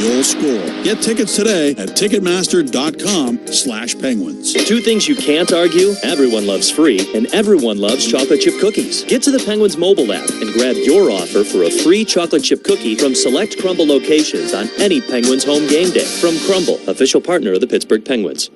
the old score. Get tickets today at Ticketmaster.com/Penguins. Two things you can't argue: everyone loves free, and everyone loves chocolate chip cookies. Get to the Penguins mobile app and grab your offer for a free chocolate chip cookie from select Crumble locations on any Penguins home game day. From Crumble, official partner of the Pittsburgh Penguins.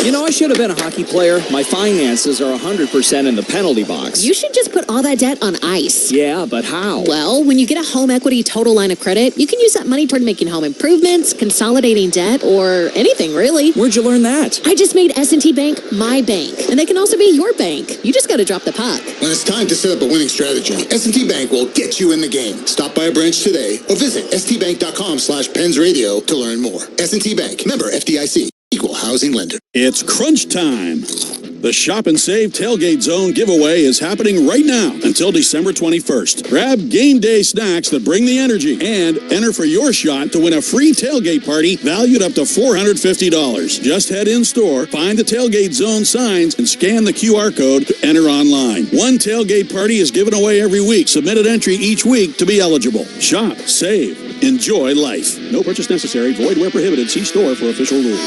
You know, I should have been a hockey player. My finances are 100% in the penalty box. You should just put all that debt on ice. Yeah, but how? Well, when you get a home equity total line of credit, you can use that money toward making home improvements, consolidating debt, or anything, really. Where'd you learn that? I just made S&T Bank my bank, and they can also be your bank. You just got to drop the puck. When it's time to set up a winning strategy, S&T Bank will get you in the game. Stop by a branch today or visit stbank.com/PensRadio to learn more. S&T Bank, member FDIC. Equal housing lender. It's crunch time. The Shop and Save Tailgate Zone giveaway is happening right now until December 21st. Grab game day snacks that bring the energy and enter for your shot to win a free tailgate party valued up to $450. Just head in store, find the Tailgate Zone signs, and scan the QR code to enter online. One tailgate party is given away every week. Submit an entry each week to be eligible. Shop, save, enjoy life. No purchase necessary. Void where prohibited. See store for official rules.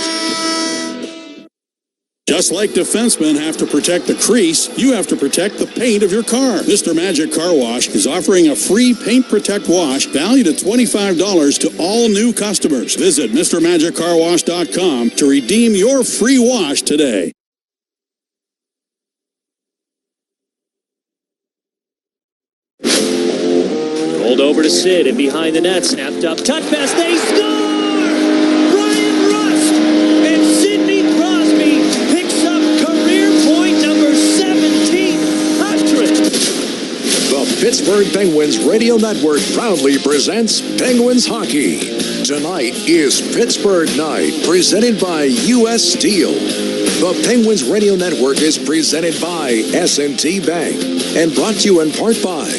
Just like defensemen have to protect the crease, you have to protect the paint of your car. Mr. Magic Car Wash is offering a free Paint Protect wash valued at $25 to all new customers. Visit MrMagicCarWash.com to redeem your free wash today. Rolled over to Sid, and behind the net, snapped up, touch pass, they score! Pittsburgh Penguins Radio Network proudly presents Penguins Hockey. Tonight is Pittsburgh Night, presented by U.S. Steel. The Penguins Radio Network is presented by S&T Bank and brought to you in part by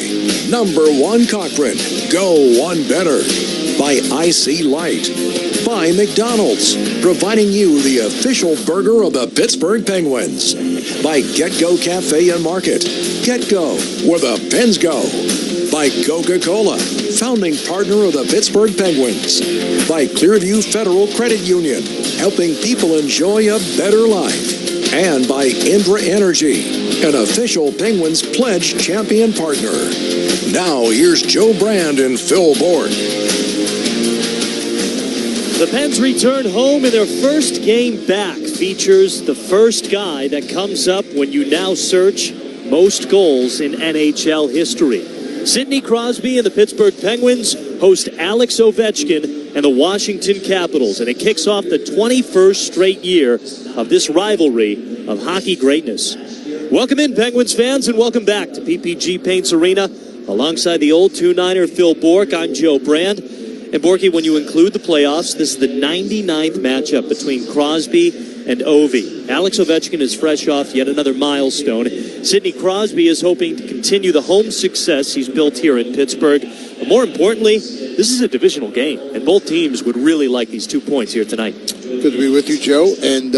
Number One Cochrane, Go One Better, by IC Light, by McDonald's, providing you the official burger of the Pittsburgh Penguins, by Get-Go Cafe and Market, Get-Go, where the Pens go, by Coca-Cola, founding partner of the Pittsburgh Penguins, by Clearview Federal Credit Union, helping people enjoy a better life, and by Indra Energy, an official Penguins Pledge champion partner. Now, here's Joe Brand and Phil Bourque. The Pens return home, and their first game back features the first guy that comes up when you now search most goals in NHL history. Sidney Crosby and the Pittsburgh Penguins host Alex Ovechkin and the Washington Capitals, and it kicks off the 21st straight year of this rivalry of hockey greatness. Welcome in, Penguins fans, and welcome back to PPG Paints Arena. Alongside the old 2-9er Phil Bourque, I'm Joe Brand. And Borky, when you include the playoffs, this is the 99th matchup between Crosby and Ovi. Alex Ovechkin is fresh off yet another milestone. Sidney Crosby is hoping to continue the home success he's built here in Pittsburgh. But more importantly, this is a divisional game, and both teams would really like these 2 points here tonight. Good to be with you, Joe. And,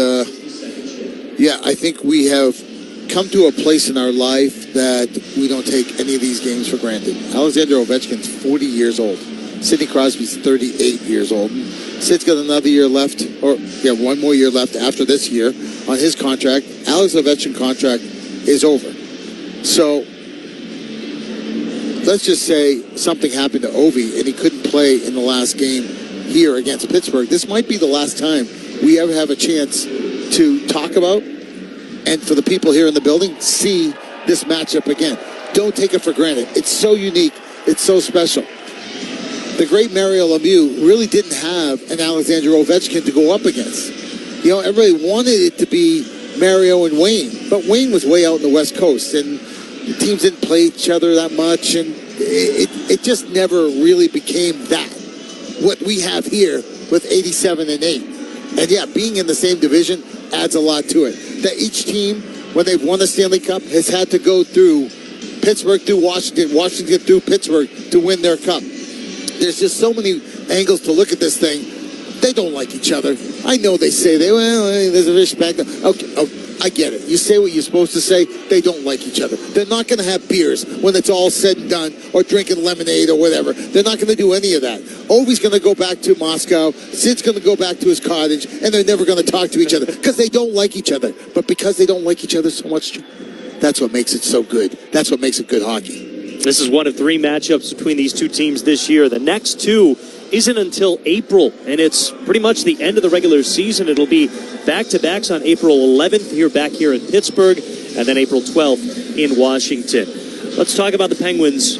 I think we have come to a place in our life that we don't take any of these games for granted. Alexander Ovechkin's 40 years old. Sidney Crosby's 38 years old. Sid's got another year left, one more year left after this year on his contract. Alex Ovechkin's contract is over. So let's just say something happened to Ovi and he couldn't play in the last game here against Pittsburgh. This might be the last time we ever have a chance to talk about and for the people here in the building see this matchup again. Don't take it for granted. It's so unique. It's so special. The great Mario Lemieux really didn't have an Alexander Ovechkin to go up against. You know, everybody wanted it to be Mario and Wayne, but Wayne was way out in the West Coast, and the teams didn't play each other that much, and it just never really became that. What we have here with 87 and 8. And being in the same division adds a lot to it. That each team, when they've won the Stanley Cup, has had to go through Pittsburgh, through Washington, Washington through Pittsburgh to win their cup. There's just so many angles to look at this thing. They don't like each other. I know they say there's a respect. Okay, I get it. You say what you're supposed to say. They don't like each other. They're not going to have beers when it's all said and done, or drinking lemonade or whatever. They're not going to do any of that. Ovi's going to go back to Moscow. Sid's going to go back to his cottage, and they're never going to talk to each other because they don't like each other. But because they don't like each other so much, that's what makes it so good. That's what makes it good hockey. This is one of 3 matchups between these two teams this year. The next 2 isn't until April, and it's pretty much the end of the regular season. It'll be back-to-backs on April 11th back here in Pittsburgh, and then April 12th in Washington. Let's talk about the Penguins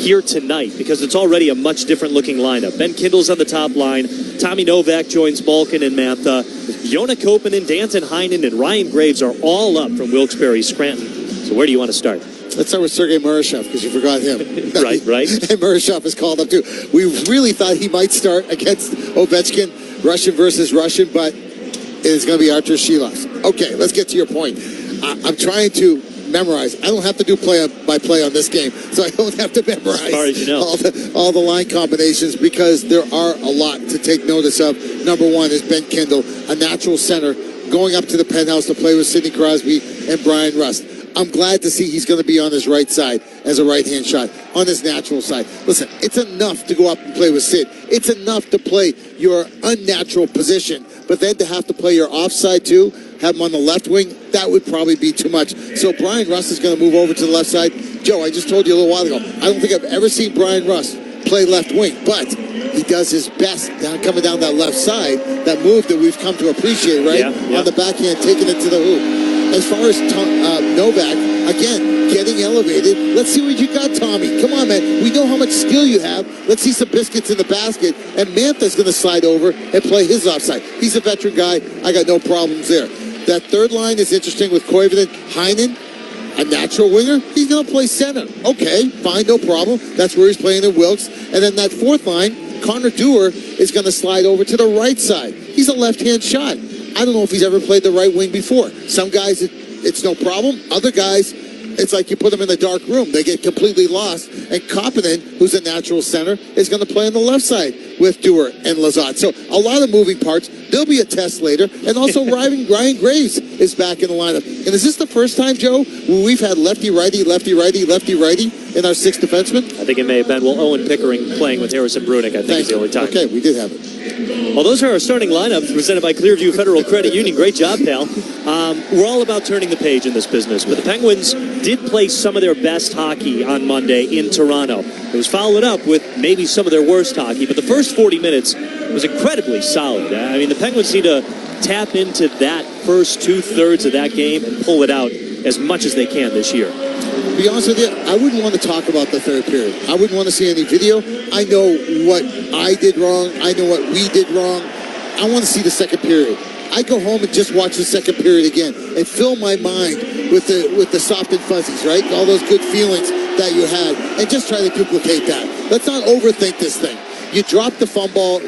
here tonight, because it's already a much different looking lineup. Ben Kindle's on the top line. Tommy Novak joins Malkin and Mantha. Yona Koppanen, Danton Heinen, and Ryan Graves are all up from Wilkes-Barre Scranton. So where do you want to start? Let's start with Sergei Murashov, because you forgot him. right. And Murashov is called up too. We really thought he might start against Ovechkin, Russian versus Russian, but it is going to be Artur Shilov. Okay, let's get to your point. I'm trying to memorize. I don't have to do play-by-play on this game, so I don't have to memorize as far as you know. all the line combinations, because there are a lot to take notice of. Number one is Ben Kindle, a natural center, going up to the penthouse to play with Sidney Crosby and Brian Rust. I'm glad to see he's going to be on his right side as a right-hand shot, on his natural side. Listen, it's enough to go up and play with Sid. It's enough to play your unnatural position, but then to have to play your offside too, have him on the left wing, that would probably be too much. So Brian Rust is going to move over to the left side. Joe, I just told you a little while ago, I don't think I've ever seen Brian Rust play left wing, but he does his best coming down that left side, that move that we've come to appreciate, right? Yeah. On the backhand, taking it to the hoop. As far as Novak, again, getting elevated. Let's see what you got, Tommy. Come on, man. We know how much skill you have. Let's see some biscuits in the basket. And Mantha's going to slide over and play his offside. He's a veteran guy. I got no problems there. That third line is interesting with Koivunen. Heinen, a natural winger. He's going to play center. Okay, fine, no problem. That's where he's playing in Wilkes. And then that fourth line, Connor Dewar is going to slide over to the right side. He's a left-hand shot. I don't know if he's ever played the right wing before. Some guys, it's no problem. Other guys, it's like you put them in a dark room. They get completely lost. And Koppanen, who's a natural center, is going to play on the left side with Dewar and Lazat. So a lot of moving parts. There'll be a test later. And also Ryan Graves is back in the lineup. And is this the first time, Joe, when we've had lefty-righty, lefty-righty, lefty-righty in our 6th defenseman? I think it may have been, Owen Pickering playing with Harrison Brunick, I think is the only time. Okay, we did have it. Well, those are our starting lineups presented by Clearview Federal Credit Union. Great job, pal. We're all about turning the page in this business, but the Penguins did play some of their best hockey on Monday in Toronto. It was followed up with maybe some of their worst hockey, but the first 40 minutes was incredibly solid. I mean, the Penguins need to tap into that first 2/3 of that game and pull it out as much as they can this year. To be honest with you, I wouldn't want to talk about the third period. I wouldn't want to see any video. I know what I did wrong. I know what we did wrong. I want to see the second period. I go home and just watch the second period again and fill my mind with the soft and fuzzies, right? All those good feelings that you had, and just try to duplicate that. Let's not overthink this thing. You dropped the football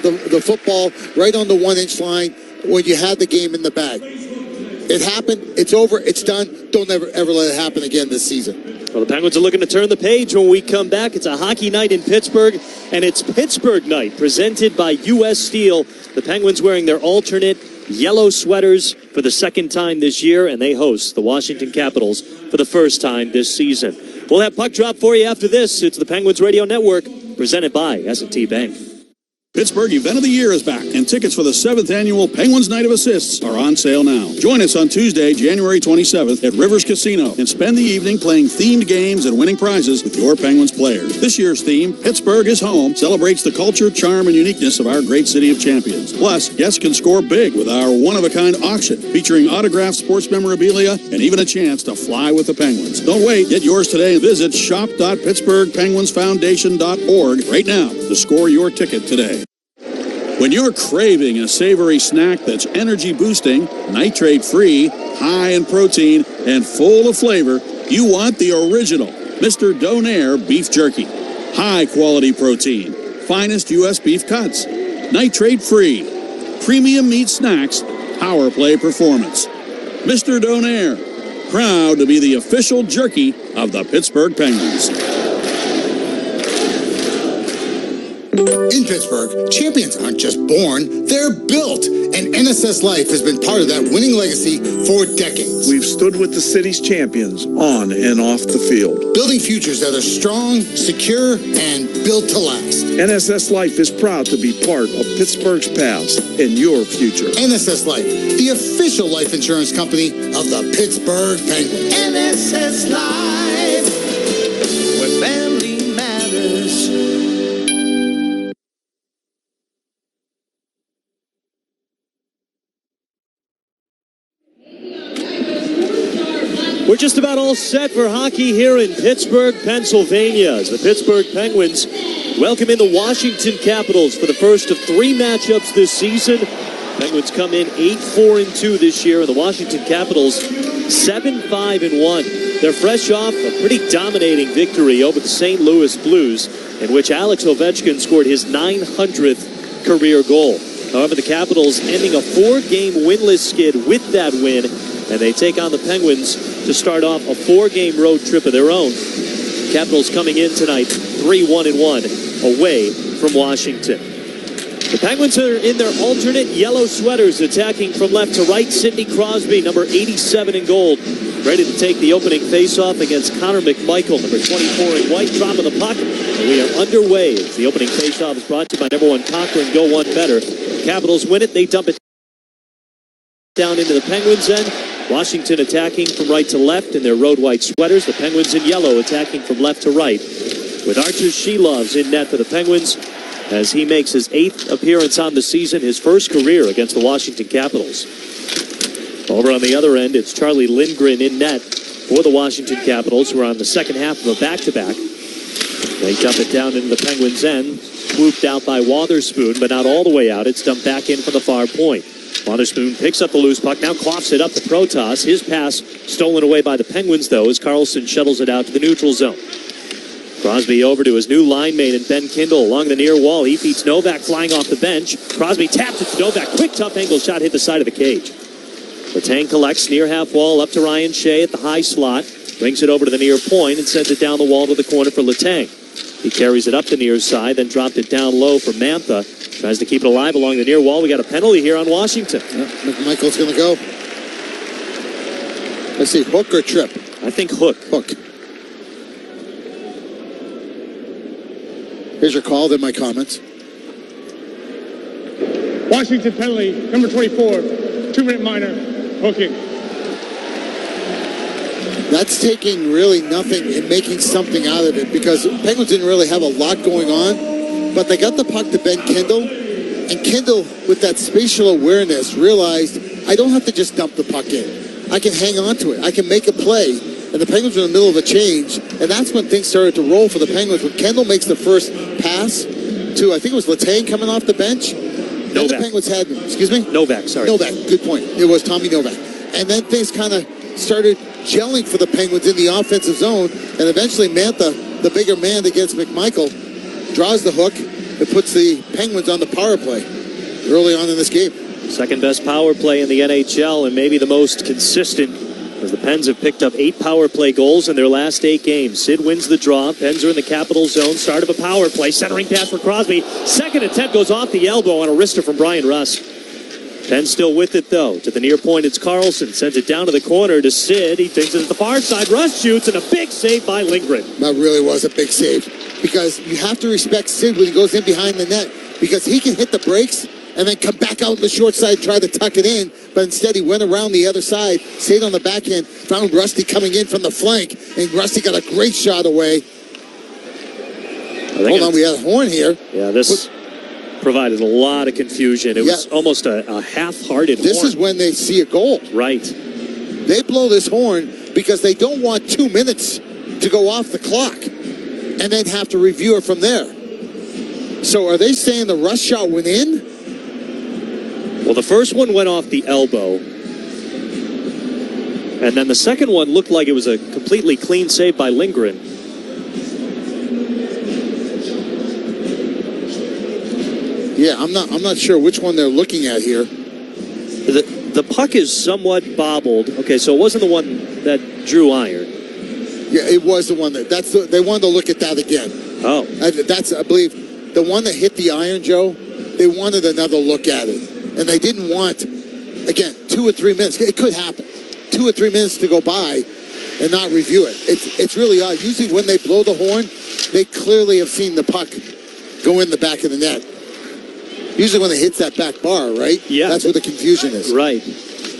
right on the 1-inch line when you had the game in the bag. It happened. It's over. It's done. Don't ever let it happen again this season. Well, the Penguins are looking to turn the page when we come back. It's a hockey night in Pittsburgh, and it's Pittsburgh night presented by U.S. Steel. The Penguins wearing their alternate yellow sweaters for the second time this year, and they host the Washington Capitals for the first time this season. We'll have Puck Drop for you after this. It's the Penguins Radio Network presented by S&T Bank. Pittsburgh Event of the Year is back, and tickets for the 7th annual Penguins Night of Assists are on sale now. Join us on Tuesday, January 27th at Rivers Casino and spend the evening playing themed games and winning prizes with your Penguins players. This year's theme, Pittsburgh is Home, celebrates the culture, charm, and uniqueness of our great city of champions. Plus, guests can score big with our one-of-a-kind auction featuring autographed sports memorabilia and even a chance to fly with the Penguins. Don't wait. Get yours today and visit shop.pittsburghpenguinsfoundation.org right now to score your ticket today. When you're craving a savory snack that's energy boosting, nitrate free, high in protein, and full of flavor, you want the original Mr. Donair beef jerky. High quality protein, finest U.S. beef cuts, nitrate free, premium meat snacks, power play performance. Mr. Donair, proud to be the official jerky of the Pittsburgh Penguins. In Pittsburgh, champions aren't just born, they're built. And NSS Life has been part of that winning legacy for decades. We've stood with the city's champions on and off the field, building futures that are strong, secure, and built to last. NSS Life is proud to be part of Pittsburgh's past and your future. NSS Life, the official life insurance company of the Pittsburgh Penguins. NSS Life, where family matters. We're just about all set for hockey here in Pittsburgh, Pennsylvania, as the Pittsburgh Penguins welcome in the Washington Capitals for the first of 3 matchups this season. Penguins come in 8-4-2 this year, and the Washington Capitals 7-5-1. They're fresh off a pretty dominating victory over the St. Louis Blues, in which Alex Ovechkin scored his 900th career goal. However, the Capitals ending a 4-game winless skid with that win, and they take on the Penguins to start off a 4-game road trip of their own. Capitals coming in tonight 3-1-1 away from Washington. The Penguins are in their alternate yellow sweaters, attacking from left to right. Sidney Crosby, number 87 in gold, ready to take the opening faceoff against Connor McMichael, number 24 in white. Drop of the puck, and we are underway as the opening faceoff is brought to you by number 1 Cochrane. Go one better. The Capitals win it. They dump it down into the Penguins' end. Washington attacking from right to left in their road white sweaters. The Penguins in yellow attacking from left to right, with Archer Shelovs in net for the Penguins as he makes his 8th appearance on the season, his first career against the Washington Capitals. Over on the other end, it's Charlie Lindgren in net for the Washington Capitals, who are on the second half of a back-to-back. They dump it down into the Penguins' end, swooped out by Wotherspoon, but not all the way out. It's dumped back in from the far point. Wotherspoon picks up the loose puck, now coughs it up to Protas. His pass stolen away by the Penguins, though, as Carlson shuttles it out to the neutral zone. Crosby over to his new line mate and Ben Kindle along the near wall. He beats Novak flying off the bench. Crosby taps it to Novak. Quick, tough angle shot hit the side of the cage. Letang collects near half wall up to Ryan Shea at the high slot. Brings it over to the near point and sends it down the wall to the corner for Letang. He carries it up the near side, then dropped it down low for Mantha. Tries to keep it alive along the near wall. We got a penalty here on Washington. McMichael's going to go. Let's see, hook or trip? I think hook. Hook. Here's your call, then my comments. Washington penalty, number 24, 2-minute minor, hooking. That's taking really nothing and making something out of it, because Penguins didn't really have a lot going on, but they got the puck to Ben Kindle, and Kindle, with that spatial awareness, realized I don't have to just dump the puck in. I can hang on to it. I can make a play. And the Penguins were in the middle of a change, and that's when things started to roll for the Penguins. When Kendall makes the first pass to, I think it was Letang coming off the bench. Novak. The Penguins had, excuse me? Novak, sorry. Novak, good point. It was Tommy Novak. And then things kind of started gelling for the Penguins in the offensive zone, and eventually Mantha, the bigger man against McMichael, draws the hook and puts the Penguins on the power play early on in this game. Second best power play in the NHL, and maybe the most consistent, as the Pens have picked up 8 power play goals in their last 8 games. Sid wins the draw. Pens are in the Capital zone. Start of a power play. Centering pass for Crosby. Second attempt goes off the elbow on a wrister from Brian Russ. Pens still with it, though. To the near point, it's Carlson. Sends it down to the corner to Sid. He takes it at the far side. Russ shoots, and a big save by Lindgren. That really was a big save, because you have to respect Sid when he goes in behind the net, because he can hit the brakes and then come back out on the short side, try to tuck it in. But instead, he went around the other side, stayed on the backhand, found Rusty coming in from the flank, and Rusty got a great shot away. Hold on, we had a horn here. Yeah, this provided a lot of confusion. It was almost a half-hearted horn. This is when they see a goal. Right. They blow this horn because they don't want 2 minutes to go off the clock and then have to review it from there. So are they saying the Russ shot went in? Well, the first one went off the elbow, and then the second one looked like it was a completely clean save by Lindgren. Yeah, I'm not sure which one they're looking at here. The puck is somewhat bobbled. Okay, so it wasn't the one that drew iron. Yeah, it was the one that they wanted to look at that again. Oh, That's, I believe, the one that hit the iron, Joe, they wanted another look at it. And they didn't want, again, 2 or 3 minutes. It could happen. 2 or 3 minutes to go by and not review it. It's really odd. Usually when they blow the horn, they clearly have seen the puck go in the back of the net. Usually when it hits that back bar, right? Yeah. That's where the confusion is. Right.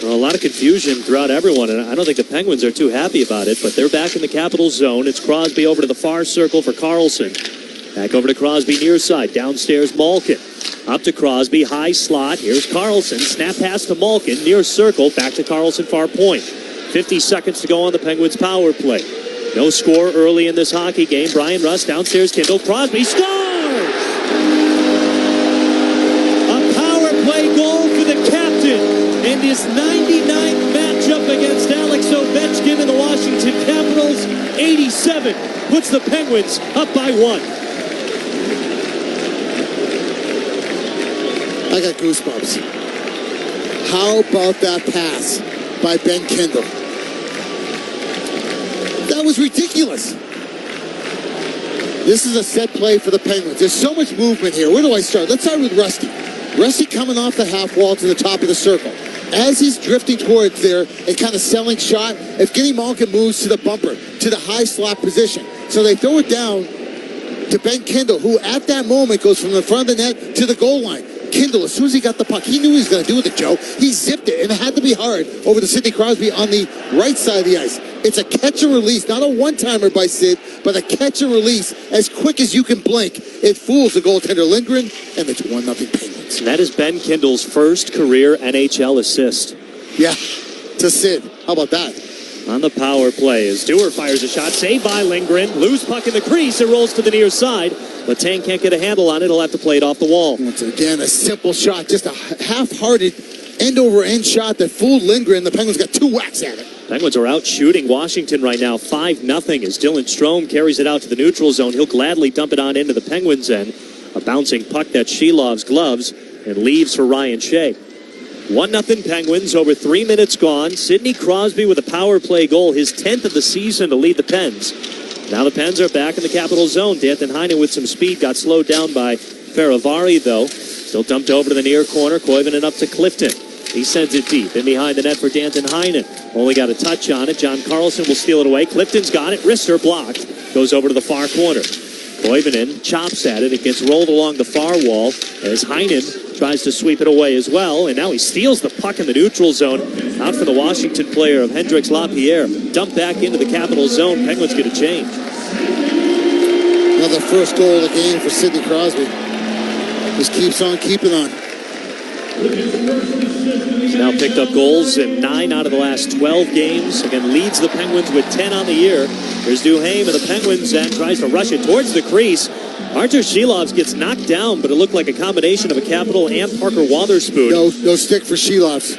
Well, a lot of confusion throughout everyone, and I don't think the Penguins are too happy about it, but they're back in the Capitals zone. It's Crosby over to the far circle for Carlson. Back over to Crosby near side. Downstairs, Malkin. Up to Crosby, high slot. Here's Carlson. Snap pass to Malkin, near circle. Back to Carlson, far point. 50 seconds to go on the Penguins' power play. No score early in this hockey game. Brian Rust downstairs, Kindle. Crosby scores! A power play goal for the captain in his 99th matchup against Alex Ovechkin and the Washington Capitals. 87 puts the Penguins up by 1. I got goosebumps. How about that pass by Ben Kendall? That was ridiculous. This is a set play for the Penguins. There's so much movement here. Where do I start? Let's start with Rusty. Rusty coming off the half wall to the top of the circle. As he's drifting towards there and kind of selling shot, Evgeny Malkin moves to the bumper, to the high slot position. So they throw it down to Ben Kendall, who at that moment goes from the front of the net to the goal line. Kindle, as soon as he got the puck, he knew he was going to do it, Joe. He zipped it, and it had to be hard over to Sidney Crosby on the right side of the ice. It's a catch and release, not a one-timer by Sid, but a catch and release as quick as you can blink. It fools the goaltender Lindgren, and it's 1-0 Penguins. And that is Ben Kindle's first career NHL assist. Yeah, to Sid. How about that? On the power play, as Dewar fires a shot, saved by Lindgren. Loose puck in the crease, it rolls to the near side. Letang can't get a handle on it. He'll have to play it off the wall. Once again, a simple shot, just a half-hearted end-over-end shot that fooled Lindgren. The Penguins got 2 whacks at it. Penguins are out shooting Washington right now 5-0 as Dylan Strome carries it out to the neutral zone. He'll gladly dump it on into the Penguins' end. A bouncing puck that Shilov's gloves and leaves for Ryan Shea. 1-0 Penguins, over 3 minutes gone. Sidney Crosby with a power play goal, his 10th of the season to lead the Pens. Now the Pens are back in the Capital zone. Danton Heinen with some speed, got slowed down by Faravari though. Still dumped over to the near corner, Koivunen up to Clifton. He sends it deep, in behind the net for Danton Heinen. Only got a touch on it. John Carlson will steal it away. Clifton's got it, wrister blocked. Goes over to the far corner. Koivunen chops at it. It gets rolled along the far wall as Heinen tries to sweep it away as well. And now he steals the puck in the neutral zone. Out for the Washington player of Hendrix Lapierre. Dumped back into the Capital zone. Penguins get a change. Another first goal of the game for Sidney Crosby. Just keeps on keeping on. He's now picked up goals in 9 out of the last 12 games. Again, leads the Penguins with 10 on the year. Here's Duhaime of the Penguins and tries to rush it towards the crease. Artur Shilovs gets knocked down, but it looked like a combination of a Capital and Parker Wotherspoon. No stick for Shilovs.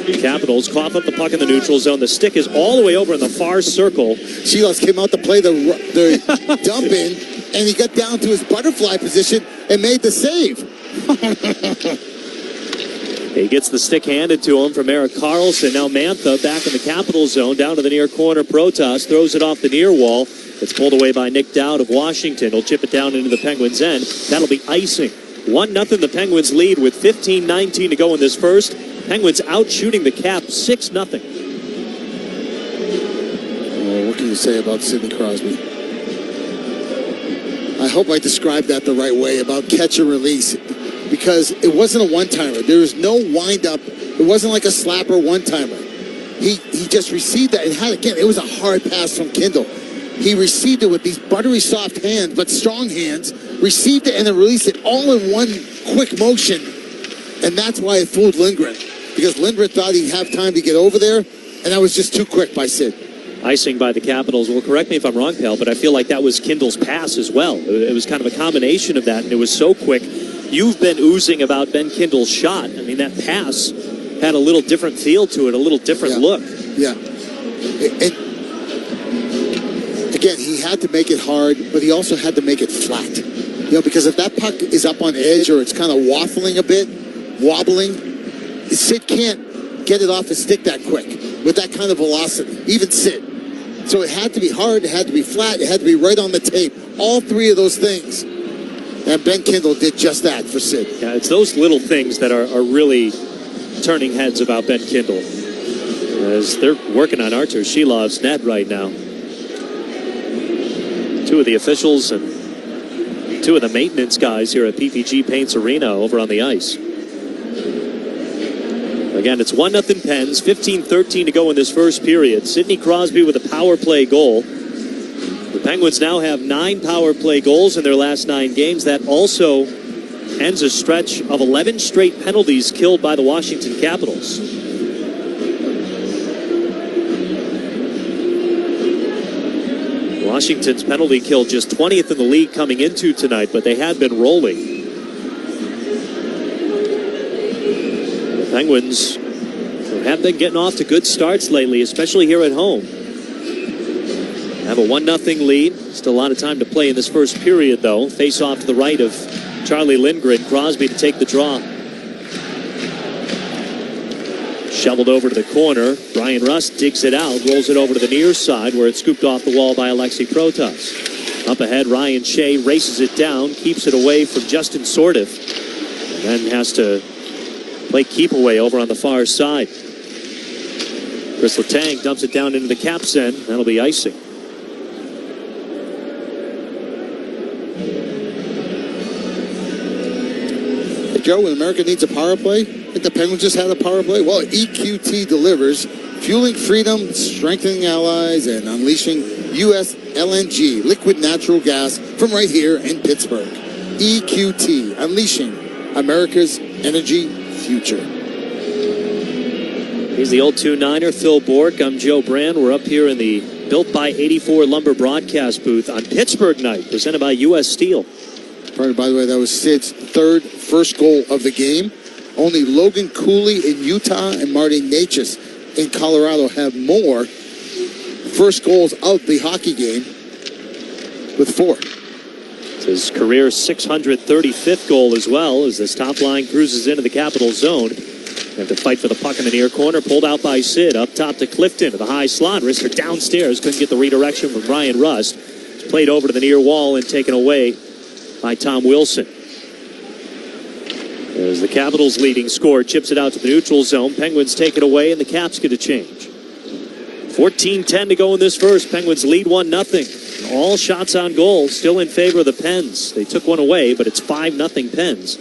The Capitals cough up the puck in the neutral zone. The stick is all the way over in the far circle. Shilovs came out to play the dump in, and he got down to his butterfly position and made the save. He gets the stick handed to him from Erik Karlsson. Now Mantha back in the Capital zone, down to the near corner. Protas throws it off the near wall. It's pulled away by Nick Dowd of Washington. He'll chip it down into the Penguins' end. That'll be icing. 1-0 the Penguins lead with 15-19 to go in this first. Penguins out shooting the Cap 6-0. Well, what can you say about Sidney Crosby? I hope I described that the right way about catch and release, because it wasn't a one-timer. There was no wind-up. It wasn't like a slapper one-timer. He just received that and had, again, it was a hard pass from Kindle. He received it with these buttery soft hands, but strong hands, received it and then released it all in one quick motion. And that's why it fooled Lindgren, because Lindgren thought he'd have time to get over there, and that was just too quick by Sid. Icing by the Capitals. Well, correct me if I'm wrong, pal, but I feel like that was Kindle's pass as well. It was kind of a combination of that, and it was so quick. You've been oozing about Ben Kindle's shot. I mean, that pass had a little different feel to it, a little different look. Yeah. And again, he had to make it hard, but he also had to make it flat. You know, because if that puck is up on edge or it's kind of waffling a bit, wobbling, Sid can't get it off his stick that quick with that kind of velocity, even Sid. So it had to be hard, it had to be flat, it had to be right on the tape. All three of those things And Ben Kindle did just that for Sid. Yeah, it's those little things that are really turning heads about Ben Kindle, as they're working on Artur Shilov's net right now. Two of the officials and two of the maintenance guys here at PPG Paints Arena over on the ice. Again, it's 1-0 Pens, 15-13 to go in this first period. Sidney Crosby with a power play goal. The Penguins now have 9 power play goals in their last 9 games. That also ends a stretch of 11 straight penalties killed by the Washington Capitals. Washington's penalty kill just 20th in the league coming into tonight, but they had been rolling. The Penguins have been getting off to good starts lately, especially here at home. Have a 1-0 lead. Still a lot of time to play in this first period, though. Face off to the right of Charlie Lindgren. Crosby to take the draw. Shoveled over to the corner. Brian Rust digs it out, rolls it over to the near side where it's scooped off the wall by Alexei Protas. Up ahead, Ryan Shea races it down, keeps it away from Justin Sordiff, and then has to play keep away over on the far side. Chris Letang dumps it down into the Caps end. That'll be icing. Hey, Joe, when America needs a power play, I think the Penguins just had a power play. Well, EQT delivers, fueling freedom, strengthening allies, and unleashing U.S. LNG, liquid natural gas, from right here in Pittsburgh. EQT, unleashing America's energy future. He's the old 2-9er, Phil Bourque. I'm Joe Brand. We're up here in the Built by 84 Lumber broadcast booth on Pittsburgh night, presented by U.S. Steel. By the way, that was Sid's first goal of the game. Only Logan Cooley in Utah and Marty Natchez in Colorado have more first goals of the hockey game with 4. It's his career 635th goal as well, as this top line cruises into the Capital zone. They have to fight for the puck in the near corner, pulled out by Sid, up top to Clifton to the high slot. Wrister downstairs, couldn't get the redirection from Brian Rust. It's played over to the near wall and taken away by Tom Wilson. As the Capitals' leading scorer chips it out to the neutral zone, Penguins take it away and the Caps get a change. 14-10 to go in this first. Penguins lead 1-0. All shots on goal still in favor of the Pens. They took one away, but it's 5-0 Pens.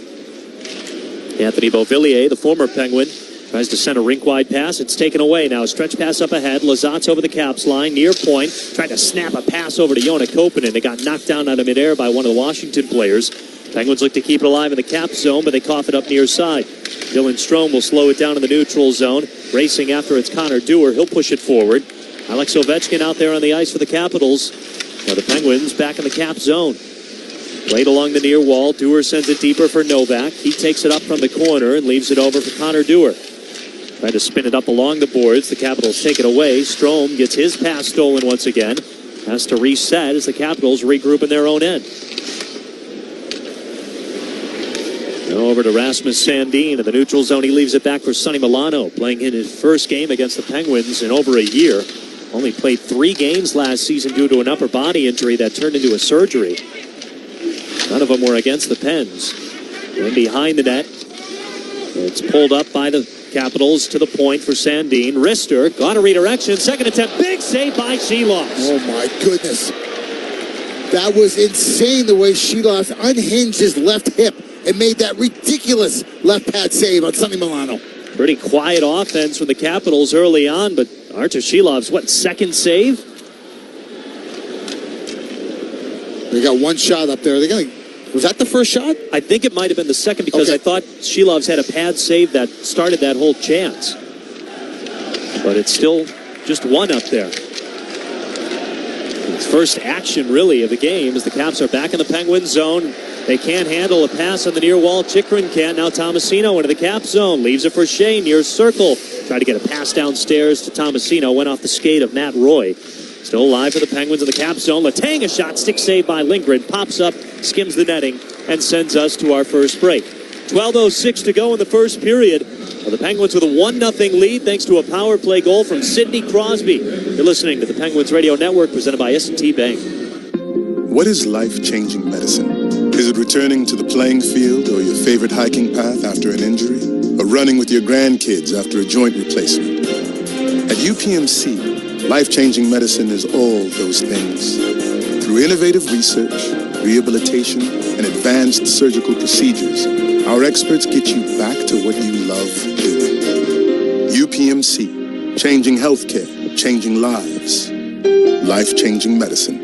Anthony Beauvillier, the former Penguin, tries to send a rink-wide pass. It's taken away now. Stretch pass up ahead. Lazat's over the Caps line, near point. Tried to snap a pass over to Joona Koppanen. It got knocked down out of midair by one of the Washington players. Penguins look to keep it alive in the Caps zone, but they cough it up near side. Dylan Strome will slow it down in the neutral zone. Racing after it's Connor Dewar. He'll push it forward. Alex Ovechkin out there on the ice for the Capitals. Now the Penguins back in the Cap zone. Played along the near wall. Dewar sends it deeper for Novak. He takes it up from the corner and leaves it over for Connor Dewar. Tried to spin it up along the boards. The Capitals take it away. Strome gets his pass stolen once again. Has to reset as the Capitals regroup in their own end. Now over to Rasmus Sandin in the neutral zone. He leaves it back for Sonny Milano, playing in his first game against the Penguins in over a year. Only played 3 games last season due to an upper body injury that turned into a surgery. None of them were against the Pens. And behind the net, it's pulled up by the Capitals to the point for Sandin. Wrister got a redirection. Second attempt. Big save by Sheloff. Oh, my goodness. That was insane the way Sheloff unhinged his left hip and made that ridiculous left pad save on Sonny Milano. Pretty quiet offense from the Capitals early on, but Artur Shilov's, second save? They got one shot up there. Was that the first shot? I think it might have been the second because I thought Shilov's had a pad save that started that whole chance. But it's still just one up there. It's first action, really, of the game as the Caps are back in the Penguin zone. They can't handle a pass on the near wall. Chikrin can. Now Tomasino into the Cap zone. Leaves it for Shea near circle. Tried to get a pass downstairs to Tomasino. Went off the skate of Matt Roy. Still alive for the Penguins in the Cap zone. Letang, a shot, stick saved by Lindgren. Pops up, skims the netting, and sends us to our first break. 12:06 to go in the first period. The Penguins with a 1-0 lead thanks to a power play goal from Sidney Crosby. You're listening to the Penguins Radio Network presented by S&T Bank. What is life-changing medicine? Is Is it returning to the playing field or your favorite hiking path after an injury? Or running with your grandkids after a joint replacement? At UPMC, life-changing medicine is all those things. Through innovative research, rehabilitation, and advanced surgical procedures, our experts get you back to what you love doing. UPMC, changing healthcare, changing lives. Life-changing medicine.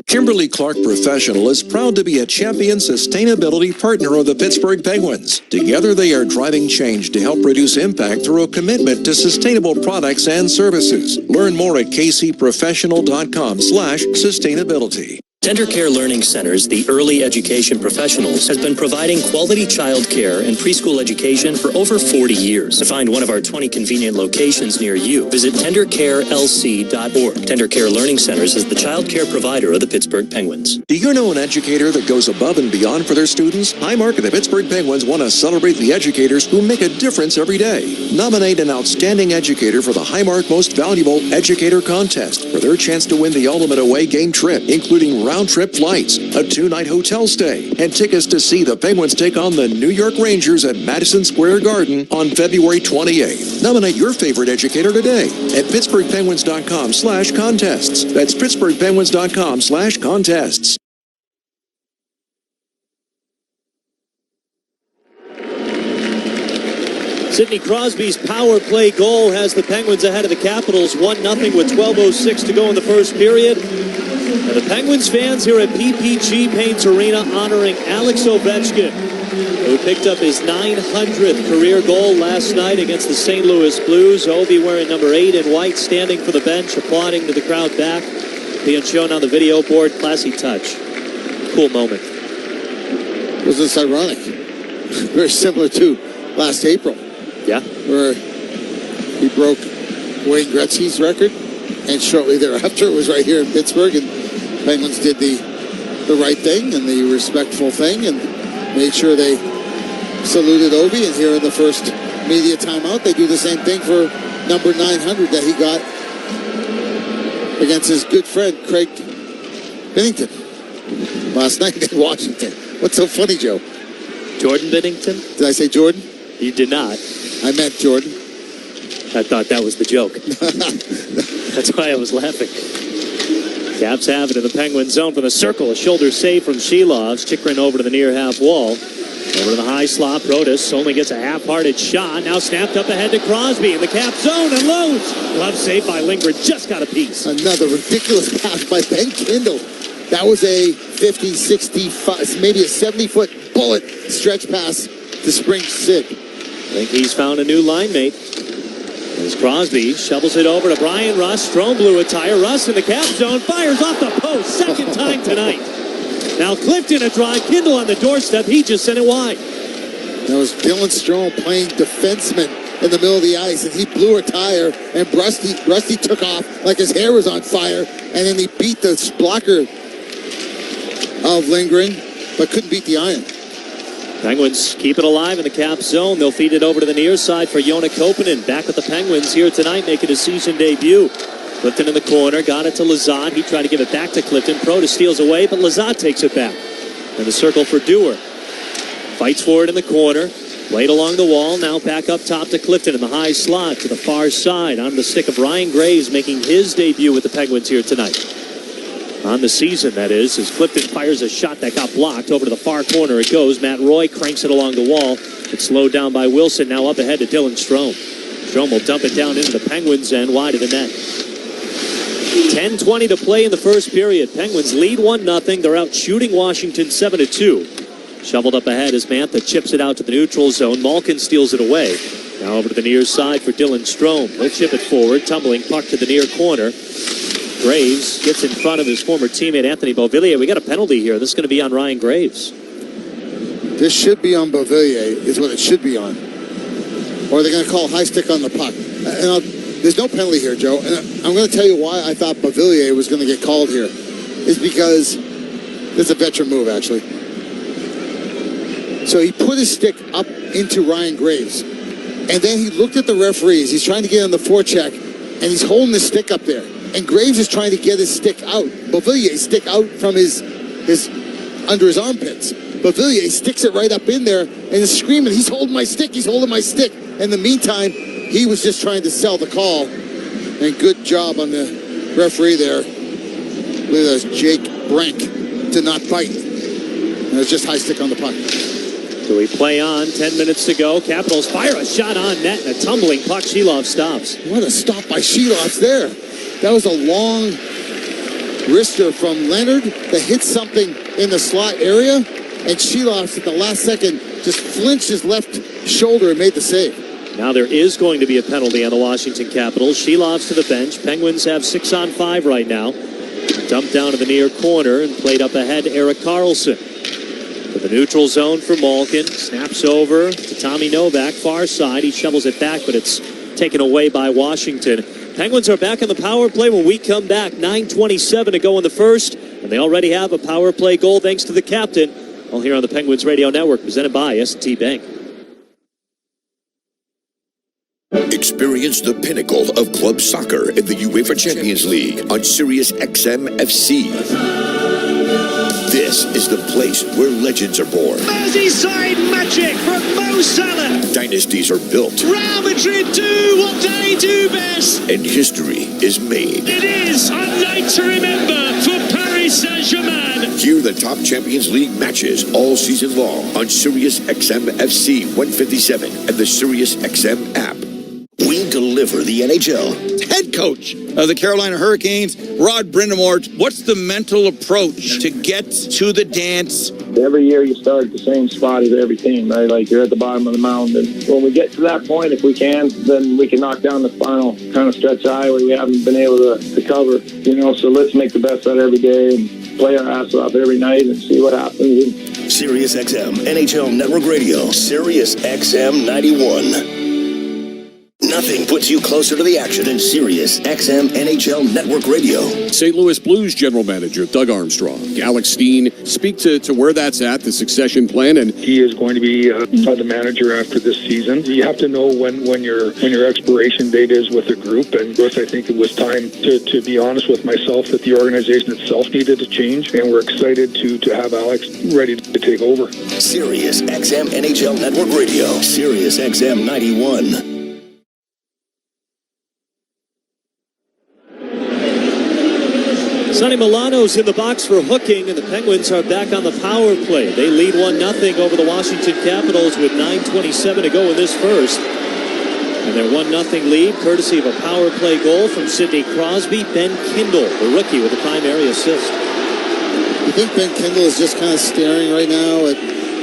Kimberly-Clark Professional is proud to be a champion sustainability partner of the Pittsburgh Penguins. Together, they are driving change to help reduce impact through a commitment to sustainable products and services. Learn more at kcprofessional.com/sustainability. Tender Care Learning Centers, the early education professionals, has been providing quality child care and preschool education for over 40 years. To find one of our 20 convenient locations near you, visit tendercarelc.org. Tender Care Learning Centers is the child care provider of the Pittsburgh Penguins. Do you know an educator that goes above and beyond for their students? Highmark and the Pittsburgh Penguins want to celebrate the educators who make a difference every day. Nominate an outstanding educator for the Highmark Most Valuable Educator Contest for their chance to win the ultimate away game trip, including round-trip flights, a 2-night hotel stay, and tickets to see the Penguins take on the New York Rangers at Madison Square Garden on February 28th. Nominate your favorite educator today at pittsburghpenguins.com/contests. That's pittsburghpenguins.com/contests. Sidney Crosby's power play goal has the Penguins ahead of the Capitals 1-0 with 12:06 to go in the first period. And the Penguins fans here at PPG Paints Arena honoring Alex Ovechkin, who picked up his 900th career goal last night against the St. Louis Blues. Ovi wearing number 8 in white, standing for the bench, applauding to the crowd back. Being shown on the video board. Classy touch. Cool moment. Was this ironic? Very similar to last April. Yeah. Where he broke Wayne Gretzky's record, and shortly thereafter it was right here in Pittsburgh, and Penguins did the right thing and the respectful thing and made sure they saluted Ovi. And here in the first media timeout, they do the same thing for number 900 that he got against his good friend Craig Binnington last night in Washington. What's so funny, Joe? Jordan Binnington? Did I say Jordan? You did not. I meant Jordan. I thought that was the joke. That's why I was laughing. Caps have it in the Penguin zone from the circle. A shoulder save from Shelovs. Chikrin over to the near half wall. Over to the high slot. Protas only gets a half-hearted shot. Now snapped up ahead to Crosby in the cap zone and loads. Glove save by Lindgren. Just got a piece. Another ridiculous pass by Ben Kindle. That was a 50, 65, maybe a 70-foot bullet stretch pass to Spring Sid. I think he's found a new line mate. As Crosby shovels it over to Brian Russ. Strome blue attire. Russ in the cap zone. Fires off the post. Second time tonight. Now Clifton a drive. Kindle on the doorstep. He just sent it wide. That was Dylan Strome playing defenseman in the middle of the ice, and he blew a tire, and Rusty took off like his hair was on fire, and then he beat the blocker of Lindgren, but couldn't beat the iron. Penguins keep it alive in the cap zone. They'll feed it over to the near side for Joona Koppanen. Back with the Penguins here tonight, making his season debut. Clifton in the corner, got it to Lizotte. He tried to give it back to Clifton. Protas steals away, but Lizotte takes it back. In the circle for Dewar. Fights for it in the corner. Played along the wall, now back up top to Clifton in the high slot to the far side. On the stick of Ryan Graves, making his debut with the Penguins here tonight. On the season, that is, as Clifton fires a shot that got blocked. Over to the far corner it goes. Matt Roy cranks it along the wall. It's slowed down by Wilson. Now up ahead to Dylan Strome. Strome will dump it down into the Penguins and wide of the net. 10:20 to play in the first period. Penguins lead 1-0. They're out shooting Washington 7-2. Shoveled up ahead as Mantha chips it out to the neutral zone. Malkin steals it away. Now over to the near side for Dylan Strome. He'll chip it forward. Tumbling puck to the near corner. Graves gets in front of his former teammate Anthony Beauvillier. We got a penalty here. This is going to be on Ryan Graves. This should be on Beauvillier, is what it should be on. Or they're going to call high stick on the puck. And there's no penalty here, Joe. And I'm going to tell you why I thought Beauvillier was going to get called here. It's because it's a veteran move, actually. So he put his stick up into Ryan Graves. And then he looked at the referees. He's trying to get on the forecheck. And he's holding his stick up there. And Graves is trying to get his stick out. Beauvillier's stick out from his under his armpits. But Villiers sticks it right up in there and is screaming, he's holding my stick, he's holding my stick. In the meantime, he was just trying to sell the call. And good job on the referee there. Look at Jake Brank to not bite. And it's just high stick on the puck. So we play on, 10 minutes to go. Capitals fire a shot on net and a tumbling puck. Sheloff stops. What a stop by Sheloff there. That was a long wrister from Leonard that hit something in the slot area. And Sheloff at the last second just flinched his left shoulder and made the save. Now there is going to be a penalty on the Washington Capitals. Sheloff's to the bench. Penguins have 6-on-5 right now. Dumped down to the near corner and played up ahead Erik Karlsson. To the neutral zone for Malkin. Snaps over to Tommy Novak, far side. He shovels it back, but it's taken away by Washington. Penguins are back on the power play when we come back. 9:27 to go in the first, and they already have a power play goal thanks to the captain. All here on the Penguins Radio Network, presented by S&T Bank. Experience the pinnacle of club soccer in the UEFA Champions League on Sirius XM FC. This is the place where legends are born. Merseyside magic from Mo Salah. Dynasties are built. Real Madrid do what they do best. And history is made. It is a night to remember for Paris Saint-Germain. Hear the top Champions League matches all season long on Sirius XM FC 157 and the Sirius XM app. We deliver the NHL. Head coach of the Carolina Hurricanes, Rod Brindamore. What's the mental approach to get to the dance? Every year you start at the same spot as every team, right? Like you're at the bottom of the mound. And when we get to that point, if we can, then we can knock down the final kind of stretch of highway we haven't been able to cover. You know, so let's make the best out of every day and play our ass off every night and see what happens. Sirius XM NHL Network Radio. Sirius XM 91. Nothing puts you closer to the action than Sirius XM NHL Network Radio. St. Louis Blues General Manager Doug Armstrong, Alex Steen, speak to where that's at, the succession plan. And he is going to be the manager after this season. You have to know when your expiration date is with the group. And I think it was time to be honest with myself that the organization itself needed to change. And we're excited to have Alex ready to take over. Sirius XM NHL Network Radio. Sirius XM 91. Sonny Milano's in the box for hooking, and the Penguins are back on the power play. They lead 1-0 over the Washington Capitals with 9:27 to go in this first. And their 1-0 lead, courtesy of a power play goal from Sidney Crosby. Ben Kindle, the rookie, with a primary assist. You think Ben Kindle is just kind of staring right now?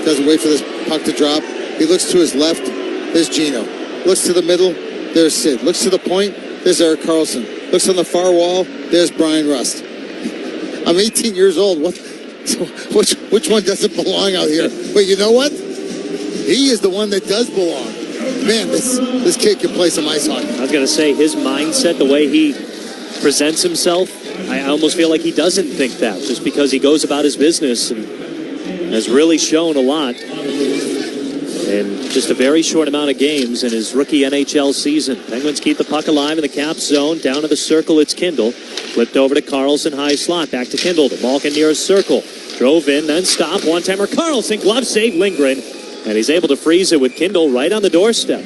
Doesn't wait for this puck to drop. He looks to his left, there's Gino. Looks to the middle, there's Sid. Looks to the point, there's Erik Karlsson. Looks on the far wall, there's Brian Rust. I'm 18 years old. Which one doesn't belong out here? But you know what? He is the one that does belong. Man, this kid can play some ice hockey. I was going to say, his mindset, the way he presents himself, I almost feel like he doesn't think that, just because he goes about his business and has really shown a lot in just a very short amount of games in his rookie NHL season. Penguins keep the puck alive in the cap zone. Down to the circle, it's Kindle. Flipped over to Karlsson, high slot. Back to Kindle. To Malkin near his circle. Drove in, then stopped. One-timer Karlsson. Glove save Lindgren. And he's able to freeze it with Kindle right on the doorstep.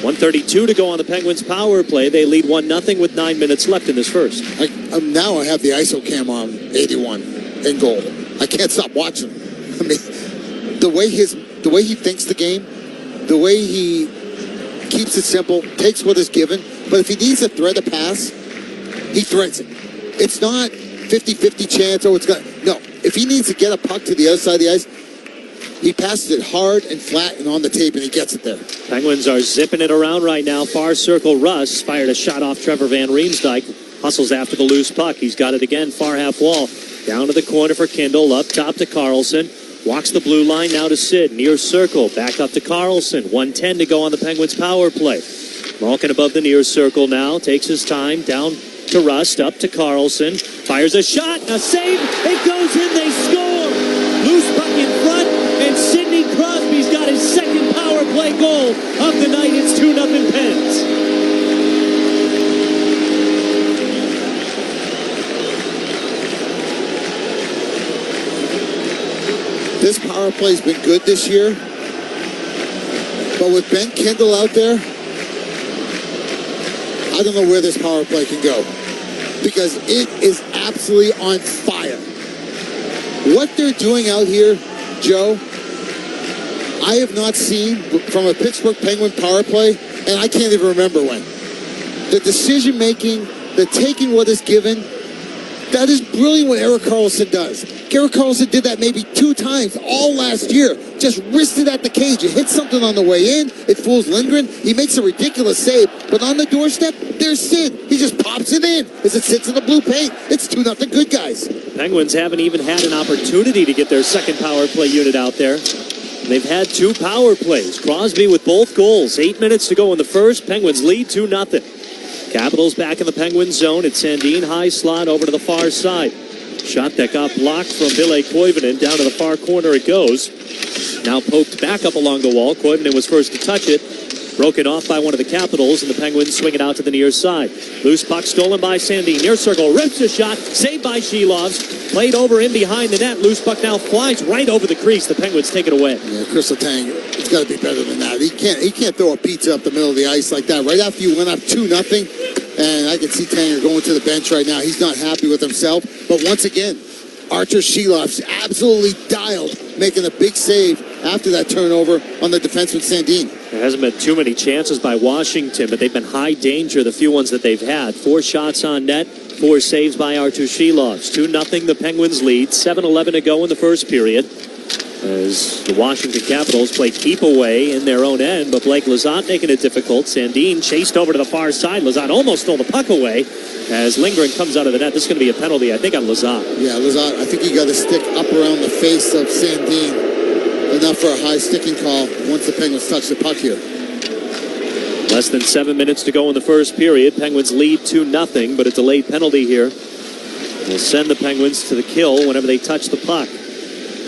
1:32 to go on the Penguins' power play. They lead 1-0 with 9 minutes left in this first. Now I have the ISO cam on 81 in goal. I can't stop watching. I mean, the way he thinks the game, the way he keeps it simple, takes what is given. But if he needs to thread a pass, he threads it. It's not 50-50 chance. No. If he needs to get a puck to the other side of the ice, he passes it hard and flat and on the tape, and he gets it there. Penguins are zipping it around right now. Far circle, Russ fired a shot off Trevor Van Riemsdyk. Hustles after the loose puck. He's got it again, far half wall. Down to the corner for Kindle. Up top to Karlsson. Walks the blue line now to Sid. Near circle. Back up to Karlsson. 1:10 to go on the Penguins' power play. Malkin above the near circle now. Takes his time. Down to Rust. Up to Karlsson. Fires a shot. A save. It goes in. They score. Loose puck in front. And Sidney Crosby's got his second power play goal of the night. It's 2-0 Pens. this power play's been good this year. But with Ben Kendall out there, I don't know where this power play can go. Because it is absolutely on fire. What they're doing out here, Joe, I have not seen from a Pittsburgh Penguin power play, and I can't even remember when. The decision-making, the taking what is given, that is brilliant what Erik Karlsson does. Erik Karlsson did that maybe 2 times all last year. Just wristed at the cage. It hits something on the way in. It fools Lindgren. He makes a ridiculous save. But on the doorstep, there's Sid. He just pops it in as it sits in the blue paint. It's 2-0 good, guys. Penguins haven't even had an opportunity to get their second power play unit out there. They've had 2 power plays. Crosby with both goals. 8 minutes to go in the first. Penguins lead 2-0. Capitals back in the Penguin zone. It's Sandin, high slot over to the far side. Shot that got blocked from Ville Koivunen. Down to the far corner it goes. Now poked back up along the wall. Koivunen was first to touch it. Broken off by one of the Capitals, and the Penguins swing it out to the near side. Loose puck stolen by Sandin. Near circle, rips a shot. Saved by Shilovs. Played over in behind the net. Loose puck now flies right over the crease. The Penguins take it away. Yeah, Chris Letang, it's got to be better than that. He can't throw a pizza up the middle of the ice like that. Right after you went up 2-0, and I can see Tanger going to the bench right now. He's not happy with himself. But once again, Archer Shilovs absolutely dialed, making a big save after that turnover on the defenseman Sandin. There hasn't been too many chances by Washington, but they've been high danger, the few ones that they've had. 4 shots on net, 4 saves by Artur Shilovs. 2-0 the Penguins lead. 7:11 to go in the first period. As the Washington Capitals play keep away in their own end, but Blake Lizotte making it difficult. Sandin chased over to the far side. Lizotte almost stole the puck away as Lindgren comes out of the net. This is going to be a penalty, I think, on Lizotte. Yeah, Lizotte, I think he got a stick up around the face of Sandin. Enough for a high sticking call once the Penguins touch the puck here. Less than 7 minutes to go in the first period. Penguins lead 2-0, but a delayed penalty here will send the Penguins to the kill whenever they touch the puck.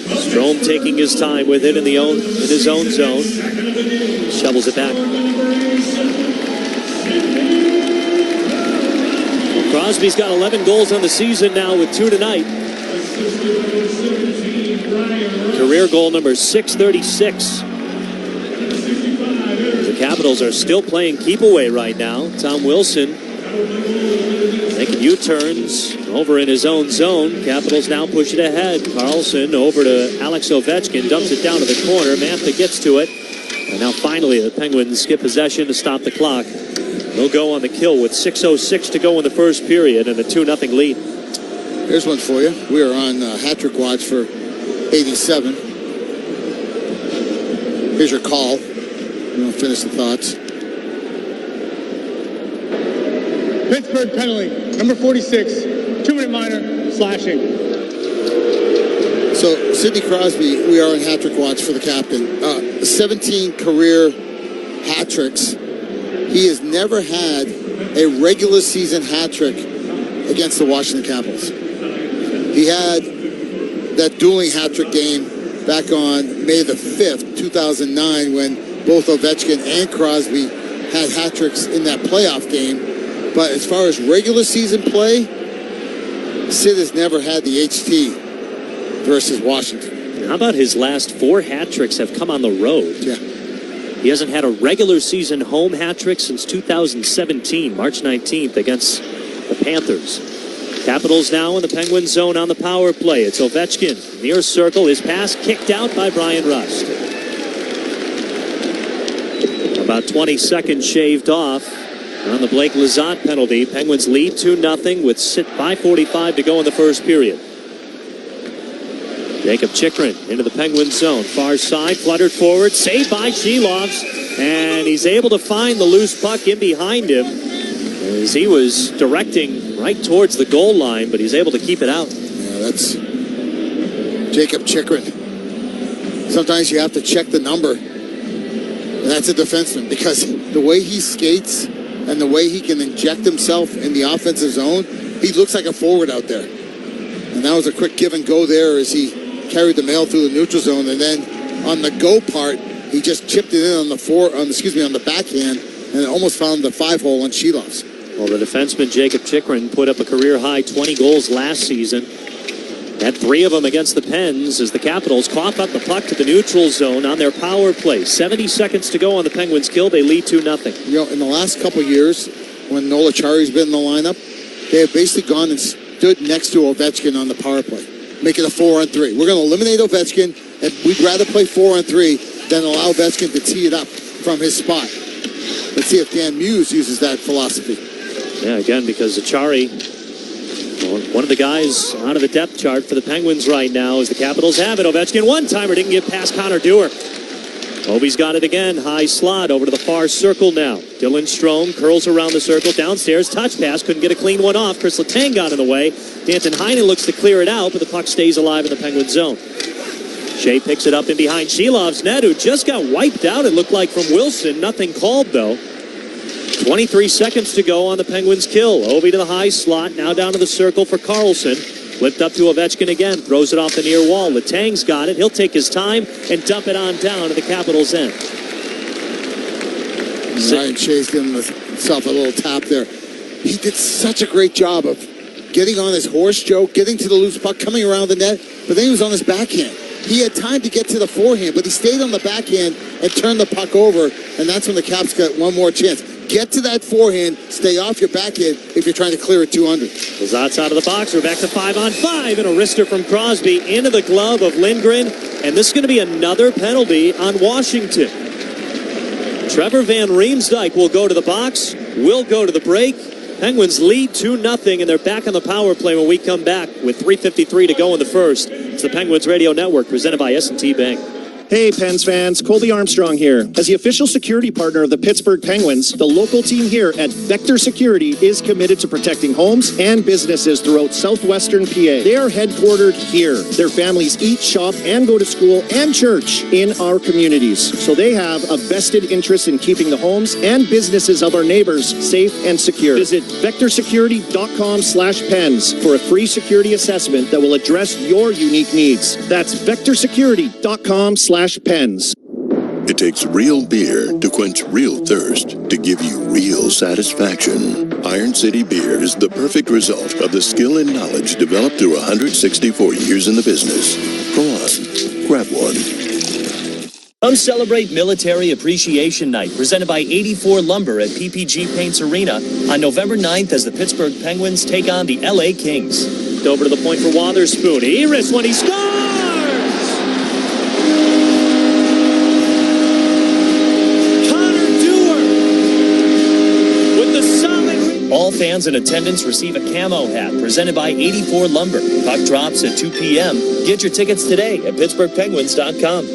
Strome taking his time with it in his own zone. Shovels it back. Well, Crosby's got 11 goals on the season now with 2 tonight. Career goal number 636. The Capitals are still playing keep away right now. Tom Wilson making U-turns over in his own zone. Capitals now push it ahead. Karlsson over to Alex Ovechkin. Dumps it down to the corner. Mantha gets to it. And now finally the Penguins get possession to stop the clock. They'll go on the kill with 6:06 to go in the first period and a 2-0 lead. Here's one for you. We are on hat-trick watch for 87. Here's your call. We'll finish the thoughts. Pittsburgh penalty, number 46, 2-minute minor, slashing. So, Sidney Crosby, we are on hat-trick watch for the captain. 17 career hat-tricks. He has never had a regular season hat-trick against the Washington Capitals. He had that dueling hat-trick game back on May the 5th, 2009, when both Ovechkin and Crosby had hat-tricks in that playoff game. But as far as regular season play, Sid has never had the HT versus Washington. How about his last 4 hat-tricks have come on the road? Yeah. He hasn't had a regular season home hat-trick since 2017, March 19th against the Panthers. Capitals now in the Penguin zone on the power play. It's Ovechkin. Near circle. His pass kicked out by Brian Rust. About 20 seconds shaved off on the Blake Lizotte penalty. Penguins lead 2-0 with 5:45 to go in the first period. Jacob Chychrun into the Penguin zone. Far side, fluttered forward, saved by Shilovs. And he's able to find the loose puck in behind him as he was directing right towards the goal line, but he's able to keep it out. Yeah, that's Jacob Chychrun. Sometimes you have to check the number. And that's a defenseman, because the way he skates and the way he can inject himself in the offensive zone, he looks like a forward out there. And that was a quick give and go there as he carried the mail through the neutral zone, and then on the go part, he just chipped it in on the backhand, and almost found the 5-hole on Shilovs. Well, the defenseman Jacob Chychrun put up a career high 20 goals last season. Had 3 of them against the Pens as the Capitals cough up the puck to the neutral zone on their power play. 70 seconds to go on the Penguins' kill. They lead 2-0. You know, in the last couple years, when Nola Chari's been in the lineup, they have basically gone and stood next to Ovechkin on the power play. Make it a 4-on-3. We're going to eliminate Ovechkin, and we'd rather play 4-on-3 than allow Ovechkin to tee it up from his spot. Let's see if Dan Muse uses that philosophy. Yeah, again, because Achari, one of the guys out of the depth chart for the Penguins right now, as the Capitals have it. Ovechkin, one-timer, didn't get past Connor Dewar. Ovi's got it again. High slot over to the far circle now. Dylan Strome curls around the circle. Downstairs, touch pass. Couldn't get a clean one off. Chris Letang got in the way. Danton Heinen looks to clear it out, but the puck stays alive in the Penguin zone. Shea picks it up in behind Shilov's net, who just got wiped out, it looked like, from Wilson. Nothing called, though. 23 seconds to go on the Penguins' kill. Ovi to the high slot. Now down to the circle for Carlson. Flipped up to Ovechkin again. Throws it off the near wall. Letang's got it. He'll take his time and dump it on down to the Capitals' end. Ryan Shea's giving himself a little tap there. He did such a great job of getting on his horse joke, getting to the loose puck, coming around the net, but then he was on his backhand. He had time to get to the forehand, but he stayed on the backhand and turned the puck over, and that's when the Caps got one more chance. Get to that forehand, stay off your backhand if you're trying to clear it 200. Lazat's out of the box. We're back to 5-on-5, and a wrister from Crosby into the glove of Lindgren, and this is going to be another penalty on Washington. Trevor Van Riemsdyk will go to the box. We'll go to the break. Penguins lead 2-0, and they're back on the power play when we come back with 3:53 to go in the first. It's the Penguins Radio Network, presented by S&T Bank. Hey, Pens fans, Colby Armstrong here. As the official security partner of the Pittsburgh Penguins, the local team here at Vector Security is committed to protecting homes and businesses throughout southwestern PA. They are headquartered here. Their families eat, shop, and go to school and church in our communities. So they have a vested interest in keeping the homes and businesses of our neighbors safe and secure. Visit vectorsecurity.com/pens for a free security assessment that will address your unique needs. That's vectorsecurity.com/pens. It takes real beer to quench real thirst, to give you real satisfaction. Iron City Beer is the perfect result of the skill and knowledge developed through 164 years in the business. Go on, grab one. Come celebrate Military Appreciation Night, presented by 84 Lumber at PPG Paints Arena on November 9th as the Pittsburgh Penguins take on the LA Kings. Over to the point for Wotherspoon. He risks when he scores! All fans in attendance receive a camo hat presented by 84 Lumber. Puck drops at 2 p.m. Get your tickets today at PittsburghPenguins.com.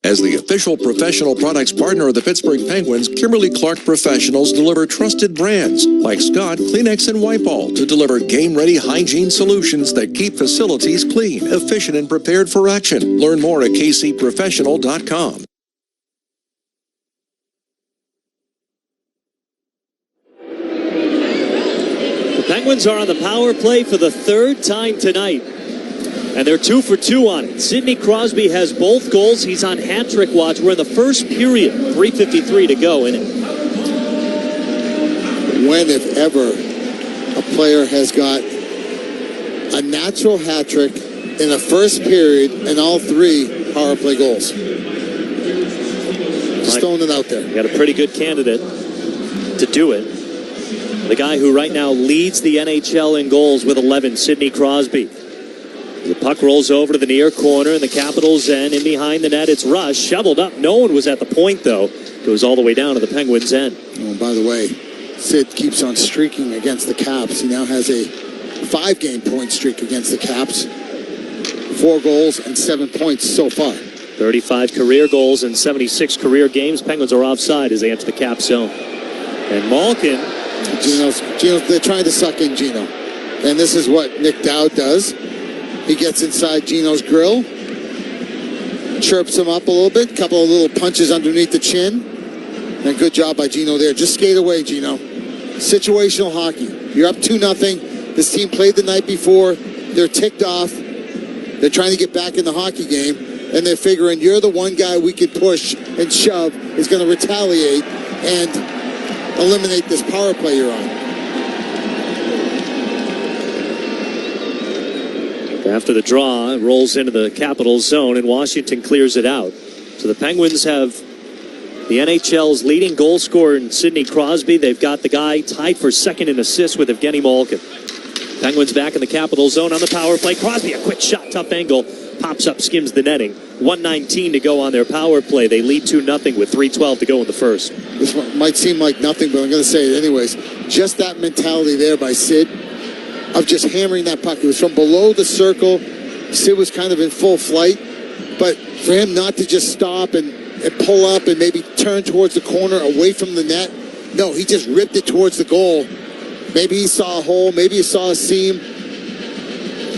As the official professional products partner of the Pittsburgh Penguins, Kimberly Clark Professionals deliver trusted brands like Scott, Kleenex, and Wipe-All to deliver game-ready hygiene solutions that keep facilities clean, efficient, and prepared for action. Learn more at kcprofessional.com. Penguins are on the power play for the third time tonight, and they're 2 for 2 on it. Sidney Crosby has both goals. He's on hat-trick watch. We're in the first period. 3:53 to go in it. When, if ever, a player has got a natural hat-trick in the first period and all 3 power play goals. Just throwing it out there. You got a pretty good candidate to do it. The guy who right now leads the NHL in goals with 11, Sidney Crosby. The puck rolls over to the near corner in the Capitals' end. In behind the net, it's Rush. Shoveled up. No one was at the point, though. Goes all the way down to the Penguins' end. Oh, by the way, Sid keeps on streaking against the Caps. He now has a 5-game point streak against the Caps. 4 goals and 7 points so far. 35 career goals and 76 career games. Penguins are offside as they enter the Cap zone. And Malkin... Gino, they're trying to suck in Gino. And this is what Nick Dowd does. He gets inside Gino's grill, chirps him up a little bit, couple of little punches underneath the chin. And good job by Gino there. Just skate away, Gino. Situational hockey. You're up 2-0. This team played the night before. They're ticked off. They're trying to get back in the hockey game. And they're figuring you're the one guy we could push and shove is going to retaliate and eliminate this power play you're on. After the draw, it rolls into the Capital zone, and Washington clears it out. So the Penguins have the NHL's leading goal scorer in Sidney Crosby. They've got the guy tied for second in assists with Evgeny Malkin. Penguins back in the Capital zone on the power play. Crosby, a quick shot, tough angle, pops up, skims the netting. 1:19 to go on their power play. They lead 2-0 with 3:12 to go in the first. This might seem like nothing, but I'm going to say it anyways. Just that mentality there by Sid of just hammering that puck. It was from below the circle. Sid was kind of in full flight, but for him not to just stop and pull up and maybe turn towards the corner away from the net. No, he just ripped it towards the goal. Maybe he saw a hole, maybe he saw a seam,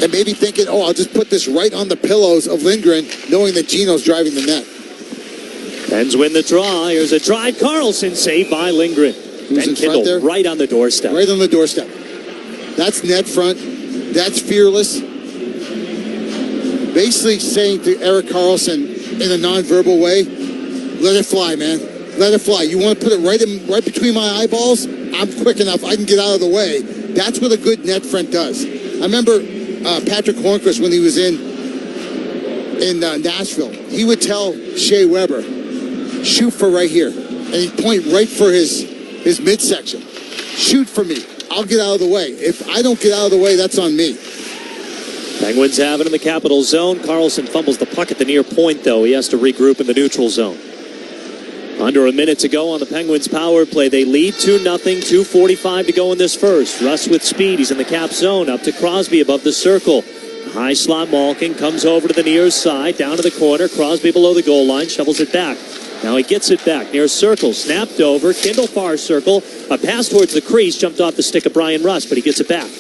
and maybe thinking, I'll just put this right on the pillows of Lindgren, knowing that Gino's driving the net. Pens win the draw. Here's a drive. Carlson saved by Lindgren. Who's in front there? Right on the doorstep. Right on the doorstep. That's net front. That's fearless. Basically saying to Erik Karlsson in a nonverbal way, let it fly, man. Let it fly. You want to put it right between my eyeballs? I'm quick enough. I can get out of the way. That's what a good net front does. I remember Patrick Hornqvist when he was in Nashville. He would tell Shea Weber, shoot for right here. And he'd point right for his midsection. Shoot for me. I'll get out of the way. If I don't get out of the way, that's on me. Penguins have it in the Capital zone. Carlson fumbles the puck at the near point, though. He has to regroup in the neutral zone. Under a minute to go on the Penguins' power play. They lead 2-0, 2:45 to go in this first. Russ with speed. He's in the Cap zone. Up to Crosby above the circle. High slot Malkin comes over to the near side. Down to the corner. Crosby below the goal line. Shovels it back. Now he gets it back. Near circle. Snapped over. Kindle far circle. A pass towards the crease. Jumped off the stick of Brian Russ, but he gets it back.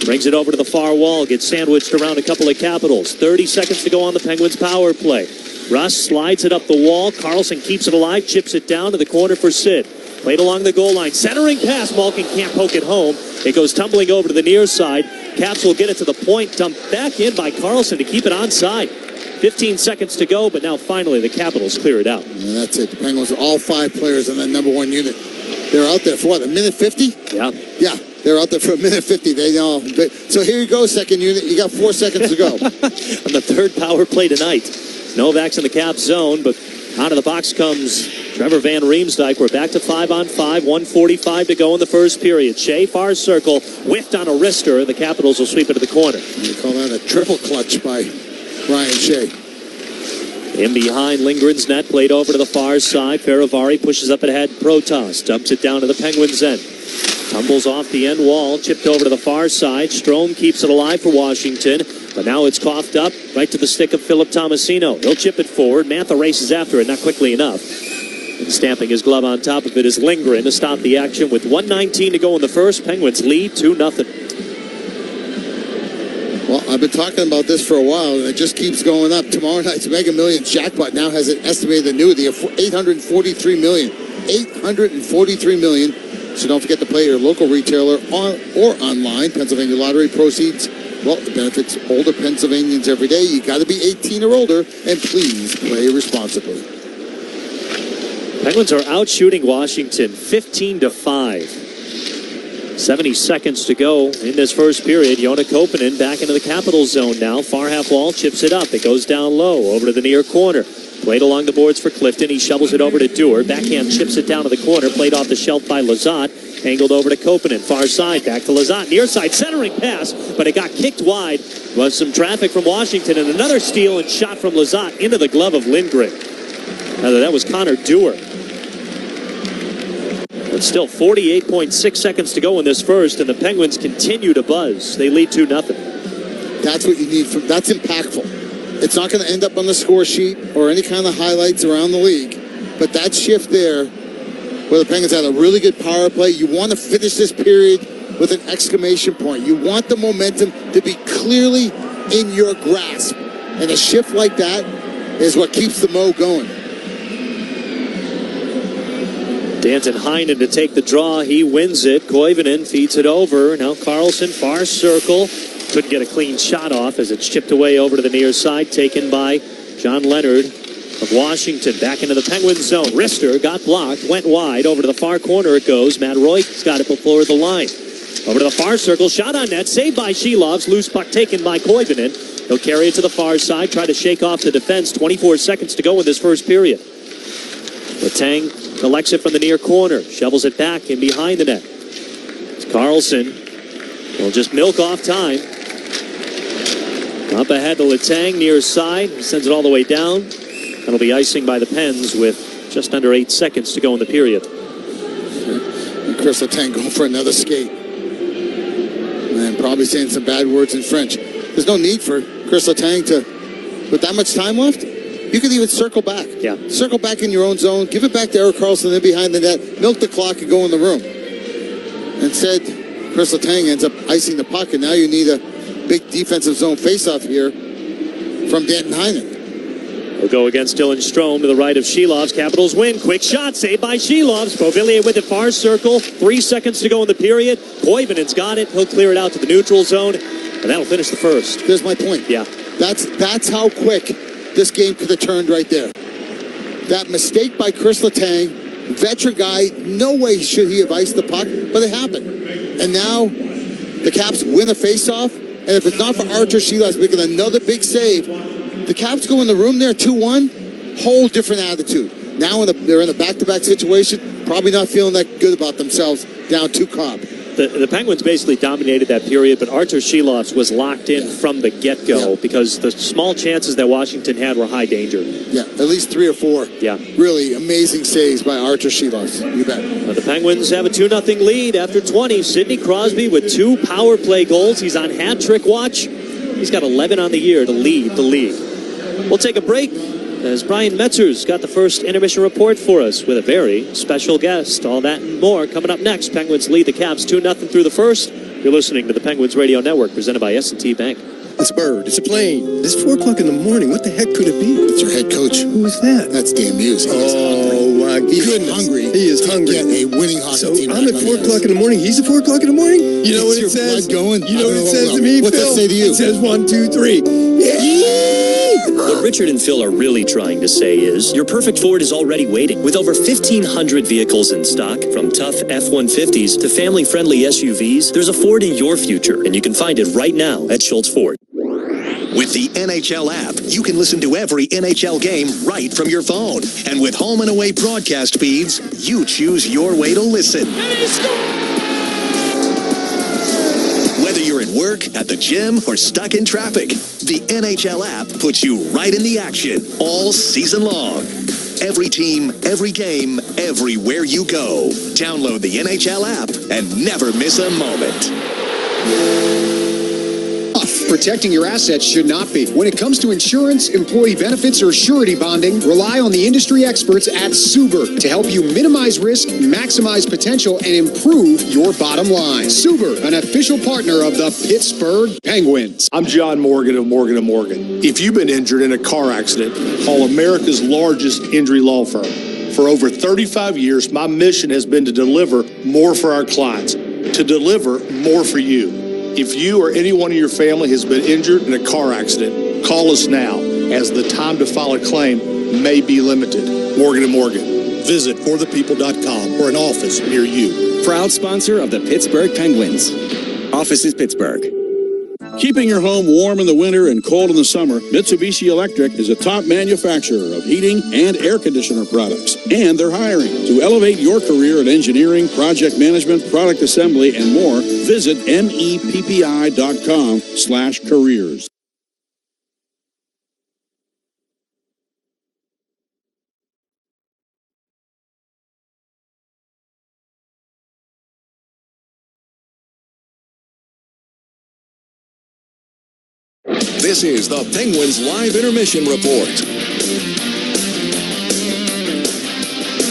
Brings it over to the far wall. Gets sandwiched around a couple of Capitals. 30 seconds to go on the Penguins' power play. Russ slides it up the wall. Carlson keeps it alive. Chips it down to the corner for Sid. Played along the goal line. Centering pass. Malkin can't poke it home. It goes tumbling over to the near side. Caps will get it to the point. Dumped back in by Carlson to keep it onside. 15 seconds to go, but now finally the Capitals clear it out. And that's it. The Penguins are all 5 players in that number 1 unit. They're out there for what, a minute 50? Yeah. Yeah, they're out there for a minute 50. They know. So here you go, second unit. You got 4 seconds to go. On the third power play tonight. Novak's in the Cap zone, but out of the box comes Trevor Van Riemsdyk. We're back to 5-on-5, 1:45 to go in the first period. Shea, far circle, whiffed on a wrister. The Capitals will sweep it to the corner. You call that a triple clutch by Ryan Shea. In behind Lindgren's net, played over to the far side. Faravari pushes up ahead. Protas dumps it down to the Penguins' end. Tumbles off the end wall, chipped over to the far side. Strome keeps it alive for Washington, but now it's coughed up right to the stick of Philip Tomasino. He'll chip it forward. Mantha races after it, not quickly enough. And stamping his glove on top of it is Lindgren to stop the action with 1:19 to go in the first. Penguins lead 2-0. Well, I've been talking about this for a while, and it just keeps going up. Tomorrow night's Mega Millions jackpot now has an estimated annuity of $843 million. $843 million. So don't forget to play your local retailer or online. Pennsylvania Lottery proceeds, well, it benefits older Pennsylvanians every day. You got to be 18 or older, and please play responsibly. Penguins are out shooting Washington 15-5. 70 seconds to go in this first period. Joona Koppanen back into the Capital zone now. Far half wall, chips it up. It goes down low over to the near corner. Played along the boards for Clifton. He shovels it over to Dewar. Backhand chips it down to the corner. Played off the shelf by Lizotte. Angled over to Koppanen. Far side. Back to Lizotte. Near side. Centering pass. But it got kicked wide. Was some traffic from Washington. And another steal and shot from Lizotte into the glove of Lindgren. Now that was Connor Dewar. But still 48.6 seconds to go in this first. And the Penguins continue to buzz. They lead 2-0. That's what you need. That's impactful. It's not going to end up on the score sheet or any kind of highlights around the league. But that shift there, where the Penguins had a really good power play, you want to finish this period with an exclamation point. You want the momentum to be clearly in your grasp. And a shift like that is what keeps the Mo going. Danton Heinen to take the draw. He wins it. Koivunen feeds it over. Now Carlson, far circle. Couldn't get a clean shot off as it's chipped away over to the near side, taken by John Leonard of Washington. Back into the Penguins zone. Rister got blocked, went wide. Over to the far corner it goes. Matt Roy's got it before the line. Over to the far circle, shot on net, saved by Shilovs, loose puck taken by Koivunen. He'll carry it to the far side, try to shake off the defense. 24 seconds to go in this first period. Letang collects it from the near corner, shovels it back in behind the net. It's Carlson. Will just milk off time. Up ahead to Letang, near side. He sends it all the way down. That'll be icing by the Pens with just under 8 seconds to go in the period. And Chris Letang going for another skate. And probably saying some bad words in French. There's no need for Chris Letang to, with that much time left, you could even circle back. Yeah. Circle back in your own zone. Give it back to Erik Karlsson in behind the net. Milk the clock and go in the room. Instead, Chris Letang ends up icing the puck, and now you need a big defensive zone faceoff here from Danton Heinen. We'll go against Dylan Strome to the right of Shilovs. Capitals win. Quick shot saved by Shilovs. Beauvillier with the far circle. 3 seconds to go in the period. Koivunen's got it. He'll clear it out to the neutral zone, and that'll finish the first. There's my point. Yeah. That's how quick this game could have turned right there. That mistake by Chris Letang, veteran guy, no way should he have iced the puck, but it happened. And now the Caps win a faceoff, and if it's not for Artur Shilovs making another big save, the Caps go in the room there 2-1, whole different attitude. Now they're in a back-to-back situation, probably not feeling that good about themselves down 2 Cobb. The Penguins basically dominated that period, but Artur Shilovs was locked in from the get-go because the small chances that Washington had were high danger. Yeah, at least 3 or 4. Yeah. Really amazing saves by Artur Shilovs. You bet. The Penguins have a 2-0 lead after 20. Sidney Crosby with 2 power play goals. He's on hat-trick watch. He's got 11 on the year to lead the league. We'll take a break as Brian Metzer's got the first intermission report for us with a very special guest. All that and more coming up next. Penguins lead the Caps 2-0 through the first. You're listening to the Penguins Radio Network presented by S&T Bank. It's a bird. It's a plane. It's 4 o'clock in the morning. What the heck could it be? It's your head coach. Who is that? That's Dan Muse. Oh, my goodness. He's hungry. He is hungry. Get a winning hockey team. I'm at 4 o'clock in the morning. He's at 4 o'clock in the morning. You know what it says? Going? You know what it says to me, What's Phil? that say to you? It says 1, 2, 3. What Richard and Phil are really trying to say is your perfect Ford is already waiting. With over 1,500 vehicles in stock, from tough F-150s to family-friendly SUVs, there's a Ford in your future, and you can find it right now at Schultz Ford. With the NHL app, you can listen to every NHL game right from your phone. And with home and away broadcast feeds, you choose your way to listen. Whether you're at work, at the gym, or stuck in traffic, the NHL app puts you right in the action all season long. Every team, every game, everywhere you go. Download the NHL app and never miss a moment. Protecting your assets should not be. When it comes to insurance, employee benefits, or surety bonding, rely on the industry experts at Suber to help you minimize risk, maximize potential, and improve your bottom line. Suber, an official partner of the Pittsburgh Penguins. I'm John Morgan of Morgan & Morgan. If you've been injured in a car accident, call America's largest injury law firm. For over 35 years, my mission has been to deliver more for our clients, to deliver more for you. If you or anyone in your family has been injured in a car accident, call us now, as the time to file a claim may be limited. Morgan & Morgan. Visit forthepeople.com or an office near you. Proud sponsor of the Pittsburgh Penguins. Office is Pittsburgh. Keeping your home warm in the winter and cold in the summer, Mitsubishi Electric is a top manufacturer of heating and air conditioner products. And they're hiring. To elevate your career in engineering, project management, product assembly, and more, visit meppi.com/careers. This is the Penguins Live Intermission Report.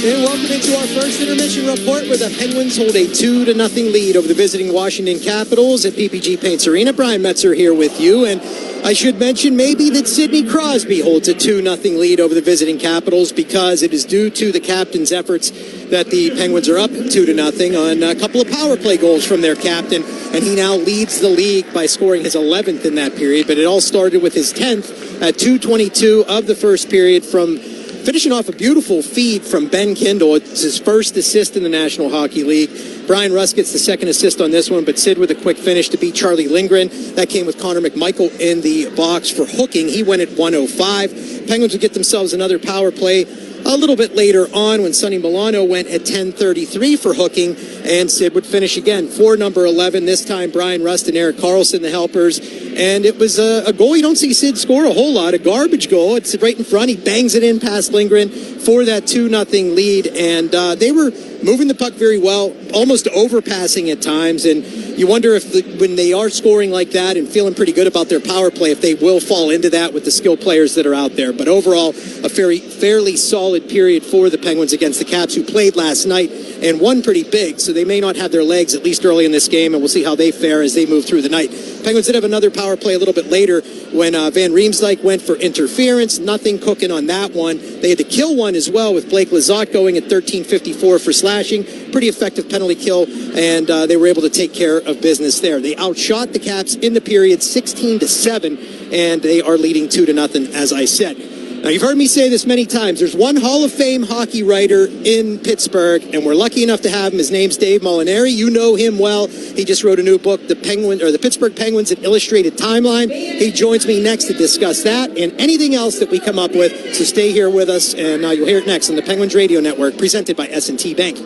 And welcome into our first intermission report, where the Penguins hold a 2-0 lead over the visiting Washington Capitals at PPG Paints Arena. Brian Metzer here with you, and I should mention maybe that Sidney Crosby holds a 2-0 lead over the visiting Capitals, because it is due to the captain's efforts that the Penguins are up 2-0 on a couple of power play goals from their captain, and he now leads the league by scoring his 11th in that period. But it all started with his 10th at 2:22 of the first period from finishing off a beautiful feed from Ben Kindle. It's his first assist in the National Hockey League. Brian Rust gets the second assist on this one, but Sid with a quick finish to beat Charlie Lindgren. That came with Connor McMichael in the box for hooking. He went at 105. Penguins would get themselves another power play a little bit later on when Sonny Milano went at 10:33 for hooking, and Sid would finish again for number 11. This time, Brian Rust and Eric Carlson, the helpers. And it was a goal you don't see Sid score a whole lot, a garbage goal. It's right in front. He bangs it in past Lindgren for that 2-0 lead. And they were moving the puck very well, almost overpassing at times. And you wonder if when they are scoring like that and feeling pretty good about their power play, if they will fall into that with the skilled players that are out there. But overall, a fairly solid period for the Penguins against the Caps, who played last night and won pretty big. So they may not have their legs, at least early in this game, and we'll see how they fare as they move through the night. Penguins did have another power play a little bit later when Van Riemsdyk went for interference. Nothing cooking on that one. They had to kill one as well with Blake Lizotte going at 13:54 for slashing. Pretty effective penalty kill, and they were able to take care of business there. They outshot the Caps in the period 16-7, and they are leading 2-0, as I said. Now, you've heard me say this many times. There's one Hall of Fame hockey writer in Pittsburgh, and we're lucky enough to have him. His name's Dave Molinari. You know him well. He just wrote a new book, the Pittsburgh Penguins, an Illustrated Timeline. He joins me next to discuss that and anything else that we come up with. So stay here with us, and you'll hear it next on the Penguins Radio Network, presented by S&T Bank.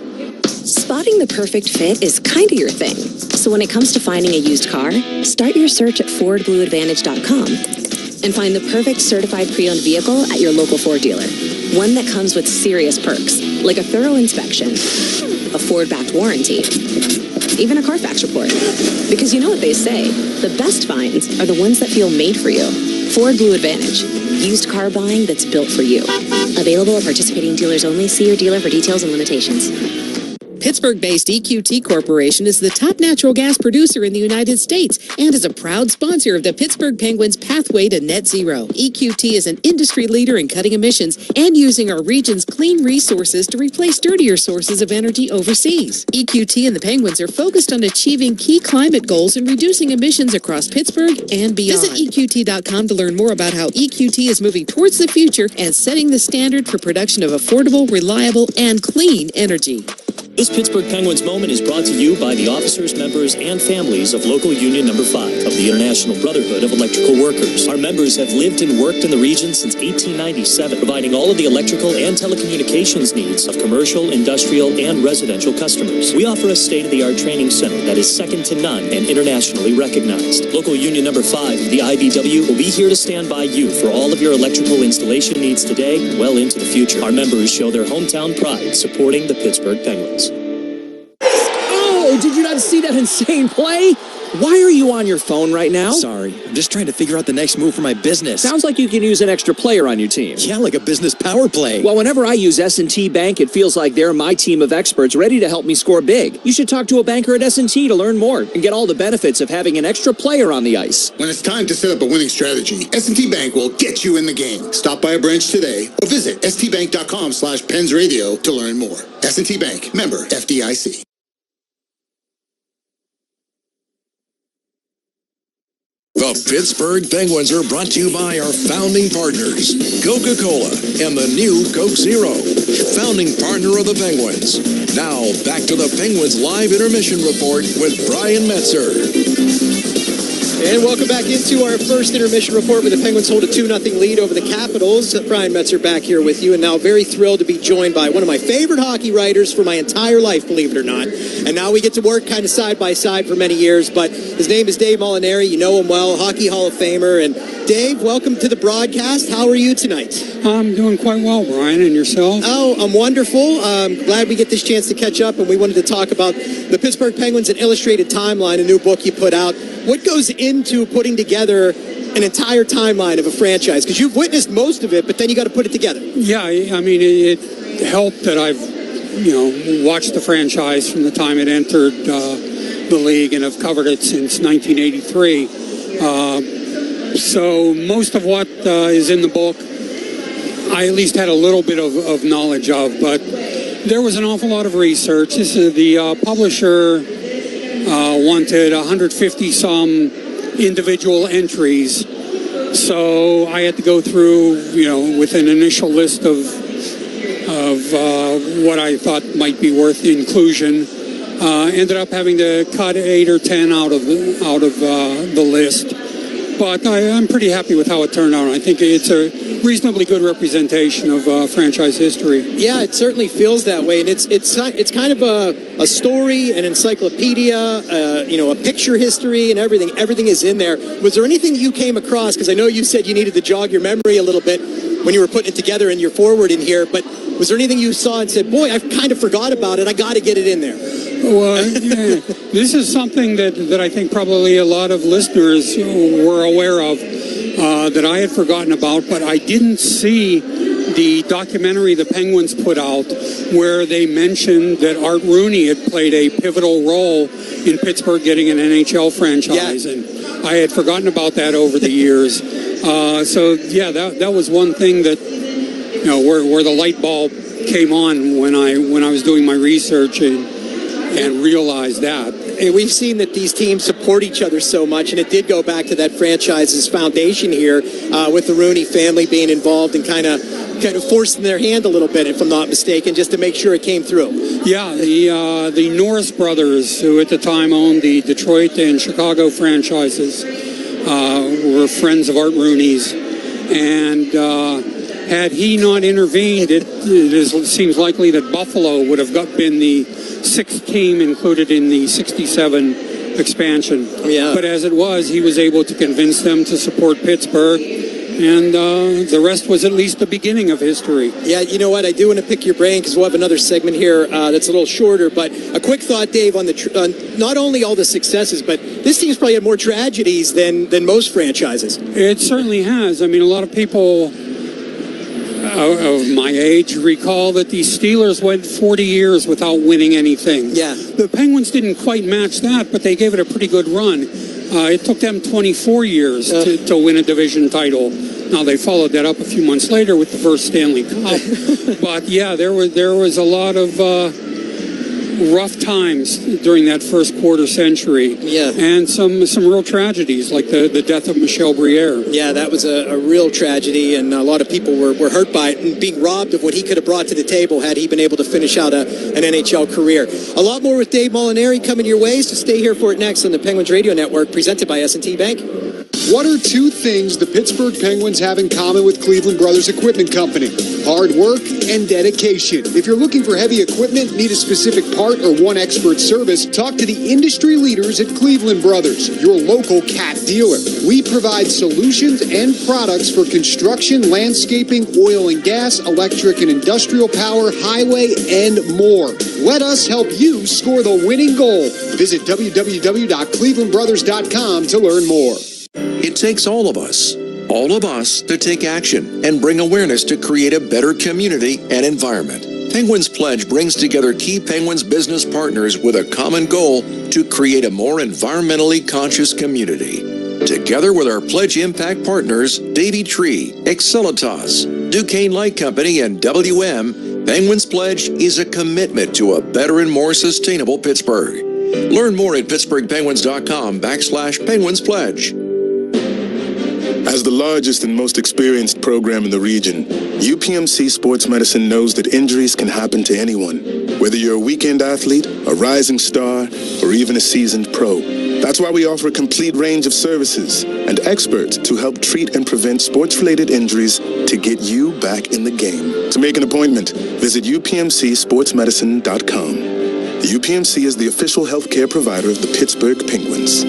Spotting the perfect fit is kind of your thing. So when it comes to finding a used car, start your search at FordBlueAdvantage.com. and find the perfect certified pre-owned vehicle at your local Ford dealer. One that comes with serious perks, like a thorough inspection, a Ford-backed warranty, even a Carfax report. Because you know what they say, the best finds are the ones that feel made for you. Ford Blue Advantage, used car buying that's built for you. Available at participating dealers only. See your dealer for details and limitations. Pittsburgh-based EQT Corporation is the top natural gas producer in the United States and is a proud sponsor of the Pittsburgh Penguins' pathway to net zero. EQT is an industry leader in cutting emissions and using our region's clean resources to replace dirtier sources of energy overseas. EQT and the Penguins are focused on achieving key climate goals and reducing emissions across Pittsburgh and beyond. Visit EQT.com to learn more about how EQT is moving towards the future and setting the standard for production of affordable, reliable, and clean energy. This Pittsburgh Penguins moment is brought to you by the officers, members, and families of Local Union Number 5 of the International Brotherhood of Electrical Workers. Our members have lived and worked in the region since 1897, providing all of the electrical and telecommunications needs of commercial, industrial, and residential customers. We offer a state-of-the-art training center that is second to none and internationally recognized. Local Union Number 5 of the IBW will be here to stand by you for all of your electrical installation needs today and well into the future. Our members show their hometown pride supporting the Pittsburgh Penguins. Oh, did you not see that insane play? Why are you on your phone right now? Sorry, I'm just trying to figure out the next move for my business. Sounds like you can use an extra player on your team. Yeah, like a business power play. Well, whenever I use S&T Bank, it feels like they're my team of experts ready to help me score big. You should talk to a banker at S&T to learn more and get all the benefits of having an extra player on the ice. When it's time to set up a winning strategy, S&T Bank will get you in the game. Stop by a branch today or visit stbank.com/PensRadio to learn more. S&T Bank, member FDIC. The Pittsburgh Penguins are brought to you by our founding partners, Coca-Cola and the new Coke Zero, founding partner of the Penguins. Now, back to the Penguins Live Intermission Report with Brian Metzer. And welcome back into our first intermission report, where the Penguins hold a 2-0 lead over the Capitals. Brian Metzer back here with you, and now very thrilled to be joined by one of my favorite hockey writers for my entire life, believe it or not. And now we get to work kind of side by side for many years, but his name is Dave Molinari. You know him well, Hockey Hall of Famer. And Dave, welcome to the broadcast. How are you tonight? I'm doing quite well, Brian, and yourself? Oh, I'm wonderful. Glad we get this chance to catch up, and we wanted to talk about the Pittsburgh Penguins, an Illustrated Timeline, a new book you put out. What goes into putting together an entire timeline of a franchise? Because you've witnessed most of it, but then you got to put it together. Yeah, I mean, it helped that I've, watched the franchise from the time it entered the league, and have covered it since 1983. So most of what is in the book, I at least had a little bit of knowledge of, but there was an awful lot of research. This is the publisher wanted 150-some individual entries. So I had to go through, with an initial list of what I thought might be worth inclusion. Ended up having to cut 8 or 10 out of the list. But I'm pretty happy with how it turned out. I think it's a reasonably good representation of franchise history. Yeah, it certainly feels that way, and it's kind of a story, an encyclopedia, a picture history, and everything. Everything is in there. Was there anything you came across? Because I know you said you needed to jog your memory a little bit when you were putting it together and your forward in here. But was there anything you saw and said, "Boy, I kind of forgot about it. I got to get it in there"? Well, yeah, this is something that I think probably a lot of listeners were aware of that I had forgotten about, but I didn't see the documentary the Penguins put out where they mentioned that Art Rooney had played a pivotal role in Pittsburgh getting an NHL franchise, and I had forgotten about that over the years. That was one thing that, where the light bulb came on when I was doing my research and realized that. And we've seen that these teams support each other so much, and it did go back to that franchise's foundation here with the Rooney family being involved and kind of forcing their hand a little bit, if I'm not mistaken, just to make sure it came through. Yeah, the Norris brothers, who at the time owned the Detroit and Chicago franchises, were friends of Art Rooney's, and had he not intervened, it seems likely that Buffalo would have been the 6th team included in the 67 expansion. Yeah. But as it was, he was able to convince them to support Pittsburgh, and the rest was at least the beginning of history. Yeah, you know what? I do want to pick your brain because we'll have another segment here that's a little shorter, but a quick thought, Dave, on not only all the successes, but this team's probably had more tragedies than most franchises. It certainly has. I mean, a lot of people of my age recall that the Steelers went 40 years without winning anything. Yeah. The Penguins didn't quite match that, but they gave it a pretty good run. It took them 24 years to win a division title. Now, they followed that up a few months later with the first Stanley Cup. But, yeah, there was a lot of rough times during that first quarter century. Yeah. And some real tragedies, like the death of Michel Briere. Yeah, that was a real tragedy, and a lot of people were hurt by it and being robbed of what he could have brought to the table had he been able to finish out an NHL career. A lot more with Dave Molinari coming your way, so stay here for it next on the Penguins Radio Network, presented by S&T Bank. What are two things the Pittsburgh Penguins have in common with Cleveland Brothers Equipment Company? Hard work and dedication. If you're looking for heavy equipment, need a specific part, or want expert service, talk to the industry leaders at Cleveland Brothers, your local CAT dealer. We provide solutions and products for construction, landscaping, oil and gas, electric and industrial power, highway, and more. Let us help you score the winning goal. Visit www.clevelandbrothers.com to learn more. It takes all of us to take action and bring awareness to create a better community and environment. Penguins Pledge brings together key Penguins business partners with a common goal to create a more environmentally conscious community. Together with our Pledge Impact partners, Davey Tree, Excelitas, Duquesne Light Company, and WM, Penguins Pledge is a commitment to a better and more sustainable Pittsburgh. Learn more at pittsburghpenguins.com/Penguins Pledge. As the largest and most experienced program in the region, UPMC Sports Medicine knows that injuries can happen to anyone, whether you're a weekend athlete, a rising star, or even a seasoned pro. That's why we offer a complete range of services and experts to help treat and prevent sports-related injuries to get you back in the game. To make an appointment, visit upmcsportsmedicine.com. The UPMC is the official healthcare provider of the Pittsburgh Penguins.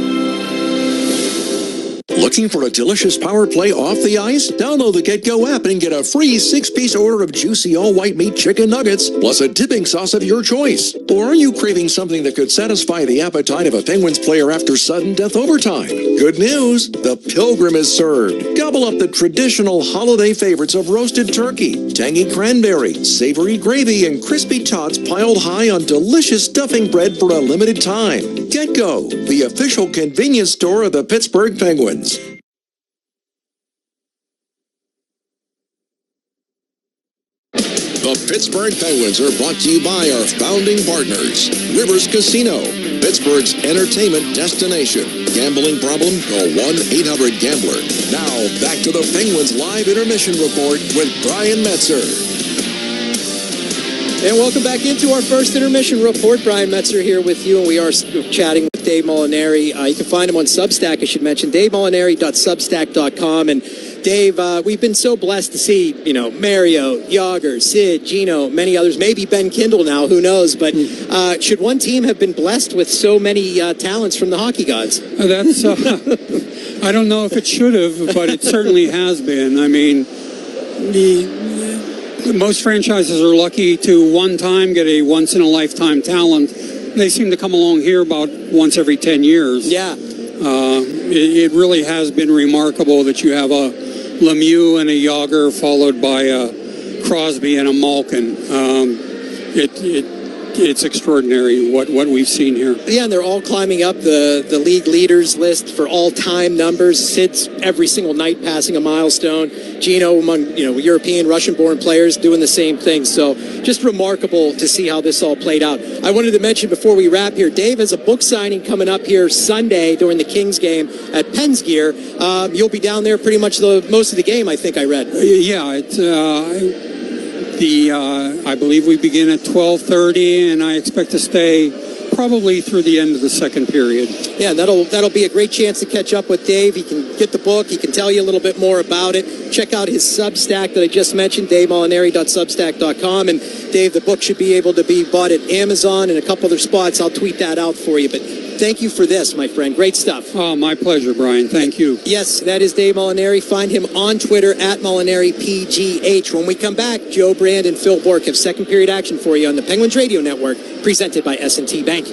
Looking for a delicious power play off the ice? Download the GetGo app and get a free 6-piece order of juicy all-white meat chicken nuggets, plus a dipping sauce of your choice. Or are you craving something that could satisfy the appetite of a Penguins player after sudden death overtime? Good news, the Pilgrim is served. Gobble up the traditional holiday favorites of roasted turkey, tangy cranberry, savory gravy, and crispy tots piled high on delicious stuffing bread for a limited time. GetGo, the official convenience store of the Pittsburgh Penguins. The Pittsburgh Penguins are brought to you by our founding partners, Rivers Casino, Pittsburgh's entertainment destination. Gambling problem? Call 1-800-GAMBLER. Now, back to the Penguins Live Intermission Report with Brian Metzer. And welcome back into our first intermission report. Brian Metzer here with you, and we are chatting with Dave Molinari. You can find him on Substack, I should mention, davemolinari.substack.com. And Dave, we've been so blessed to see, Mario, Yager, Sid, Gino, many others, maybe Ben Kindle now, who knows. But should one team have been blessed with so many talents from the hockey gods? That's, I don't know if it should have, but it certainly has been. I mean, most franchises are lucky to one time get a once-in-a-lifetime talent. They seem to come along here about once every 10 years. Yeah. It really has been remarkable that you have a Lemieux and a Yager followed by a Crosby and a Malkin. It's extraordinary what we've seen here. Yeah, and they're all climbing up the league leaders list for all-time numbers. Sid's every single night passing a milestone. Gino among European, Russian-born players doing the same thing. So just remarkable to see how this all played out. I wanted to mention before we wrap here, Dave has a book signing coming up here Sunday during the Kings game at PITTSBURGH. You'll be down there pretty much most of the game, I think I read. Yeah, it's... I believe we begin at 12:30, and I expect to stay probably through the end of the second period. Yeah, that'll be a great chance to catch up with Dave. He can get the book. He can tell you a little bit more about it. Check out his Substack that I just mentioned, davemolinari.substack.com. And Dave, the book should be able to be bought at Amazon and a couple other spots. I'll tweet that out for you. But thank you for this, my friend. Great stuff. Oh, my pleasure, Brian. Thank you. Yes, that is Dave Molinari. Find him on Twitter at MolinariPGH. When we come back, Joe Brand and Phil Bork have second period action for you on the Penguins Radio Network, presented by S&T Bank.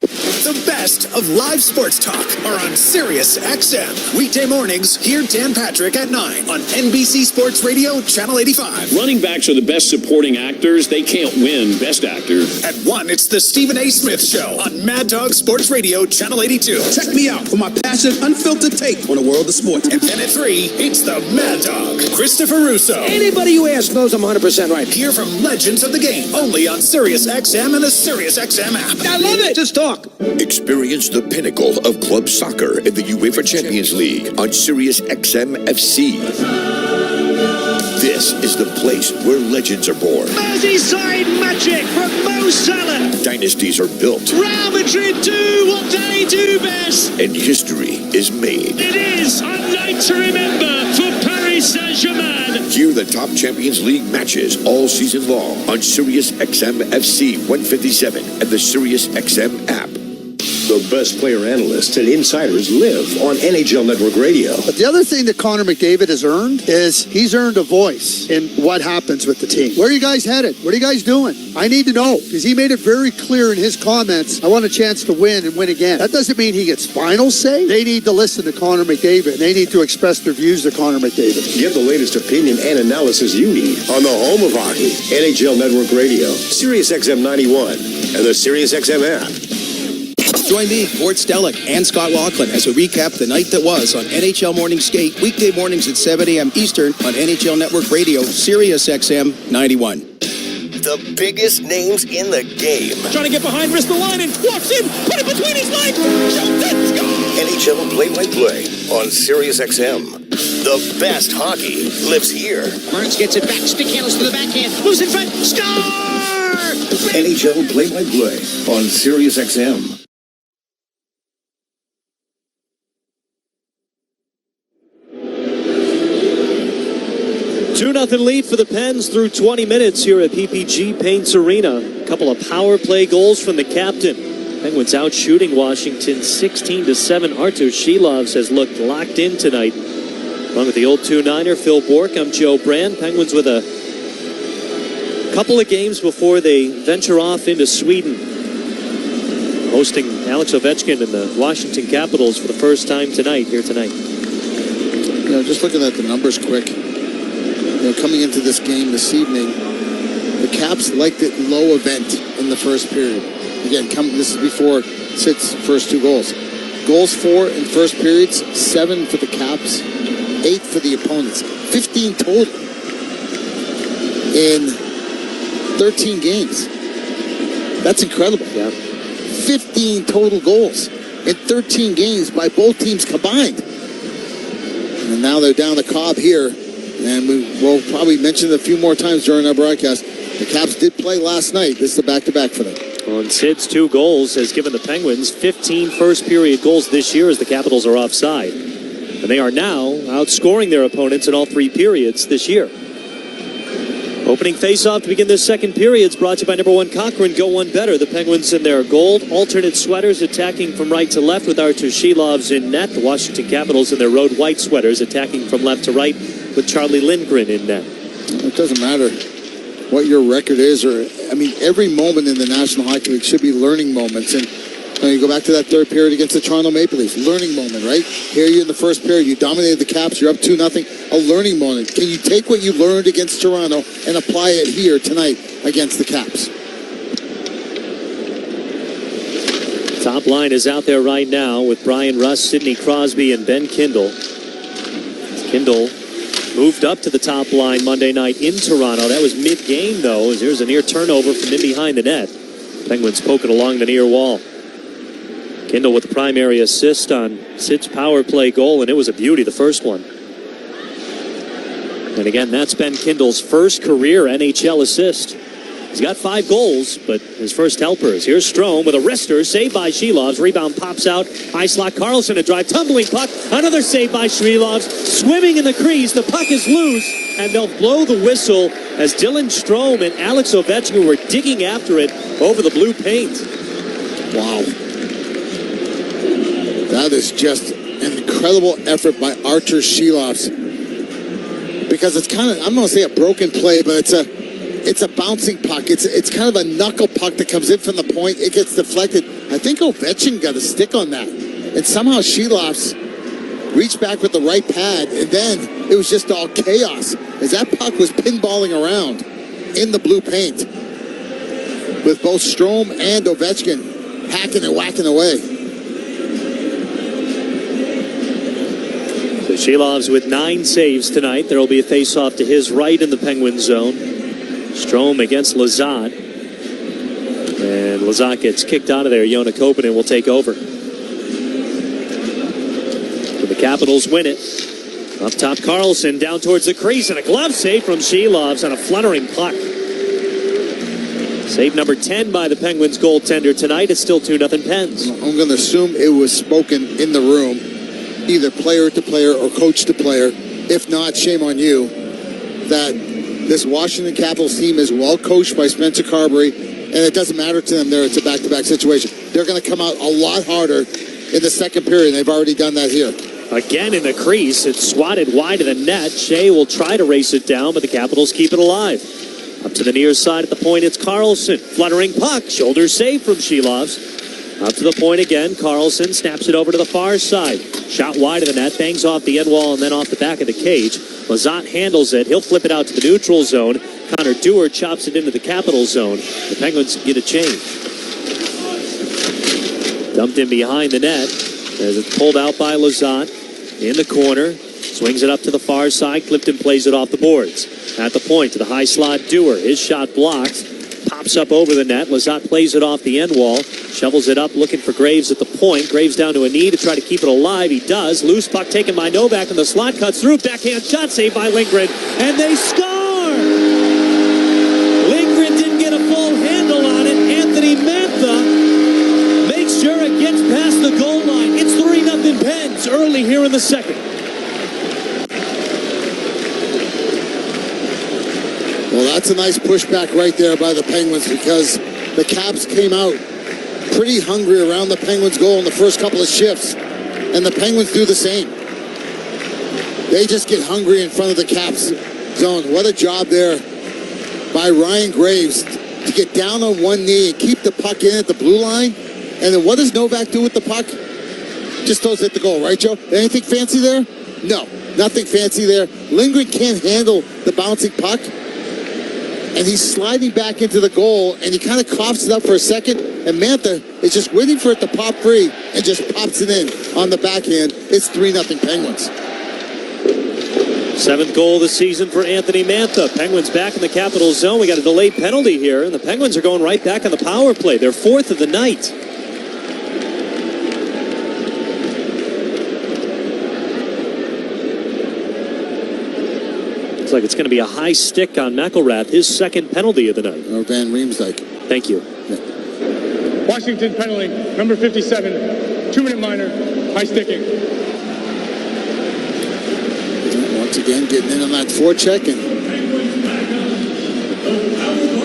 The best of live sports talk are on Sirius XM. Weekday mornings, hear Dan Patrick at 9 on NBC Sports Radio, Channel 85. Running backs are the best supporting actors. They can't win Best Actor. At 1, it's the Stephen A. Smith Show on Mad Dog Sports Radio, Channel 82. Check me out for my passionate, unfiltered take on the world of sports. And then at 3, it's the Mad Dog, Christopher Russo. Anybody who asks knows I'm 100% right. Hear from legends of the game, only on Sirius XM and the Sirius XM app. I love it. Just talk. Experience the pinnacle of club soccer in the UEFA Champions League on Sirius XM FC. This is the place where legends are born. Merseyside magic from Mo Salah. Dynasties are built. Real Madrid do what they do best. And history is made. It is a night to remember for Paris Saint-Germain. Hear the top Champions League matches all season long on Sirius XM FC 157 and the Sirius XM app. The best player analysts and insiders live on NHL Network Radio. But the other thing that Connor McDavid has earned is he's earned a voice in what happens with the team. Where are you guys headed? What are you guys doing? I need to know, because he made it very clear in his comments, I want a chance to win and win again. That doesn't mean he gets final say. They need to listen to Connor McDavid. They need to express their views to Connor McDavid. Get the latest opinion and analysis you need on the home of hockey, NHL Network Radio, Sirius XM 91, and the Sirius XM app. Join me, Gord Stellick, and Scott Laughlin as we recap the night that was on NHL Morning Skate, weekday mornings at 7 a.m. Eastern on NHL Network Radio, Sirius XM 91. The biggest names in the game. Trying to get behind Ristolainen, walks in, put it between his legs, shoots it, score! NHL play-by-play on Sirius XM. The best hockey lives here. Burns gets it back, stick handles to the backhand, moves in front, score! NHL play-by-play on Sirius XM. 2-0 lead for the Pens through 20 minutes here at PPG Paints Arena. A couple of power play goals from the captain. Penguins out shooting Washington 16-7. Artur Shilovs has looked locked in tonight. Along with the old 2-9er, Phil Bork, I'm Joe Brand. Penguins with a couple of games before they venture off into Sweden, hosting Alex Ovechkin and the Washington Capitals for the first time tonight, here tonight. Just looking at the numbers quick. Coming into this game this evening, the Caps liked it low event in the first period. Again, this is before Sid's first 2 goals. Goals for in first periods, 7 for the Caps, 8 for the opponents. 15 total in 13 games. That's incredible. Yeah. 15 total goals in 13 games by both teams combined. And now they're down the Cobb here And we'll probably mention it a few more times during our broadcast. The Caps did play last night. This is a back-to-back for them. On Sid's 2 goals has given the Penguins 15 first-period goals this year as the Capitals are offside. And they are now outscoring their opponents in all 3 periods this year. Opening face-off to begin this second period is brought to you by number 1 Cochrane. Go one better. The Penguins in their gold alternate sweaters attacking from right to left with Artur Shilovs in net. The Washington Capitals in their road white sweaters attacking from left to right with Charlie Lindgren in net. It doesn't matter what your record is, every moment in the National Hockey League should be learning moments. And you go back to that third period against the Toronto Maple Leafs, learning moment, right? Here you in the first period, you dominated the Caps, you're up 2-0, a learning moment. Can you take what you learned against Toronto and apply it here tonight against the Caps? Top line is out there right now with Brian Rust, Sidney Crosby, and Ben Kindle. Kindle moved up to the top line Monday night in Toronto. That was mid-game, though, as there's a near turnover from in behind the net. Penguins poking along the near wall. Kindle with the primary assist on Sid's power play goal, and it was a beauty, the first one. And again, that's Ben Kindle's first career NHL assist. He's got 5 goals, but his first helpers. Here's Strome with a wrister, saved by Shilovs. Rebound pops out. High slot, Carlson a drive, tumbling puck. Another save by Shilovs. Swimming in the crease, the puck is loose, and they'll blow the whistle as Dylan Strome and Alex Ovechkin were digging after it over the blue paint. Wow. That is just an incredible effort by Artur Shilovs. Because it's kind of, I'm going to say a broken play, but it's a bouncing puck. It's kind of a knuckle puck that comes in from the point. It gets deflected. I think Ovechkin got a stick on that. And somehow Shilovs reached back with the right pad, and then it was just all chaos as that puck was pinballing around in the blue paint with both Strome and Ovechkin hacking and whacking away. So Shilovs with 9 saves tonight. There will be a face-off to his right in the Penguin zone. Strome against Lazat. And Lazat gets kicked out of there. Joona Koppanen will take over. So the Capitals win it. Up top, Carlson down towards the crease, and a glove save from Shilovs on a fluttering puck. Save number 10 by the Penguins goaltender tonight. It's still 2-0 Pens. I'm going to assume it was spoken in the room, either player to player or coach to player. If not, shame on you, that this Washington Capitals team is well coached by Spencer Carberry, and it doesn't matter to them there. It's a back-to-back situation. They're going to come out a lot harder in the second period, and they've already done that here. Again in the crease. It's swatted wide of the net. Shea will try to race it down, but the Capitals keep it alive. Up to the near side at the point, it's Carlson. Fluttering puck. Shoulder save from Shilovs. Up to the point again. Carlson snaps it over to the far side. Shot wide of the net. Bangs off the end wall and then off the back of the cage. Lazat handles it. He'll flip it out to the neutral zone. Connor Dewar chops it into the Capital zone. The Penguins get a change. Dumped in behind the net as it's pulled out by Lazat in the corner. Swings it up to the far side. Clifton plays it off the boards. At the point to the high slot Dewar. His shot blocked. Pops up over the net. Lazat plays it off the end wall. Shovels it up looking for Graves at the point. Graves down to a knee to try to keep it alive. He does. Loose puck taken by Novak in the slot. Cuts through. Backhand shot saved by Lindgren. And they score! Lindgren didn't get a full handle on it. Anthony Mantha makes sure it gets past the goal line. It's 3-0 Pens early here in the second. Well, that's a nice pushback right there by the Penguins because the Caps came out pretty hungry around the Penguins' goal in the first couple of shifts, and the Penguins do the same. They just get hungry in front of the Caps zone. What a job there by Ryan Graves to get down on one knee and keep the puck in at the blue line. And then what does Novak do with the puck? Just throws it at the goal, right, Joe? Anything fancy there? No, nothing fancy there. Lindgren can't handle the bouncing puck. And he's sliding back into the goal, and he kind of coughs it up for a second, and Mantha is just waiting for it to pop free and just pops it in on the backhand. It's 3-0 Penguins. 7th goal of the season for Anthony Mantha. Penguins back in the Capital zone. We got a delayed penalty here, and the Penguins are going right back on the power play. Their 4th of the night. Looks like it's going to be a high stick on McElrath, his second penalty of the night. Or Van Riemsdyk. Thank you. Yeah. Washington penalty, number 57, 2-minute minor, high sticking. Once again, getting in on that forecheck, and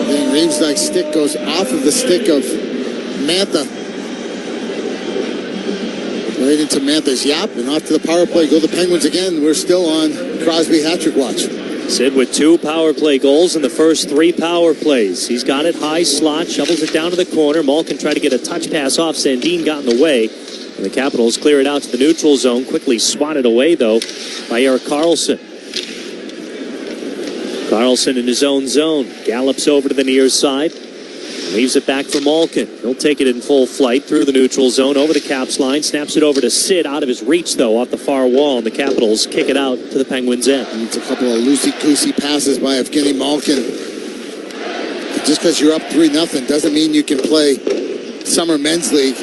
Van Riemsdyk's stick goes off of the stick of Mantha. Right into Mantha's yap, and off to the power play go the Penguins again. We're still on Crosby hat-trick watch. Sid with 2 power play goals in the first 3 power plays. He's got it high slot, shovels it down to the corner. Malkin tried to get a touch pass off. Sandin got in the way, and the Capitals clear it out to the neutral zone. Quickly swatted away, though, by Erik Karlsson. Karlsson in his own zone. Gallops over to the near side. Leaves it back for Malkin. He'll take it in full flight through the neutral zone, over the Caps line. Snaps it over to Sid, out of his reach, though, off the far wall. And the Capitals kick it out to the Penguins' end. It's a couple of loosey-goosey passes by Evgeny Malkin. Just because you're up 3-0 doesn't mean you can play Summer Men's League.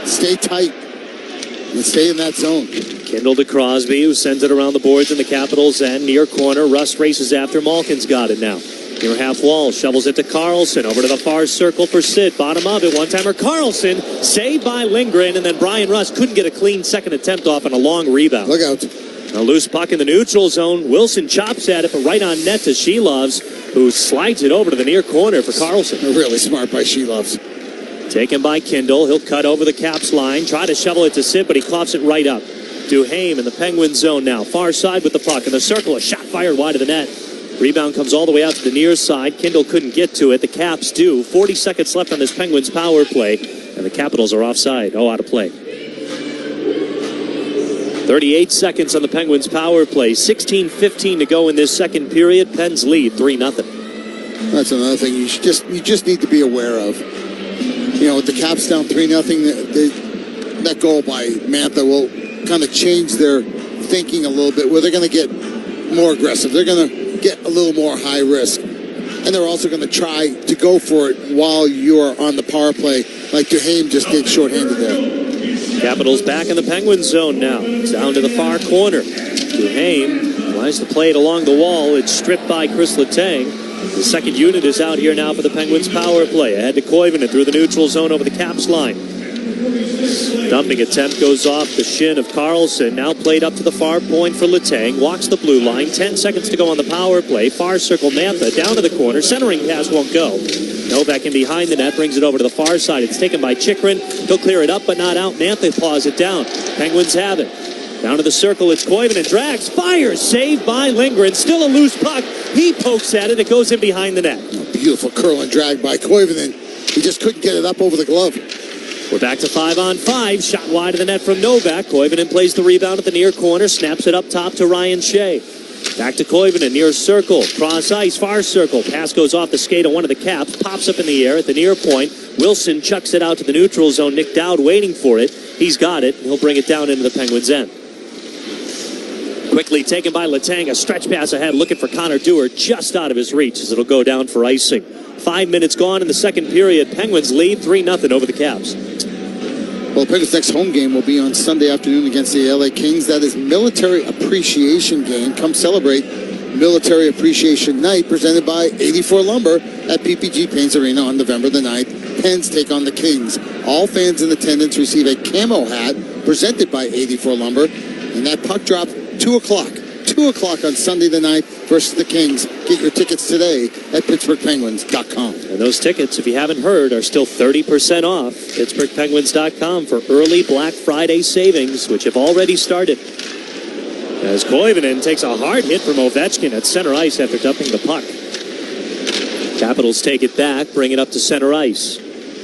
Stay tight and stay in that zone. Kindle to Crosby, who sends it around the boards in the Capitals' end. Near corner, Rust races after. Malkin's got it now. Near half wall, shovels it to Karlsson. Over to the far circle for Sid. Bottom of it, one-timer Karlsson. Saved by Lindgren, and then Brian Rust couldn't get a clean second attempt off on a long rebound. Look out. A loose puck in the neutral zone. Wilson chops at it, but right on net to Sheloves, who slides it over to the near corner for Karlsson. Really smart by Sheloves. Taken by Kindle. He'll cut over the Caps line. Try to shovel it to Sid, but he coughs it right up. Duhaime in the Penguin zone now. Far side with the puck. In the circle, a shot fired wide of the net. Rebound comes all the way out to the near side. Kindle couldn't get to it. The Caps do. 40 seconds left on this Penguins power play. And the Capitals are offside. Out of play. 38 seconds on the Penguins power play. 16:15 to go in this second period. Pens lead 3-0. That's another thing you just need to be aware of. You know, with the Caps down 3-0, that goal by Mantha will kind of change their thinking a little bit, where they're going to get more aggressive. They're going to get a little more high risk. And they're also going to try to go for it while you're on the power play, like Duhaime just did shorthanded there. Capitals back in the Penguins zone now. It's down to the far corner. Duhaime tries to play it along the wall. It's stripped by Chris Letang. The second unit is out here now for the Penguins power play. Ahead to Koivunen through the neutral zone over the Caps line. Dumping attempt goes off the shin of Karlsson. Now played up to the far point for Letang. Walks the blue line. 10 seconds to go on the power play. Far circle Mantha down to the corner. Centering pass won't go. Novak in behind the net brings it over to the far side. It's taken by Chychrun. He'll clear it up but not out. Mantha paws it down. Penguins have it. Down to the circle, it's Koivunen. Drags, fires, saved by Lindgren. Still a loose puck. He pokes at it. It goes in behind the net. Beautiful curl and drag by Koivunen. He just couldn't get it up over the glove. We're back to 5-on-5. Shot wide of the net from Novak. Koivunen plays the rebound at the near corner. Snaps it up top to Ryan Shea. Back to Koivunen, near circle. Cross ice, far circle. Pass goes off the skate of one of the Caps. Pops up in the air at the near point. Wilson chucks it out to the neutral zone. Nick Dowd waiting for it. He's got it. He'll bring it down into the Penguins' end. Quickly taken by Letang. A stretch pass ahead, looking for Connor Dewar, just out of his reach as it'll go down for icing. 5 minutes gone in the second period. Penguins lead 3-0 over the Caps. Well, Penguins' next home game will be on Sunday afternoon against the LA Kings. That is Military Appreciation Game. Come celebrate Military Appreciation Night, presented by 84 Lumber at PPG Paints Arena on November the 9th. Pens take on the Kings. All fans in attendance receive a camo hat presented by 84 Lumber. And that puck drop, 2 o'clock. 2 o'clock on Sunday the 9th versus the Kings. Get your tickets today at PittsburghPenguins.com. And those tickets, if you haven't heard, are still 30% off. PittsburghPenguins.com for early Black Friday savings, which have already started. As Koivunen takes a hard hit from Ovechkin at center ice after dumping the puck. Capitals take it back, bring it up to center ice.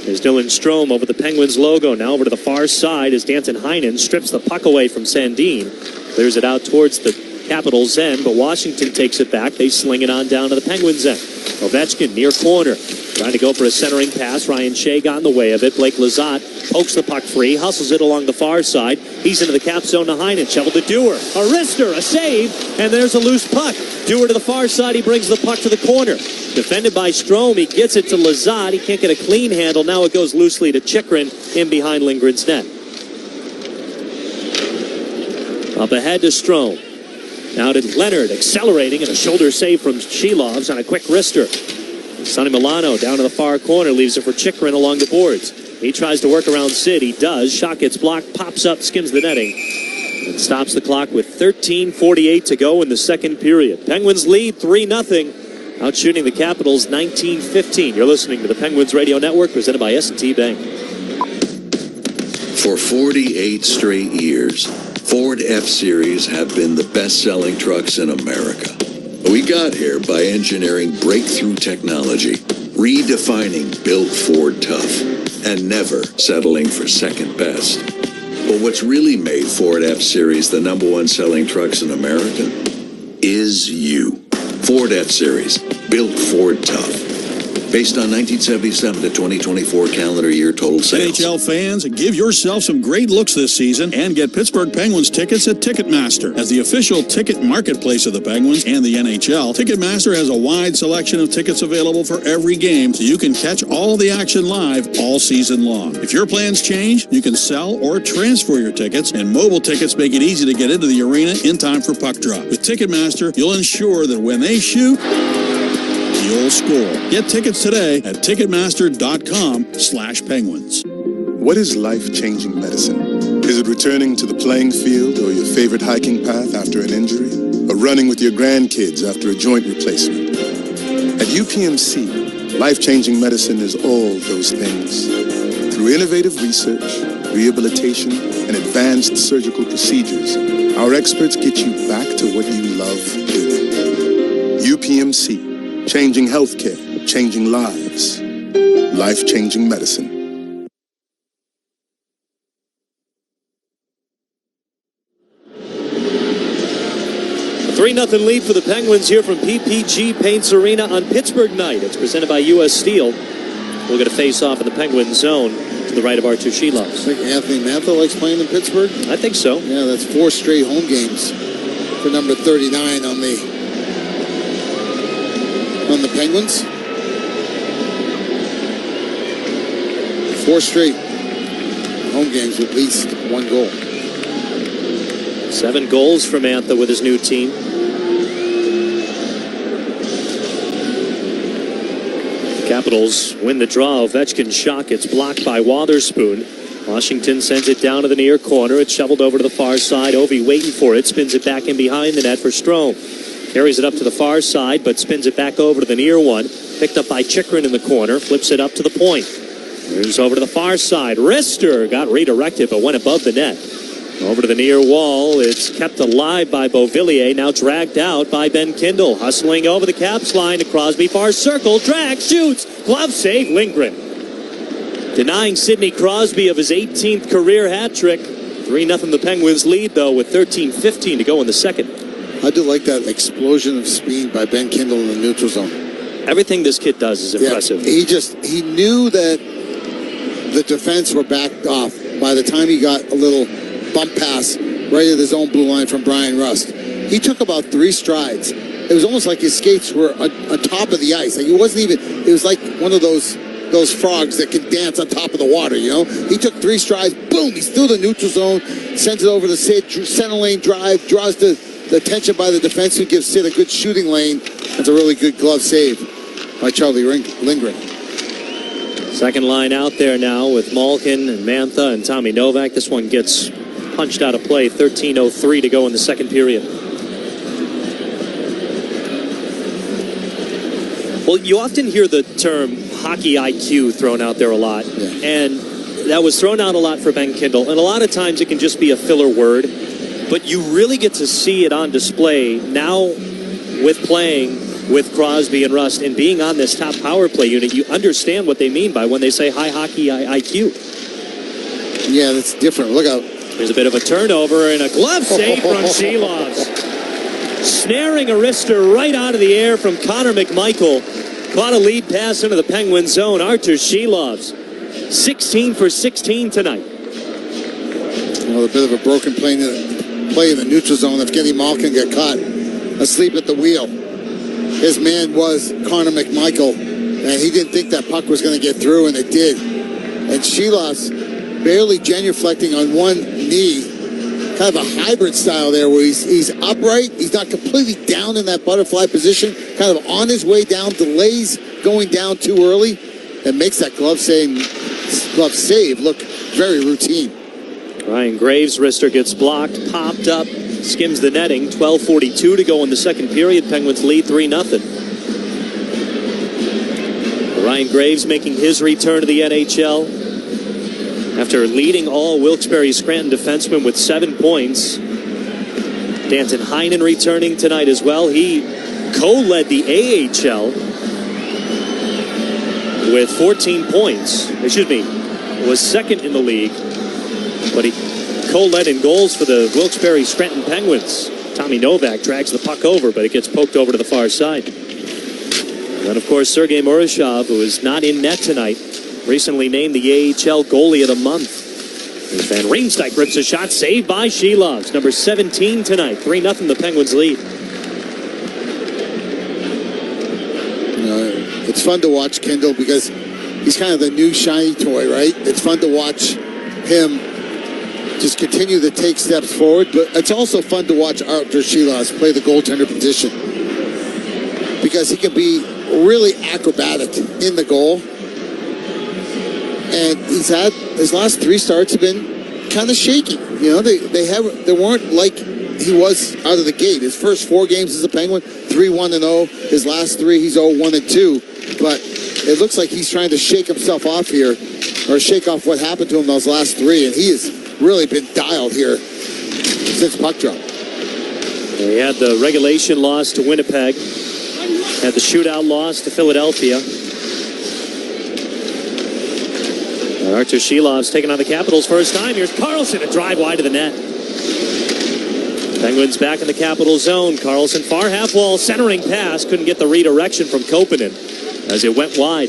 There's Dylan Strome over the Penguins logo. Now over to the far side as Danton Heinen strips the puck away from Sandin. Clears it out towards the Capitals' end, but Washington takes it back. They sling it on down to the Penguins' end. Ovechkin near corner. Trying to go for a centering pass. Ryan Shea got in the way of it. Blake Lizotte pokes the puck free, hustles it along the far side. He's into the Cap zone to Heinen. Shovel to Dewar. A wrister, a save, and there's a loose puck. Dewar to the far side. He brings the puck to the corner. Defended by Strome. He gets it to Lizotte. He can't get a clean handle. Now it goes loosely to Chychrun in behind Lindgren's net. Up ahead to Strome. Now to Leonard, accelerating, and a shoulder save from Shelovs on a quick wrister. Sonny Milano down to the far corner, leaves it for Chikrin along the boards. He tries to work around Sid. He does. Shot gets blocked, pops up, skims the netting, and stops the clock with 13:48 to go in the second period. Penguins lead 3-0, outshooting the Capitals 19-15. You're listening to the Penguins Radio Network, presented by S&T Bank. For 48 straight years, Ford F-Series have been the best-selling trucks in America. We got here by engineering breakthrough technology, redefining Built Ford Tough, and never settling for second best. But what's really made Ford F-Series the #1 selling trucks in America is you. Ford F-Series, Built Ford Tough. Based on 1977 to 2024 calendar year total sales. NHL fans, give yourself some great looks this season and get Pittsburgh Penguins tickets at Ticketmaster. As the official ticket marketplace of the Penguins and the NHL, Ticketmaster has a wide selection of tickets available for every game, so you can catch all the action live all season long. If your plans change, you can sell or transfer your tickets, and mobile tickets make it easy to get into the arena in time for puck drop. With Ticketmaster, you'll ensure that when they shoot, you'll score. Get tickets today at Ticketmaster.com/Penguins. What is life-changing medicine? Is it returning to the playing field or your favorite hiking path after an injury? Or running with your grandkids after a joint replacement? At UPMC, life-changing medicine is all those things. Through innovative research, rehabilitation, and advanced surgical procedures, our experts get you back to what you love doing. UPMC. Changing healthcare, changing lives, life-changing medicine. A 3-0 lead for the Penguins here from PPG Paints Arena on Pittsburgh night. It's presented by U.S. Steel. We'll get a face-off in the Penguin zone to the right of Artur Shelovs. I think Anthony Mantha likes playing in Pittsburgh. I think so. Yeah, that's 4 straight home games for number 39 on the Penguins. 4 straight home games with at least 1 goal. 7 goals for Mantha with his new team. The Capitals win the draw. Ovechkin's shot gets blocked by Wotherspoon. Washington sends it down to the near corner. It's shoveled over to the far side. Ovi waiting for it. Spins it back in behind the net for Strome. Carries it up to the far side, but spins it back over to the near one. Picked up by Chikrin in the corner. Flips it up to the point. Moves over to the far side. Wrister got redirected, but went above the net. Over to the near wall. It's kept alive by Beauvillier. Now dragged out by Ben Kindle. Hustling over the Caps line to Crosby. Far circle. Drag. Shoots. Glove save. Lindgren. Denying Sidney Crosby of his 18th career hat trick. 3-0 the Penguins lead, though, with 13:15 to go in the second. I do like that explosion of speed by Ben Kindle in the neutral zone. Everything this kid does is impressive. Yeah, he knew that the defense were backed off by the time he got a little bump pass right at his own blue line from Brian Rust. He took about 3 strides. It was almost like his skates were on top of the ice. Like it was like one of those frogs that can dance on top of the water, you know? He took 3 strides, boom, he's through the neutral zone, sends it over to Sid, center lane drive, draws the attention by the defense, who gives Sid a good shooting lane. That's a really good glove save by Charlie Lindgren. Second line out there now with Malkin and Mantha and Tommy Novak. This one gets punched out of play. 13:03 to go in the second period. Well, you often hear the term hockey IQ thrown out there a lot. Yeah. And that was thrown out a lot for Ben Kindle. And a lot of times it can just be a filler word. But you really get to see it on display now with playing with Crosby and Rust and being on this top power play unit. You understand what they mean by when they say high hockey IQ. Yeah, that's different. Look out. There's a bit of a turnover and a glove save from Shelovs. Snaring a wrister right out of the air from Connor McMichael. Caught a lead pass into the Penguin zone. Artur Shelovs, 16 for 16 tonight. Well, a bit of a broken play in the neutral zone. Evgeny Malkin got caught asleep at the wheel. His man was Connor McMichael, and he didn't think that puck was going to get through, and it did. And Shelovs barely genuflecting on one knee, kind of a hybrid style there where he's upright. He's not completely down in that butterfly position, kind of on his way down, delays going down too early, and makes that glove save look very routine. Ryan Graves' wrister gets blocked, popped up, skims the netting. 12:42 to go in the second period. Penguins lead 3-0. Ryan Graves making his return to the NHL after leading all Wilkes-Barre Scranton defensemen with 7 points. Danton Heinen returning tonight as well. He co-led the AHL with 14 points. Was second in the league, but he co-led in goals for the Wilkes-Barre Scranton Penguins. Tommy Novak drags the puck over, but it gets poked over to the far side. And then, of course, Sergei Murashov, who is not in net tonight, recently named the AHL Goalie of the Month. As Van Riemsdyk rips a shot, saved by Shilovs. Number 17 tonight. 3-0 the Penguins lead. It's fun to watch Kendall because he's kind of the new shiny toy, right? It's fun to watch him just continue to take steps forward, but it's also fun to watch Artur Shilovs play the goaltender position because he can be really acrobatic in the goal. And his last 3 starts have been kind of shaky. They weren't like he was out of the gate. His first 4 games as a Penguin, 3-1-0. His last 3, he's 0-1-2. But it looks like he's trying to shake himself off here, or shake off what happened to him those last 3. And he has really been dialed here since puck drop. He had the regulation loss to Winnipeg, had the shootout loss to Philadelphia. Artur Shilovs taking on the Capitals first time. Here's Carlson, a drive wide of the net. Penguins back in the Capital zone. Carlson, far half wall, centering pass. Couldn't get the redirection from Koppanen as it went wide.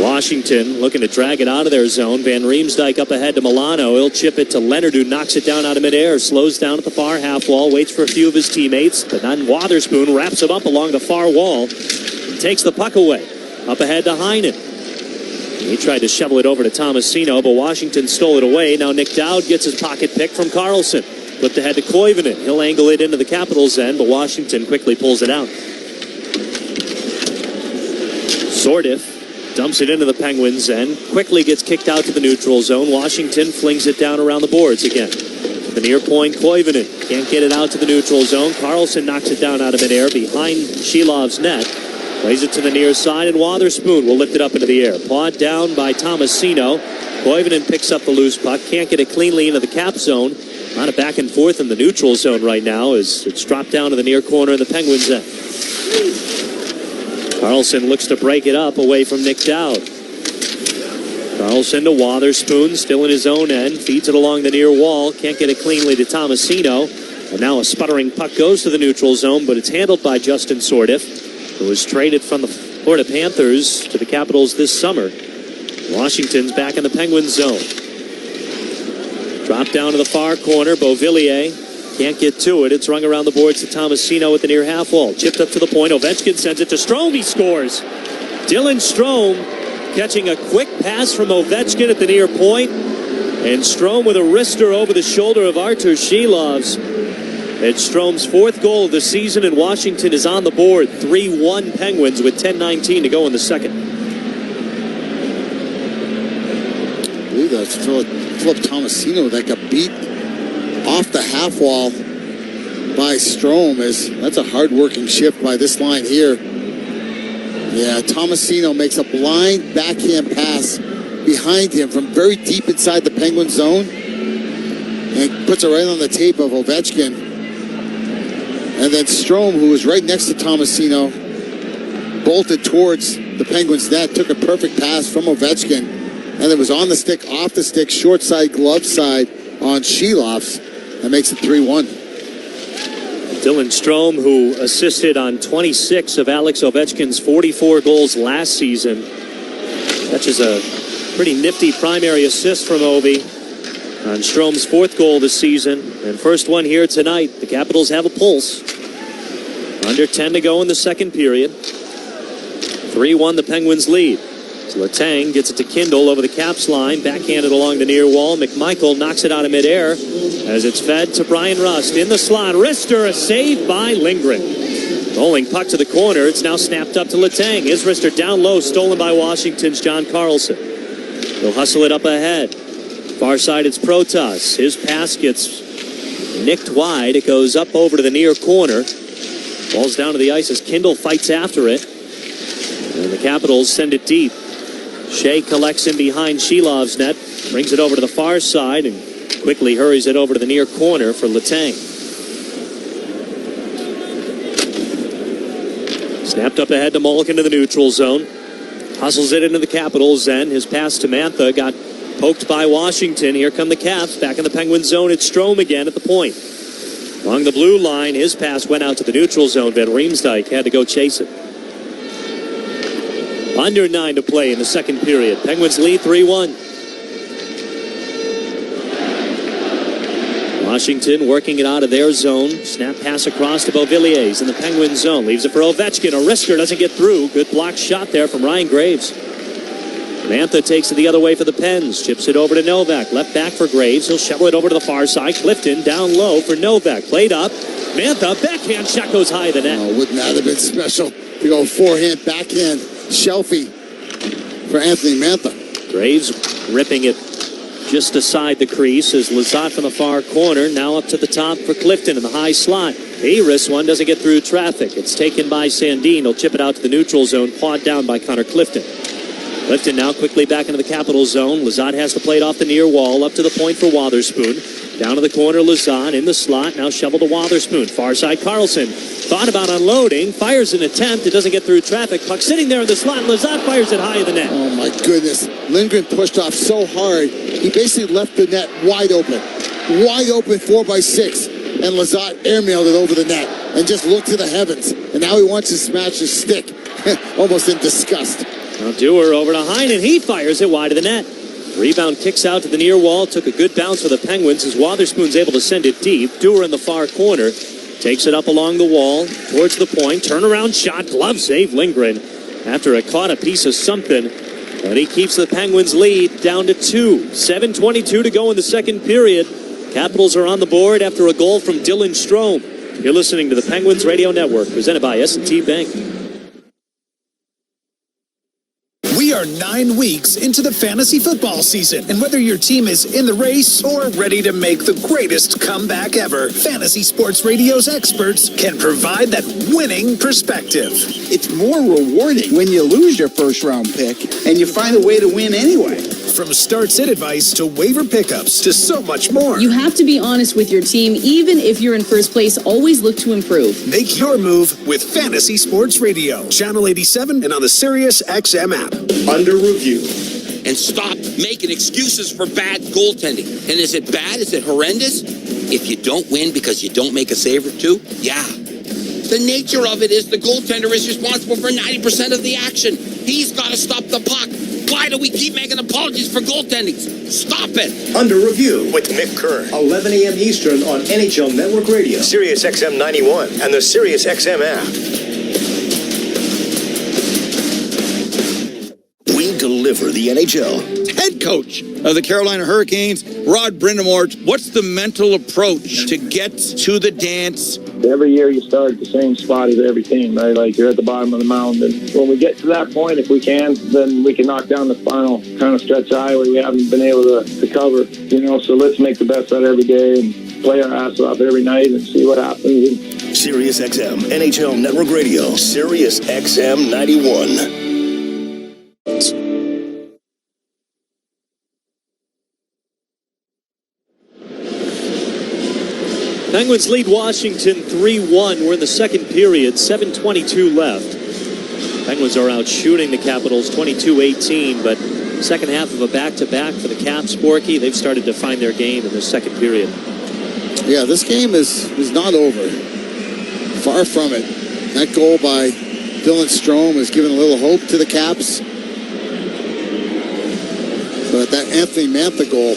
Washington looking to drag it out of their zone. Van Riemsdyk up ahead to Milano. He'll chip it to Leonard, who knocks it down out of midair. Slows down at the far half wall. Waits for a few of his teammates. But then Wotherspoon wraps him up along the far wall. Takes the puck away. Up ahead to Heinen. He tried to shovel it over to Tomasino, but Washington stole it away. Now Nick Dowd gets his pocket pick from Carlson. Flipped ahead to Koivunen. He'll angle it into the Capitals' end, but Washington quickly pulls it out. Sordiff dumps it into the Penguins' end. Quickly gets kicked out to the neutral zone. Washington flings it down around the boards again. The near point, Koivunen can't get it out to the neutral zone. Carlson knocks it down out of midair behind Shilov's net. Plays it to the near side, and Wotherspoon will lift it up into the air. Pawed down by Tomasino. Koivunen picks up the loose puck. Can't get it cleanly into the Cap zone. A lot of back and forth in the neutral zone right now as it's dropped down to the near corner of the Penguins' end. Carlson looks to break it up away from Nick Dowd. Carlson to Wotherspoon, still in his own end. Feeds it along the near wall. Can't get it cleanly to Tomasino. And now a sputtering puck goes to the neutral zone, but it's handled by Justin Sordiff, who was traded from the Florida Panthers to the Capitals this summer. Washington's back in the Penguins zone. Drop down to the far corner. Beauvillier can't get to it. It's rung around the boards to Tomasino at the near half wall. Chipped up to the point. Ovechkin sends it to Strome. He scores. Dylan Strome catching a quick pass from Ovechkin at the near point. And Strome with a wrister over the shoulder of Artur Shilovs. It's Strome's 4th goal of the season, and Washington is on the board. 3-1 Penguins with 10:19 to go in the second. I believe that's Philip Tomasino that got beat off the half wall by Strome. That's a hard-working shift by this line here. Yeah, Tomasino makes a blind backhand pass behind him from very deep inside the Penguin zone and puts it right on the tape of Ovechkin. And then Strome, who was right next to Tomasino, bolted towards the Penguins' net, took a perfect pass from Ovechkin, and it was on the stick, off the stick, short side, glove side on Shilovs. That makes it 3-1. Dylan Strome, who assisted on 26 of Alex Ovechkin's 44 goals last season. Catches a pretty nifty primary assist from Ovi on Strome's 4th goal this season, and first one here tonight. The Capitals have a pulse. Under 10 to go in the second period. 3-1 the Penguins lead. Letang gets it to Kindle over the Caps line, backhanded along the near wall. McMichael knocks it out of midair as it's fed to Brian Rust in the slot. Rister, a save by Lindgren. Rolling puck to the corner. It's now snapped up to Letang. Is Rister down low, stolen by Washington's John Carlson. He'll hustle it up ahead. Far side, it's Protas. His pass gets nicked wide. It goes up over to the near corner. Ball's down to the ice as Kindle fights after it. And the Capitals send it deep. Shea collects in behind Shilov's net, brings it over to the far side, and quickly hurries it over to the near corner for Letang. Snapped up ahead to Mulligan to the neutral zone. Hustles it into the Capitals, and his pass to Mantha got poked by Washington. Here come the Caps, back in the Penguin zone. It's Strome again at the point. Along the blue line, his pass went out to the neutral zone. Van Riemsdyk had to go chase it. Under 9 to play in the second period. Penguins lead 3-1. Washington working it out of their zone. Snap pass across to Beauvilliers in the Penguin zone. Leaves it for Ovechkin. A wrister doesn't get through. Good block shot there from Ryan Graves. Mantha takes it the other way for the Pens. Chips it over to Novak. Left back for Graves. He'll shovel it over to the far side. Clifton down low for Novak. Played up. Mantha, backhand shot goes high the net. Oh, wouldn't that have been special to go forehand, backhand, shelfie for Anthony Mantha. Graves ripping it just aside the crease as Lizotte from the far corner. Now up to the top for Clifton in the high slot. He risks one, doesn't get through traffic. It's taken by Sandin. He'll chip it out to the neutral zone, pawed down by Connor Clifton. Clifton now quickly back into the Capital zone. Lizotte has to play it off the near wall, up to the point for Wotherspoon. Down to the corner, Lizotte in the slot. Now shovel to Wotherspoon. Far side, Carlson. Thought about unloading. Fires an attempt. It doesn't get through traffic. Puck sitting there in the slot. Lizotte fires it high of the net. Oh, my goodness. Lindgren pushed off so hard. He basically left the net wide open. Wide open 4x6. And Lizotte airmailed it over the net and just looked to the heavens. And now he wants to smash his stick. Almost in disgust. Now Dewar over to Heinen. He fires it wide of the net. Rebound kicks out to the near wall. Took a good bounce for the Penguins as Wotherspoon's able to send it deep. Dewar in the far corner. Takes it up along the wall. Towards the point. Turnaround shot. Glove save Lindgren. After it caught a piece of something. But he keeps the Penguins lead down to 2. 7:22 to go in the second period. Capitals are on the board after a goal from Dylan Strome. You're listening to the Penguins Radio Network, presented by S&T Bank. We are 9 weeks into the fantasy football season, and whether your team is in the race or ready to make the greatest comeback ever, Fantasy Sports Radio's experts can provide that winning perspective. It's more rewarding when you lose your first-round pick and you find a way to win anyway. From start-sit advice to waiver pickups to so much more. You have to be honest with your team. Even if you're in first place, always look to improve. Make your move with Fantasy Sports Radio. Channel 87 and on the Sirius XM app. Under review. And stop making excuses for bad goaltending. And is it bad? Is it horrendous? If you don't win because you don't make a save or two, yeah. The nature of it is the goaltender is responsible for 90% of the action. He's got to stop the puck. Why do we keep making apologies for goaltending? Stop it. Under review with Nick Kern, 11 a.m. Eastern on NHL Network Radio, Sirius XM 91, and the Sirius XM app. We deliver the NHL. Head coach of the Carolina Hurricanes, Rod Brind'Amour. What's the mental approach to get to the dance? Every year you start at the same spot as every team, right? Like you're at the bottom of the mountain. And when we get to that point, if we can, then we can knock down the final kind of stretch highway we haven't been able to cover. So let's make the best out of every day and play our ass off every night and see what happens. Sirius XM, NHL Network Radio, Sirius XM 91. Penguins lead Washington 3-1. We're in the second period, 7:22 left. Penguins are out shooting the Capitals 22-18, but second half of a back-to-back for the Caps, Borky. They've started to find their game in the second period. Yeah, this game is not over. Far from it. That goal by Dylan Strome has given a little hope to the Caps. But that Anthony Mantha goal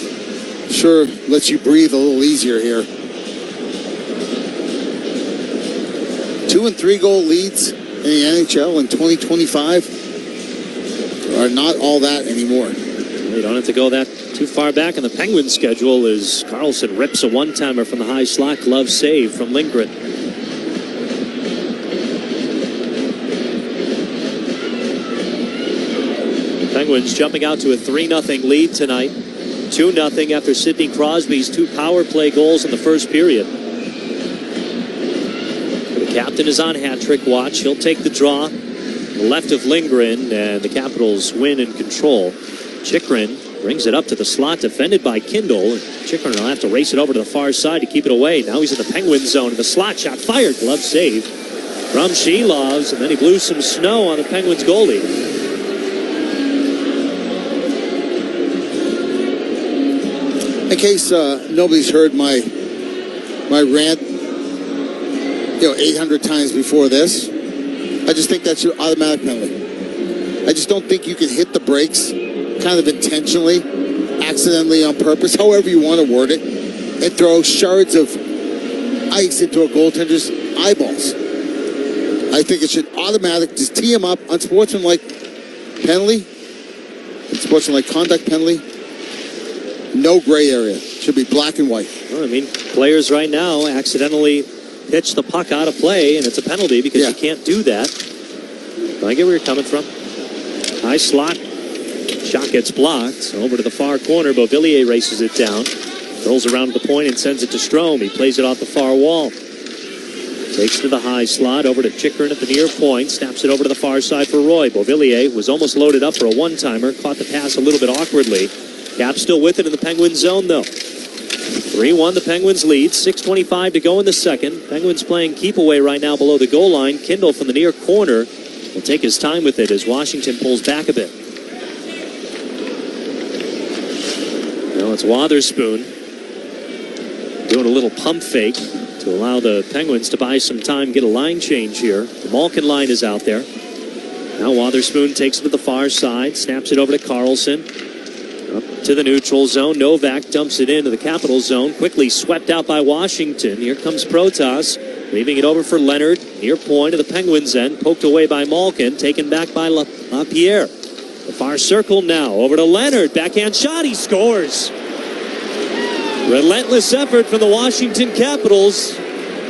sure lets you breathe a little easier here. 2 and 3 goal leads in the NHL in 2025. are not all that anymore. You don't have to go that too far back in the Penguins' schedule as Carlson rips a one-timer from the high slot. Glove save from Lindgren. The Penguins jumping out to a 3-0 lead tonight. 2-0 after Sidney Crosby's 2 power play goals in the first period. The captain is on hat-trick watch. He'll take the draw left of Lindgren, and the Capitals win in control. Chychrun brings it up to the slot, defended by Kindle. Chychrun will have to race it over to the far side to keep it away. Now he's in the Penguin zone. The slot shot fired. Glove save from Shelovs, and then he blew some snow on the Penguins goalie. In case nobody's heard my rant, 800 times before this, I just think that's your automatic penalty. I just don't think you can hit the brakes kind of intentionally, accidentally, on purpose, however you want to word it, and throw shards of ice into a goaltender's eyeballs. I think it should automatic, just tee him up, unsportsmanlike penalty, unsportsmanlike conduct penalty, no gray area. Should be black and white. Well, I mean, players right now accidentally pitch the puck out of play, and it's a penalty because you can't do that. I get where you're coming from. High slot. Shot gets blocked. Over to the far corner. Beauvillier races it down. Rolls around to the point and sends it to Strome. He plays it off the far wall. Takes it to the high slot. Over to Chychrun at the near point. Snaps it over to the far side for Roy. Beauvillier was almost loaded up for a one-timer. Caught the pass a little bit awkwardly. Cap still with it in the Penguins zone, though. 3-1, the Penguins lead. 6:25 to go in the second. Penguins playing keep away right now below the goal line. Kindle from the near corner will take his time with it as Washington pulls back a bit. Now it's Wotherspoon doing a little pump fake to allow the Penguins to buy some time, get a line change here. The Malkin line is out there. Now Wotherspoon takes it to the far side, snaps it over to Carlson. Up to the neutral zone. Novak dumps it into the Capital zone. Quickly swept out by Washington. Here comes Protas. Leaving it over for Leonard. Near point of the Penguins end. Poked away by Malkin. Taken back by LaPierre. The far circle now. Over to Leonard. Backhand shot. He scores. Relentless effort from the Washington Capitals.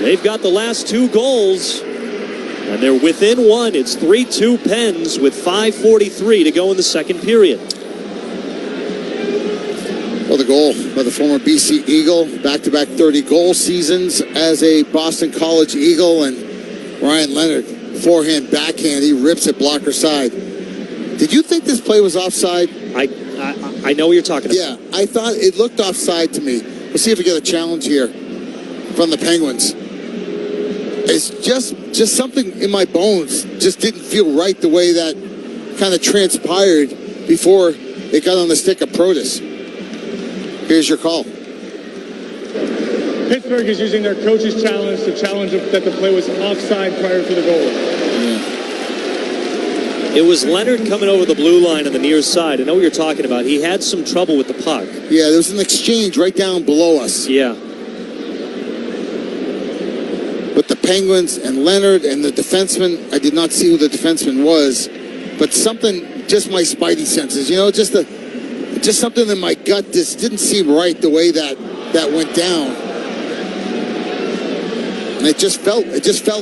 They've got the last 2 goals. And they're within 1. It's 3-2 Pens with 5:43 to go in the second period. Well, the goal by the former BC Eagle, back-to-back 30-goal seasons as a Boston College Eagle, and Ryan Leonard, forehand, backhand, he rips it blocker side. Did you think this play was offside? I know what you're talking about. Yeah, I thought it looked offside to me. Let's see if we get a challenge here from the Penguins. It's just something in my bones just didn't feel right the way that kind of transpired before it got on the stick of Protas. Here's your call. Pittsburgh is using their coach's challenge to challenge that the play was offside prior to the goal. It was Leonard coming over the blue line on the near side. I know what you're talking about. He had some trouble with the puck. Yeah, there was an exchange right down below us. Yeah. But the Penguins and Leonard and the defenseman, I did not see who the defenseman was, but something, just my spidey senses, just something in my gut just didn't seem right the way that went down. And it just felt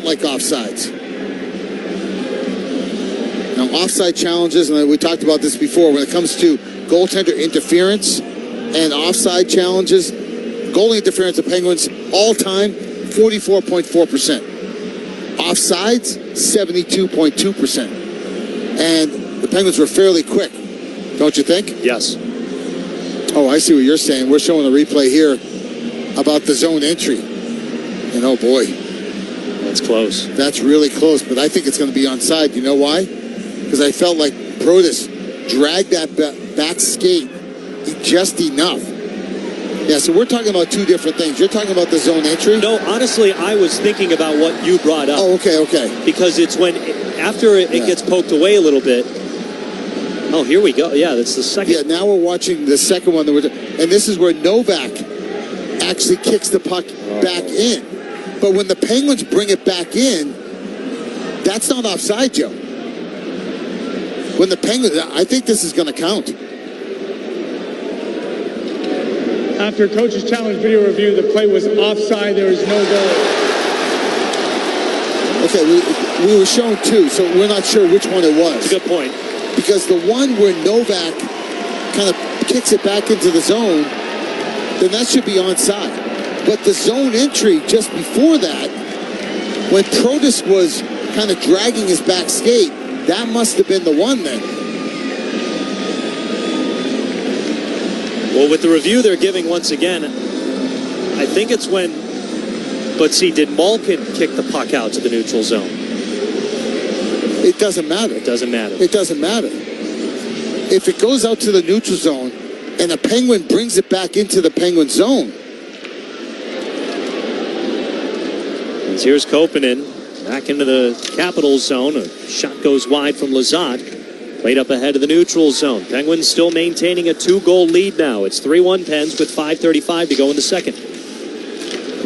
like offsides. Now, offside challenges, and we talked about this before, when it comes to goaltender interference and offside challenges, goalie interference of Penguins all time 44.4%. Offsides 72.2%. And the Penguins were fairly quick, don't you think? Yes. Oh, I see what you're saying. We're showing a replay here about the zone entry. And oh boy. That's close. That's really close, but I think it's going to be onside. You know why? Because I felt like Protas dragged that back skate just enough. Yeah, so we're talking about 2 different things. You're talking about the zone entry? No, honestly, I was thinking about what you brought up. Oh, okay. Because it's when, after it gets poked away a little bit. Oh, here we go. Yeah, that's the second. Yeah, now we're watching the second one. And this is where Novak actually kicks the puck back in. But when the Penguins bring it back in, that's not offside, Joe. when the Penguins, I think this is going to count. After coach's challenge video review, the play was offside. There was no goal. Okay, we were shown two, so we're not sure which one it was. That's a good point. Because the one where Novak kind of kicks it back into the zone, then that should be onside. But the zone entry just before that, when Protas was kind of dragging his back skate, that must have been the one then. Well, with the review they're giving once again, I think it's when, but see, did Malkin kick the puck out to the neutral zone? It doesn't matter. It doesn't matter. It doesn't matter. If it goes out to the neutral zone and a Penguin brings it back into the Penguin zone. And here's Koppanen back into the Capitals zone. A shot goes wide from Lizotte. Played up ahead of the neutral zone. Penguins still maintaining a 2-goal lead now. It's 3-1 Pens with 5:35 to go in the second.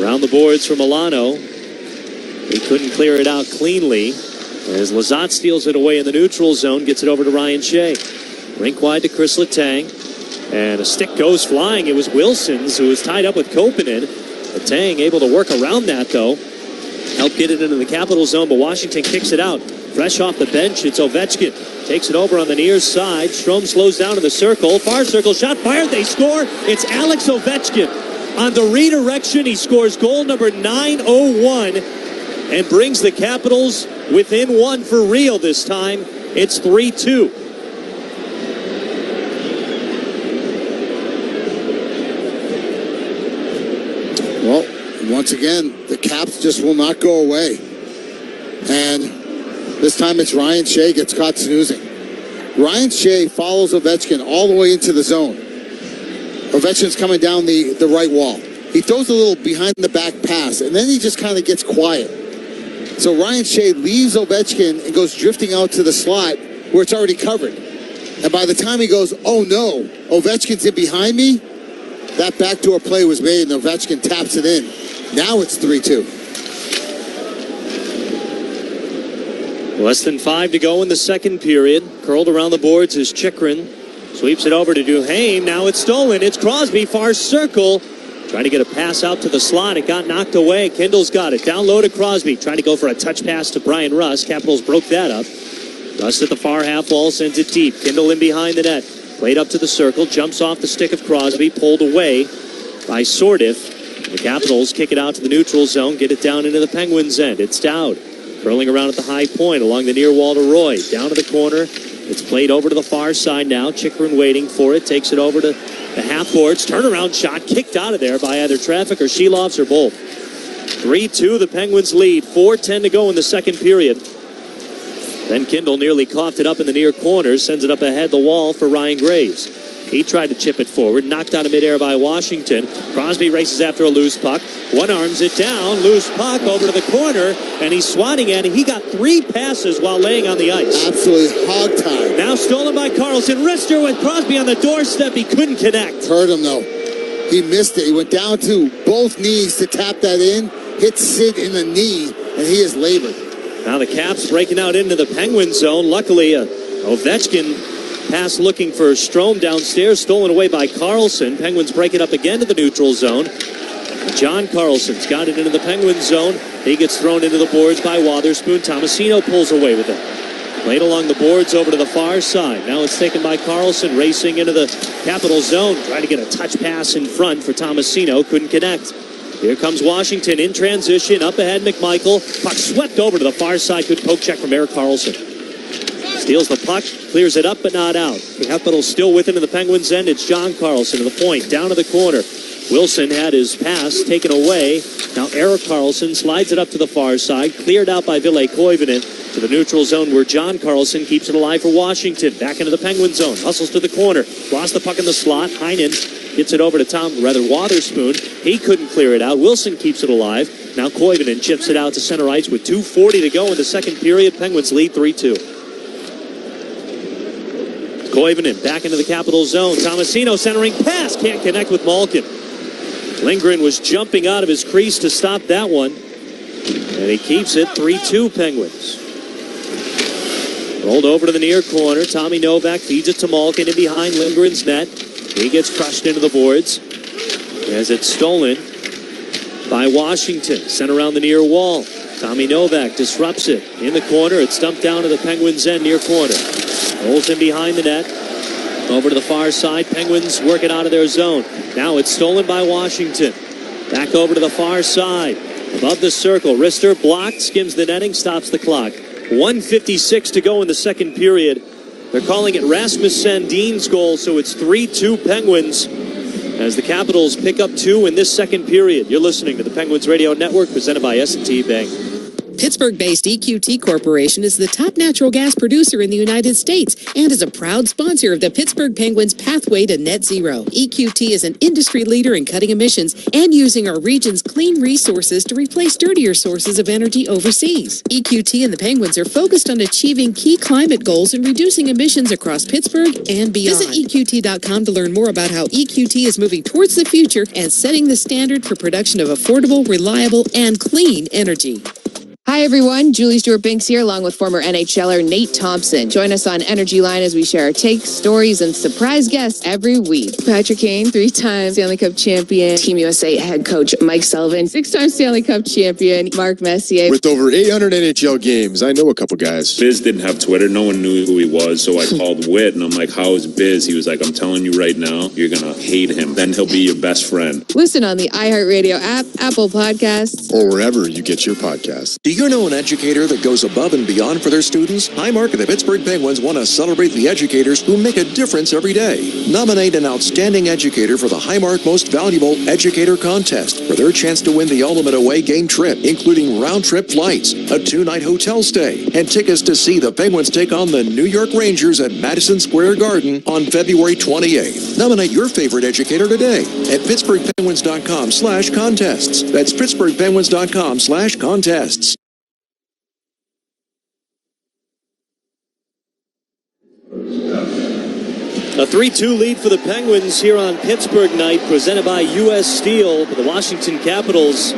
Around the boards for Milano. He couldn't clear it out cleanly as Lizotte steals it away in the neutral zone, gets it over to Ryan Shea. Rink wide to Chris Letang. And a stick goes flying. It was Wilson's who was tied up with Koppanen. Letang able to work around that, though. Helped get it into the Capital zone, but Washington kicks it out. Fresh off the bench, it's Ovechkin. Takes it over on the near side. Strome slows down in the circle. Far circle, shot fired, they score. It's Alex Ovechkin. On the redirection, he scores goal number 901 and brings the Capitals within one for real this time. It's 3-2. Well, once again, the Caps just will not go away. And this time it's Ryan Shea gets caught snoozing. Ryan Shea follows Ovechkin all the way into the zone. Ovechkin's coming down the right wall. He throws a little behind the back pass, and then he just kind of gets quiet. So Ryan Shea leaves Ovechkin and goes drifting out to the slot where it's already covered. And by the time he goes, oh no, Ovechkin's in behind me, that backdoor play was made and Ovechkin taps it in. Now it's 3-2. Less than 5 to go in the second period. Curled around the boards is Chychrun. Sweeps it over to Duhaime. Now it's stolen. It's Crosby, far circle. Trying to get a pass out to the slot. It got knocked away. Kendall's got it. Down low to Crosby. Trying to go for a touch pass to Brian Russ. Capitals broke that up. Russ at the far half wall sends it deep. Kendall in behind the net. Played up to the circle. Jumps off the stick of Crosby. Pulled away by Sordiff. The Capitals kick it out to the neutral zone. Get it down into the Penguins' end. It's Dowd. Curling around at the high point along the near wall to Roy. Down to the corner. It's played over to the far side now. Chychrun waiting for it. Takes it over to the half boards. Turnaround shot kicked out of there by either Traffic or Shelovs or both. 3-2 the Penguins lead. 4:10 to go in the second period. Then Kindle nearly coughed it up in the near corner. Sends it up ahead the wall for Ryan Graves. He tried to chip it forward. Knocked out of midair by Washington. Crosby races after a loose puck. One arms it down. Loose puck over to the corner. And he's swatting at it. He got 3 passes while laying on the ice. Absolutely hog-tied. Now stolen by Carlson. Wrister with Crosby on the doorstep. He couldn't connect. Hurt him, though. He missed it. He went down to both knees to tap that in. Hit Sid in the knee. And he is labored. Now the Caps breaking out into the Penguin zone. Luckily, Ovechkin pass looking for Strome downstairs, stolen away by Carlson. Penguins break it up again to the neutral zone. John Carlson's got it into the Penguin zone. He gets thrown into the boards by Wotherspoon. Tomasino pulls away with it. Played along the boards over to the far side. Now it's taken by Carlson, racing into the Capital zone. Trying to get a touch pass in front for Tomasino. Couldn't connect. Here comes Washington in transition. Up ahead, McMichael. Puck swept over to the far side. Good poke check from Eric Carlson. Steals the puck, clears it up, but not out. The Capitals still with it in the Penguins' end. It's John Carlson to the point, down to the corner. Wilson had his pass taken away. Now Eric Carlson slides it up to the far side, cleared out by Ville Koivunen to the neutral zone where John Carlson keeps it alive for Washington. Back into the Penguin zone, hustles to the corner, lost the puck in the slot. Heinen gets it over to Wotherspoon. He couldn't clear it out. Wilson keeps it alive. Now Koivunen chips it out to center ice with 2:40 to go in the second period. Penguins lead 3-2. Koivunen back into the Capital zone. Tomasino centering pass. Can't connect with Malkin. Lindgren was jumping out of his crease to stop that one. And he keeps it 3-2 Penguins. Rolled over to the near corner. Tommy Novak feeds it to Malkin in behind Lindgren's net. He gets crushed into the boards as it's stolen by Washington. Sent around the near wall. Tommy Novak disrupts it in the corner. It's dumped down to the Penguins' end near corner. Rolls in behind the net. Over to the far side. Penguins work it out of their zone. Now it's stolen by Washington. Back over to the far side. Above the circle. Rister blocked, skims the netting, stops the clock. 1:56 to go in the second period. They're calling it Rasmus Sandin's goal, so it's 3-2 Penguins as the Capitals pick up 2 in this second period. You're listening to the Penguins Radio Network, presented by S&T Bank. Pittsburgh-based EQT Corporation is the top natural gas producer in the United States and is a proud sponsor of the Pittsburgh Penguins' pathway to net zero. EQT is an industry leader in cutting emissions and using our region's clean resources to replace dirtier sources of energy overseas. EQT and the Penguins are focused on achieving key climate goals and reducing emissions across Pittsburgh and beyond. Visit EQT.com to learn more about how EQT is moving towards the future and setting the standard for production of affordable, reliable, and clean energy. Hi, everyone. Julie Stewart-Binks here, along with former NHLer Nate Thompson. Join us on Energy Line as we share our takes, stories, and surprise guests every week. Patrick Kane, 3-time Stanley Cup champion. Team USA head coach Mike Sullivan, 6-time Stanley Cup champion Mark Messier. With over 800 NHL games, I know a couple guys. Biz didn't have Twitter. No one knew who he was. So I called Whit, and I'm like, how is Biz? He was like, I'm telling you right now, you're going to hate him. Then he'll be your best friend. Listen on the iHeartRadio app, Apple Podcasts, or wherever you get your podcasts. Do you know an educator that goes above and beyond for their students? Highmark and the Pittsburgh Penguins want to celebrate the educators who make a difference every day. Nominate an outstanding educator for the Highmark Most Valuable Educator Contest for their chance to win the ultimate away game trip, including round-trip flights, a 2-night hotel stay, and tickets to see the Penguins take on the New York Rangers at Madison Square Garden on February 28th. Nominate your favorite educator today at PittsburghPenguins.com/contests. That's PittsburghPenguins.com/contests. A 3-2 lead for the Penguins here on Pittsburgh night, presented by U.S. Steel. The Washington Capitals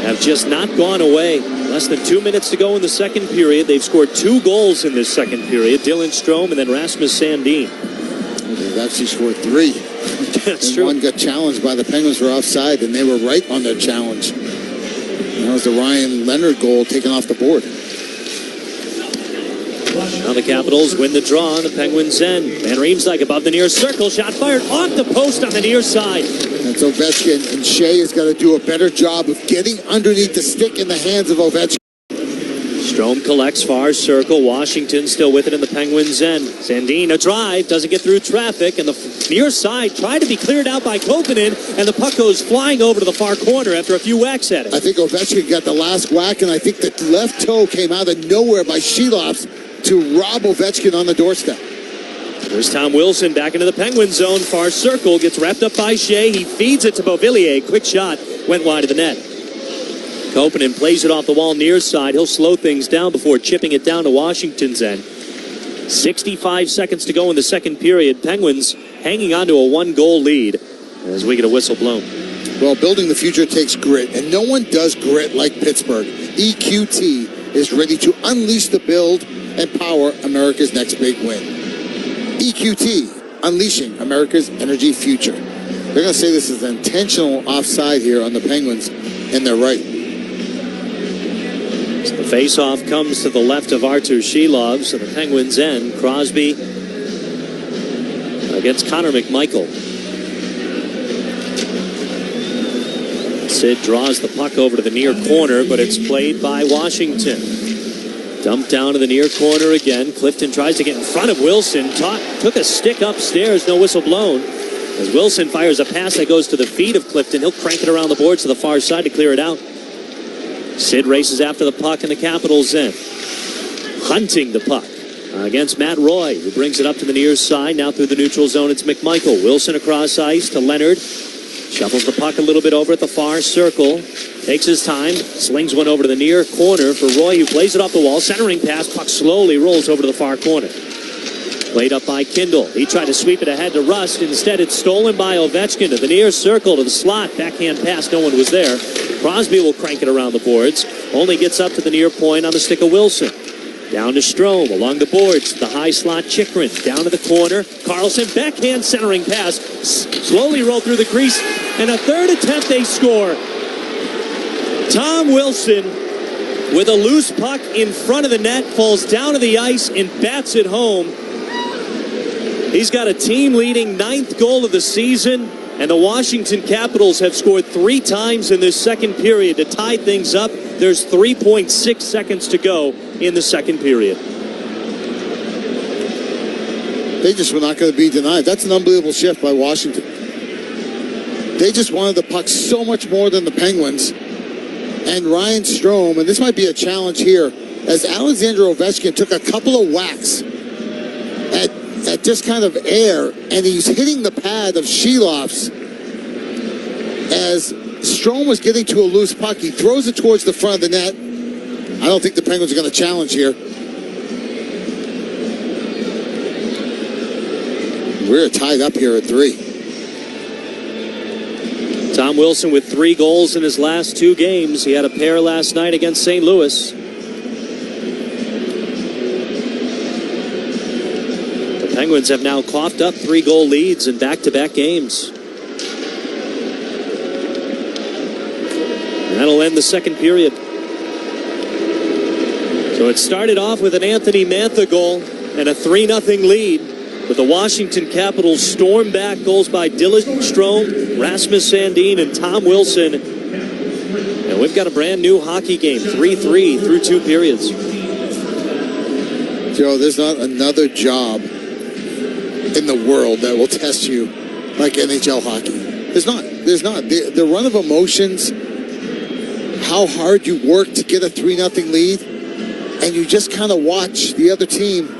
have just not gone away. Less than 2 minutes to go in the second period. They've scored 2 goals in this second period. Dylan Strome and then Rasmus Sandin. They've actually scored 3. That's true. One got challenged by the Penguins for offside, and they were right on their challenge. And that was the Ryan Leonard goal taken off the board. Now the Capitals win the draw on the Penguins' end. Van Riemsdyk above the near circle. Shot fired off the post on the near side. And so Ovechkin and Shea has got to do a better job of getting underneath the stick in the hands of Ovechkin. Strome collects far circle. Washington still with it in the Penguins' end. Sandin, a drive, doesn't get through traffic, and the near side tried to be cleared out by Kopanen, and the puck goes flying over to the far corner after a few whacks at it. I think Ovechkin got the last whack, and I think the left toe came out of nowhere by Shelops to rob Ovechkin on the doorstep. There's Tom Wilson back into the Penguin zone. Far circle, gets wrapped up by Shea. He feeds it to Beauvillier. Quick shot, went wide of the net. Kopanen plays it off the wall near side. He'll slow things down before chipping it down to Washington's end. 65 seconds to go in the second period. Penguins hanging on to a 1-goal lead as we get a whistle blown. Well, building the future takes grit, and no one does grit like Pittsburgh. EQT is ready to unleash the build and power America's next big win. EQT, unleashing America's energy future. They're going to say this is an intentional offside here on the Penguins, and they're right. So the face-off comes to the left of Artur Sheilov, so the Penguins end. Crosby against Connor McMichael. Sid draws the puck over to the near corner, but it's played by Washington. Dumped down to the near corner again. Clifton tries to get in front of Wilson. Took a stick upstairs, no whistle blown. As Wilson fires a pass that goes to the feet of Clifton, he'll crank it around the boards to the far side to clear it out. Sid races after the puck in the Capitals' end. Hunting the puck against Matt Roy, who brings it up to the near side. Now through the neutral zone, it's McMichael. Wilson across ice to Leonard. Shuffles the puck a little bit over at the far circle. Takes his time. Slings one over to the near corner for Roy, who plays it off the wall. Centering pass. Puck slowly rolls over to the far corner. Played up by Kindle. He tried to sweep it ahead to Rust. Instead, it's stolen by Ovechkin to the near circle to the slot. Backhand pass. No one was there. Crosby will crank it around the boards. Only gets up to the near point on the stick of Wilson. Down to Strome, along the boards, the high slot Chikrin, down to the corner. Carlson, backhand centering pass, slowly rolled through the crease, and a third attempt they score. Tom Wilson, with a loose puck in front of the net, falls down to the ice and bats it home. He's got a team-leading 9th goal of the season, and the Washington Capitals have scored 3 times in this second period to tie things up. There's 3.6 seconds to go in the second period. They just were not going to be denied. That's an unbelievable shift by Washington. They just wanted the puck so much more than the Penguins. And Ryan Strome, and this might be a challenge here, as Alexander Ovechkin took a couple of whacks at just kind of air, and he's hitting the pad of Sheloff's as Strome was getting to a loose puck. He throws it towards the front of the net. I don't think the Penguins are going to challenge here. We're tied up here at 3. Tom Wilson with 3 goals in his last 2 games. He had a pair last night against St. Louis. The Penguins have now coughed up 3-goal leads in back-to-back games. And that'll end the second period. So it started off with an Anthony Mantha goal and a 3-0 lead. But the Washington Capitals storm back, goals by Dylan Strome, Rasmus Sandin, and Tom Wilson. And we've got a brand new hockey game, 3-3 through 2 periods. Joe, there's not another job in the world that will test you like NHL hockey. There's not. The run of emotions, how hard you work to get a 3-0 lead, and you just kind of watch the other team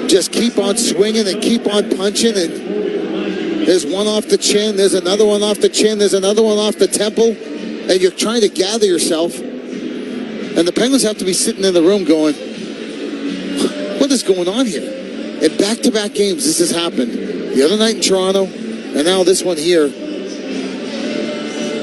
just keep on swinging and keep on punching, and there's one off the chin, there's another one off the chin, there's another one off the temple, and you're trying to gather yourself, and the Penguins have to be sitting in the room going, what is going on here? In back-to-back games, this has happened. The other night in Toronto, and now this one here.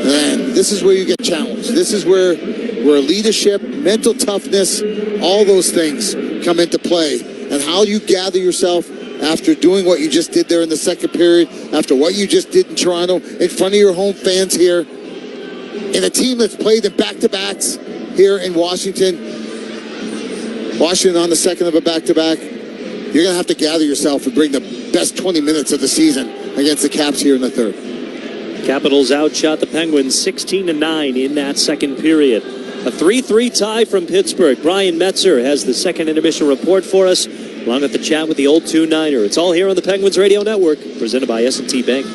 And this is where you get challenged. This is where leadership, mental toughness, all those things come into play. And how you gather yourself after doing what you just did there in the second period, after what you just did in Toronto, in front of your home fans here, in a team that's played in back-to-backs here in Washington. Washington on the second of a back-to-back. You're going to have to gather yourself and bring the best 20 minutes of the season against the Caps here in the third. Capitals outshot the Penguins 16-9 in that second period. A 3-3 tie from Pittsburgh. Brian Metzer has the second intermission report for us, along with the chat with the old 2-9er. It's all here on the Penguins Radio Network, presented by S&T Bank.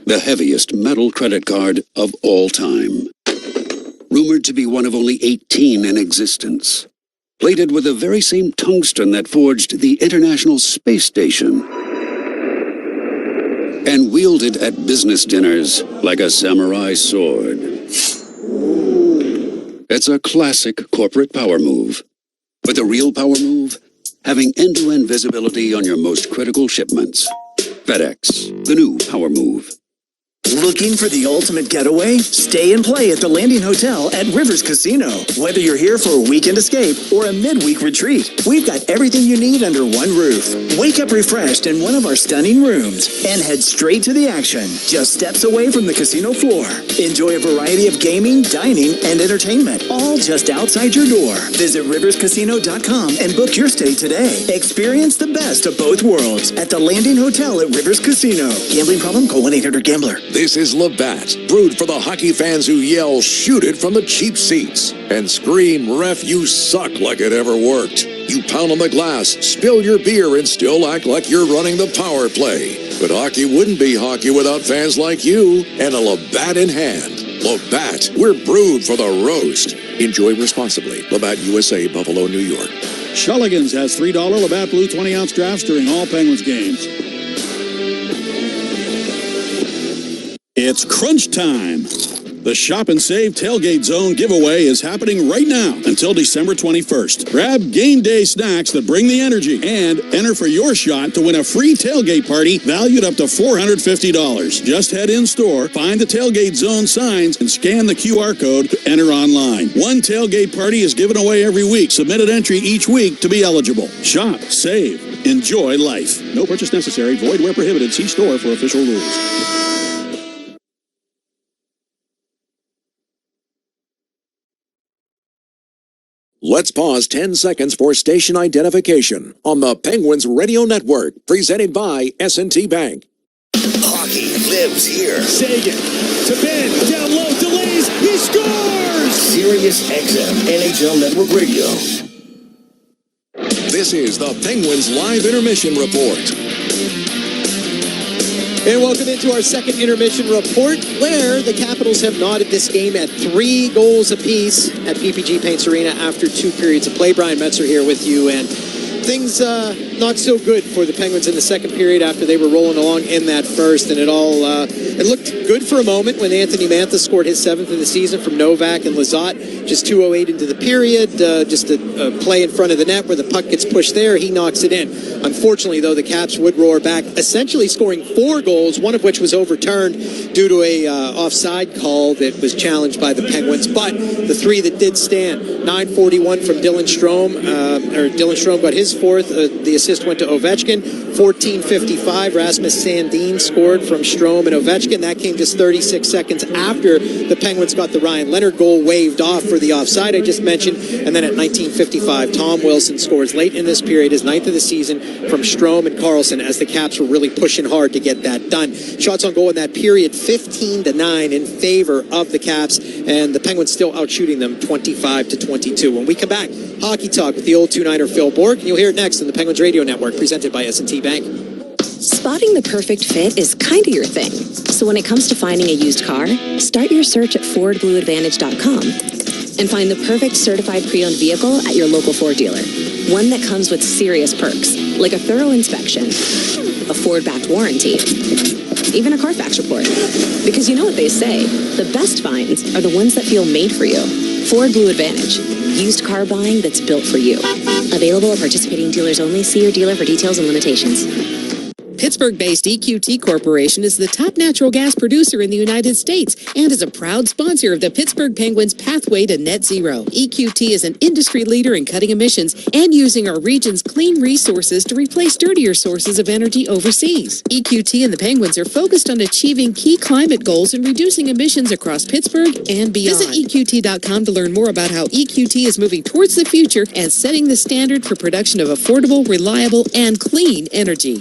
The heaviest metal credit card of all time. Rumored to be one of only 18 in existence. Plated with the very same tungsten that forged the International Space Station. And wielded at business dinners like a samurai sword. It's a classic corporate power move. But the real power move? Having end-to-end visibility on your most critical shipments. FedEx, the new power move. Looking for the ultimate getaway? Stay and play at the Landing Hotel at Rivers Casino. Whether you're here for a weekend escape or a midweek retreat, we've got everything you need under one roof. Wake up refreshed in one of our stunning rooms and head straight to the action, just steps away from the casino floor. Enjoy a variety of gaming, dining, and entertainment, all just outside your door. Visit riverscasino.com and book your stay today. Experience the best of both worlds at the Landing Hotel at Rivers Casino. Gambling problem? Call 1-800-GAMBLER. This is Labatt, brewed for the hockey fans who yell, shoot it from the cheap seats, and scream, ref, you suck, like it ever worked. You pound on the glass, spill your beer, and still act like you're running the power play. But hockey wouldn't be hockey without fans like you, and a Labatt in hand. Labatt, we're brewed for the roast. Enjoy responsibly. Labatt USA, Buffalo, New York. Shulligan's has $3 Labatt Blue 20-ounce drafts during all Penguins games. It's crunch time. The Shop and Save Tailgate Zone giveaway is happening right now until December 21st. Grab game day snacks that bring the energy and enter for your shot to win a free tailgate party valued up to $450. Just head in store, find the Tailgate Zone signs, and scan the QR code to enter online. One tailgate party is given away every week. Submit an entry each week to be eligible. Shop, save, enjoy life. No purchase necessary. Void where prohibited. See store for official rules. Let's pause 10 seconds for station identification on the Penguins Radio Network, presented by S&T Bank. Hockey lives here. Sagan to Ben, down low, delays, he scores! Sirius XM NHL Network Radio. This is the Penguins Live Intermission Report. And welcome into our second intermission report, where the Capitals have knotted this game at 3 goals apiece at PPG Paints Arena after 2 periods of play. Brian Metzer here with you, and things not so good for the Penguins in the second period after they were rolling along in that first, and it looked good for a moment when Anthony Mantha scored his 7th of the season from Novak and Lizotte, just 2:08 into the period, just a play in front of the net where the puck gets pushed there, he knocks it in. Unfortunately, though, the Caps would roar back, essentially scoring 4 goals, one of which was overturned due to a offside call that was challenged by the Penguins, but the 3 that did stand, 9:41 from Dylan Strome, Dylan Strome got his 4th, the assist went to Ovechkin. 14:55, Rasmus Sandin scored from Strome and Ovechkin. That came just 36 seconds after the Penguins got the Ryan Leonard goal waved off for the offside I just mentioned. And then at 19:55, Tom Wilson scores late in this period, his 9th of the season, from Strome and Karlsson, as the Caps were really pushing hard to get that done. Shots on goal in that period, 15-9 in favor of the Caps, and the Penguins still outshooting them 25-22. When we come back, Hockey Talk with the old 2-9er Phil Bourque, and you'll hear it next on the Penguins Radio Network, presented by S&T Bank. Spotting the perfect fit is kind of your thing. So when it comes to finding a used car, start your search at FordBlueAdvantage.com and find the perfect certified pre-owned vehicle at your local Ford dealer. One that comes with serious perks, like a thorough inspection, a Ford-backed warranty, even a Carfax report. Because you know what they say, the best finds are the ones that feel made for you. Ford Blue Advantage. Used car buying that's built for you. Available at participating dealers only. See your dealer for details and limitations. Pittsburgh-based EQT Corporation is the top natural gas producer in the United States and is a proud sponsor of the Pittsburgh Penguins' pathway to net zero. EQT is an industry leader in cutting emissions and using our region's clean resources to replace dirtier sources of energy overseas. EQT and the Penguins are focused on achieving key climate goals and reducing emissions across Pittsburgh and beyond. Visit EQT.com to learn more about how EQT is moving towards the future and setting the standard for production of affordable, reliable, and clean energy.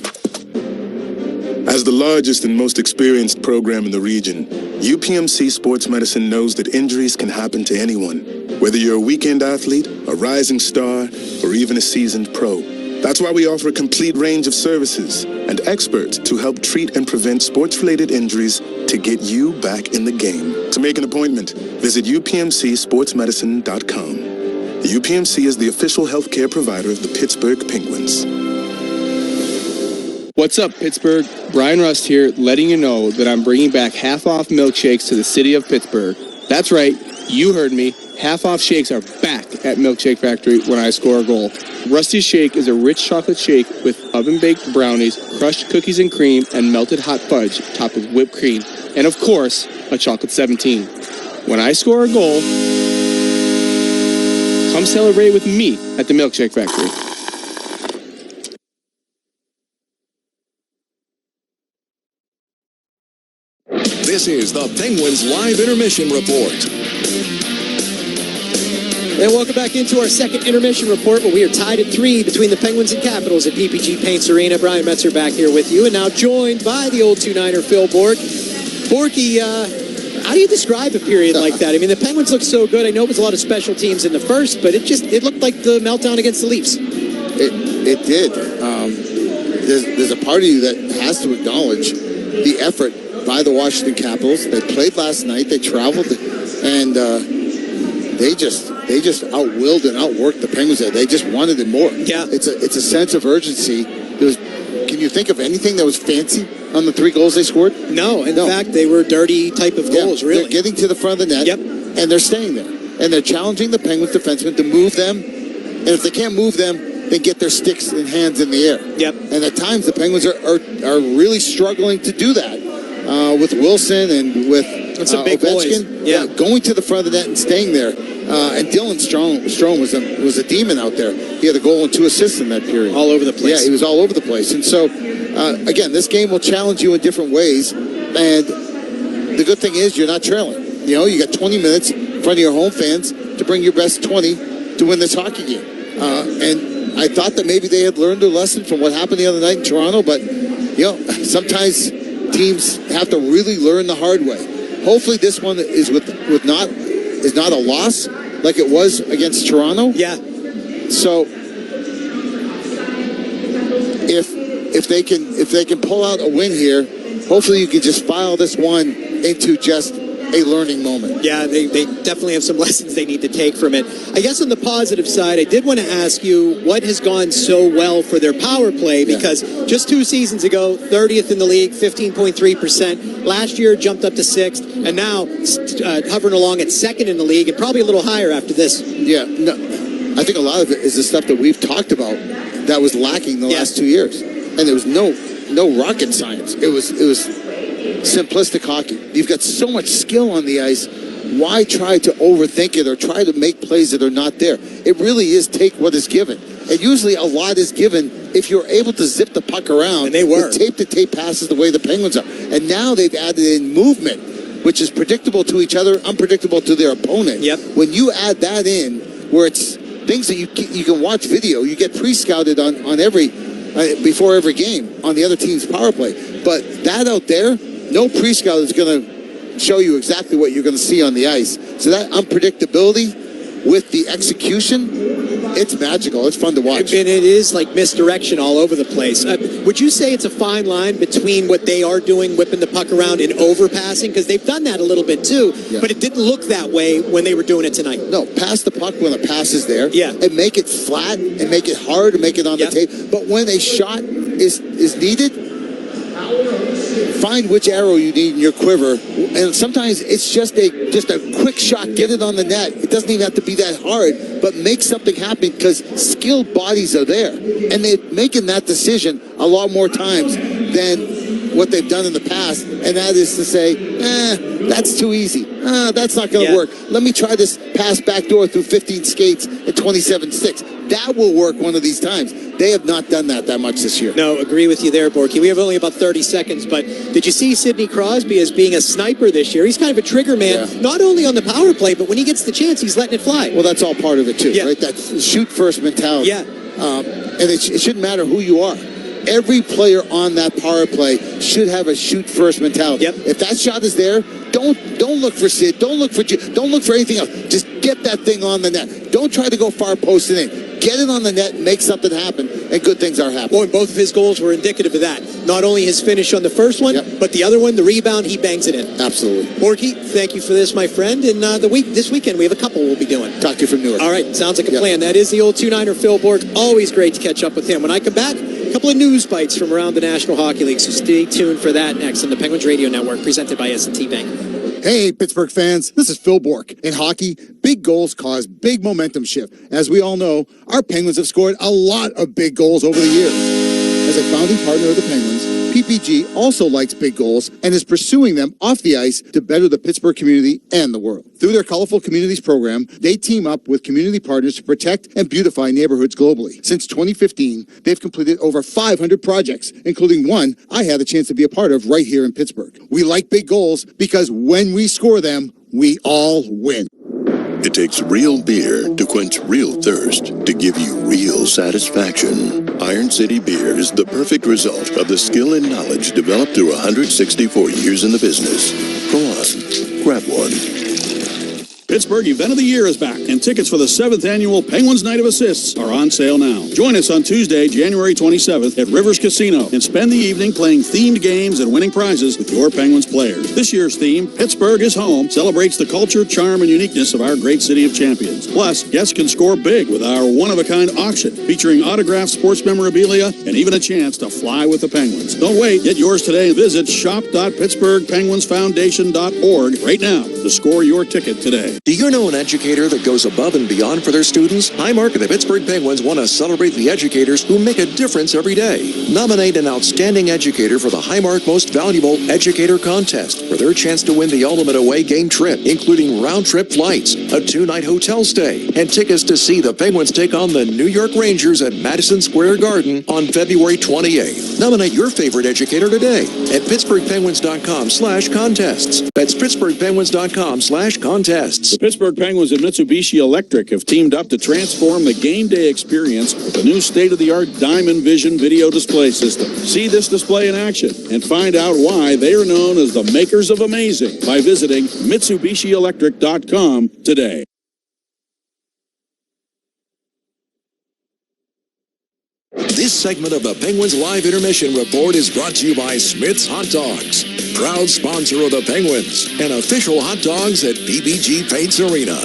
As the largest and most experienced program in the region, UPMC Sports Medicine knows that injuries can happen to anyone, whether you're a weekend athlete, a rising star, or even a seasoned pro. That's why we offer a complete range of services and experts to help treat and prevent sports-related injuries to get you back in the game. To make an appointment, visit upmcsportsmedicine.com. The UPMC is the official healthcare provider of the Pittsburgh Penguins. What's up, Pittsburgh? Brian Rust here, letting you know that I'm bringing back half-off milkshakes to the city of Pittsburgh. That's right, you heard me. Half-off shakes are back at Milkshake Factory when I score a goal. Rusty's Shake is a rich chocolate shake with oven-baked brownies, crushed cookies and cream, and melted hot fudge topped with whipped cream. And of course, a chocolate 17. When I score a goal, come celebrate with me at the Milkshake Factory. This is the Penguins Live Intermission Report. And welcome back into our second intermission report, where we are tied at 3 between the Penguins and Capitals at PPG Paints Arena. Brian Metzer back here with you, and now joined by the old 2-9er Phil Bourque. Borky, how do you describe a period like that? I mean, the Penguins look so good. I know it was a lot of special teams in the first, but it looked like the meltdown against the Leafs. It did. There's a part of you that has to acknowledge the effort by the Washington Capitals. They played last night. They traveled, and they just outwilled and outworked the Penguins. They just wanted it more. Yeah, it's a sense of urgency. There was can you think of anything that was fancy on the 3 goals they scored? No. In fact, they were dirty type of goals, really. They're getting to the front of the net, and they're staying there. And they're challenging the Penguins defensemen to move them. And if they can't move them, then get their sticks and hands in the air. And at times, the Penguins are really struggling to do that. With Wilson and with Ovechkin, going to the front of the net and staying there. And Dylan Strome was a demon out there. He had a goal and 2 assists in that period. All over the place. Yeah, he was all over the place. And so, again, this game will challenge you in different ways. And the good thing is you're not trailing. You got 20 minutes in front of your home fans to bring your best 20 to win this hockey game. And I thought that maybe they had learned a lesson from what happened the other night in Toronto. But, sometimes teams have to really learn the hard way. Hopefully this one is not a loss like it was against Toronto. Yeah. So if they can pull out a win here, hopefully you can just file this one into just a learning moment. Yeah, they definitely have some lessons they need to take from it. I guess on the positive side, I did want to ask you what has gone so well for their power play, because just 2 seasons ago, 30th in the league, 15.3%. Last year, jumped up to 6th, and now hovering along at 2nd in the league, and probably a little higher after this. Yeah, no, I think a lot of it is the stuff that we've talked about that was lacking the last 2 years. And there was no rocket science. It was simplistic hockey. You've got so much skill on the ice. Why try to overthink it or try to make plays that are not there? It really is take what is given. And usually a lot is given if you're able to zip the puck around. And they were. With tape-to-tape passes the way the Penguins are. And now they've added in movement, which is predictable to each other, unpredictable to their opponent. When you add that in, where it's things that you can watch video, you get pre-scouted on every before every game on the other team's power play. But that out there, no pre-scout is going to show you exactly what you're going to see on the ice. So that unpredictability with the execution, it's magical. It's fun to watch. And it is like misdirection all over the place. Would you say it's a fine line between what they are doing, whipping the puck around, and overpassing? Because they've done that a little bit too, but it didn't look that way when they were doing it tonight. No, pass the puck when the pass is there. Yeah. And make it flat and make it hard and make it on the tape. But when a shot is needed, find which arrow you need in your quiver, and sometimes it's just a quick shot. Get it on the net. It doesn't even have to be that hard, but make something happen because skilled bodies are there, and they're making that decision a lot more times than what they've done in the past, and that is to say, that's too easy. That's not going to work. Let me try this pass backdoor through 15 skates at 27-6. That will work one of these times. They have not done that much this year. No, agree with you there, Borky. We have only about 30 seconds, but did you see Sidney Crosby as being a sniper this year? He's kind of a trigger man, not only on the power play, but when he gets the chance, he's letting it fly. Well, that's all part of it too, right? That shoot first mentality. Yeah. And it shouldn't matter who you are. Every player on that power play should have a shoot first mentality. If that shot is there, don't look for Sid. Don't look for anything else. Just get that thing on the net. Don't try to go far post it in. Get it on the net, make something happen, and good things are happening. Boy, both of his goals were indicative of that. Not only his finish on the first one, but the other one, the rebound, he bangs it in. Absolutely. Borky, thank you for this, my friend. And this weekend, we have a couple we'll be doing. Talk to you from Newark. All right, sounds like a plan. That is the old 2-9er Phil Bork. Always great to catch up with him. When I come back, a couple of news bites from around the National Hockey League. So stay tuned for that next on the Penguins Radio Network, presented by S&T Bank. Hey, Pittsburgh fans, this is Phil Bork. In hockey, big goals cause big momentum shift. As we all know, our Penguins have scored a lot of big goals over the years. As a founding partner of the Penguins, PPG also likes big goals and is pursuing them off the ice to better the Pittsburgh community and the world. Through their Colorful Communities program, they team up with community partners to protect and beautify neighborhoods globally. Since 2015, they've completed over 500 projects, including one I had a chance to be a part of right here in Pittsburgh. We like big goals because when we score them, we all win. It takes real beer to quench real thirst, to give you real satisfaction. Iron City Beer is the perfect result of the skill and knowledge developed through 164 years in the business. Go on, grab one. Pittsburgh Event of the Year is back, and tickets for the 7th annual Penguins Night of Assists are on sale now. Join us on Tuesday, January 27th at Rivers Casino and spend the evening playing themed games and winning prizes with your Penguins players. This year's theme, Pittsburgh is Home, celebrates the culture, charm, and uniqueness of our great city of champions. Plus, guests can score big with our one-of-a-kind auction featuring autographed sports memorabilia and even a chance to fly with the Penguins. Don't wait. Get yours today and visit shop.pittsburghpenguinsfoundation.org right now to score your ticket today. Do you know an educator that goes above and beyond for their students? Highmark and the Pittsburgh Penguins want to celebrate the educators who make a difference every day. Nominate an outstanding educator for the Highmark Most Valuable Educator Contest for their chance to win the ultimate away game trip, including round-trip flights, a 2-night hotel stay, and tickets to see the Penguins take on the New York Rangers at Madison Square Garden on February 28th. Nominate your favorite educator today at PittsburghPenguins.com/contests. That's PittsburghPenguins.com/contests. The Pittsburgh Penguins and Mitsubishi Electric have teamed up to transform the game day experience with the new state-of-the-art Diamond Vision video display system. See this display in action and find out why they are known as the makers of amazing by visiting MitsubishiElectric.com today. This segment of the Penguins Live Intermission Report is brought to you by Smith's Hot Dogs, proud sponsor of the Penguins and official hot dogs at PPG Paints Arena.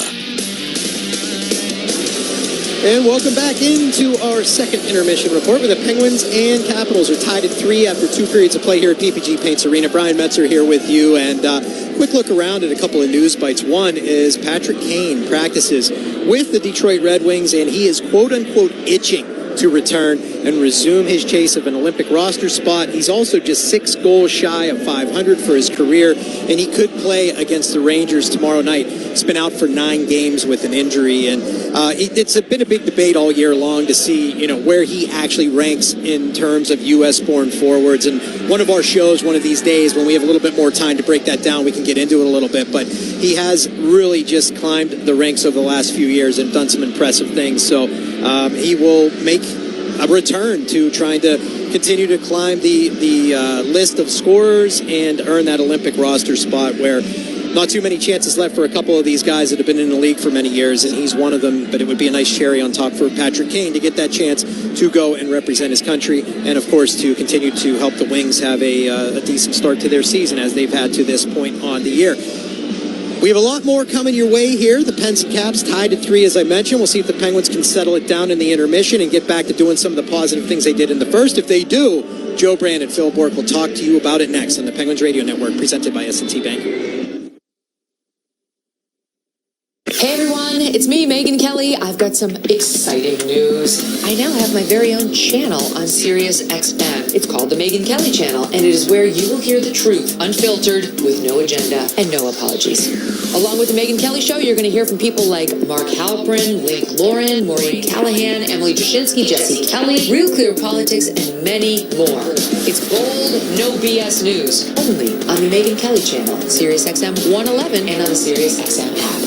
And welcome back into our second intermission report, where the Penguins and Capitals are tied at 3 after 2 periods of play here at PPG Paints Arena. Brian Metzer here with you, and quick look around at a couple of news bites. One is Patrick Kane practices with the Detroit Red Wings, and he is quote-unquote itching to return and resume his chase of an Olympic roster spot. He's also just 6 goals shy of 500 for his career, and he could play against the Rangers tomorrow night. He's been out for 9 games with an injury, and it's been a big debate all year long to see, where he actually ranks in terms of U.S.-born forwards. And one of our shows, one of these days, when we have a little bit more time to break that down, we can get into it a little bit. But he has really just climbed the ranks over the last few years and done some impressive things. So he will make a return to trying to continue to climb the list of scorers and earn that Olympic roster spot, where not too many chances left for a couple of these guys that have been in the league for many years, and he's one of them. But it would be a nice cherry on top for Patrick Kane to get that chance to go and represent his country, and of course to continue to help the Wings have a decent start to their season as they've had to this point on the year. We have a lot more coming your way here. The Pens and Caps tied at 3, as I mentioned. We'll see if the Penguins can settle it down in the intermission and get back to doing some of the positive things they did in the first. If they do, Joe Brand and Phil Bork will talk to you about it next on the Penguins Radio Network, presented by S&T Bank. Hey everyone, it's me, Megan Kelly. I've got some exciting news. I now have my very own channel on Sirius XM. It's called the Megan Kelly Channel, and it is where you will hear the truth, unfiltered, with no agenda and no apologies. Along with the Megan Kelly Show, you're going to hear from people like Mark Halprin, Link Lauren, Maureen Callahan, Emily Jashinsky, Jesse Kelly, Real Clear Politics, and many more. It's bold, no BS news, only on the Megan Kelly Channel, Sirius XM 111, and on the Sirius XM app.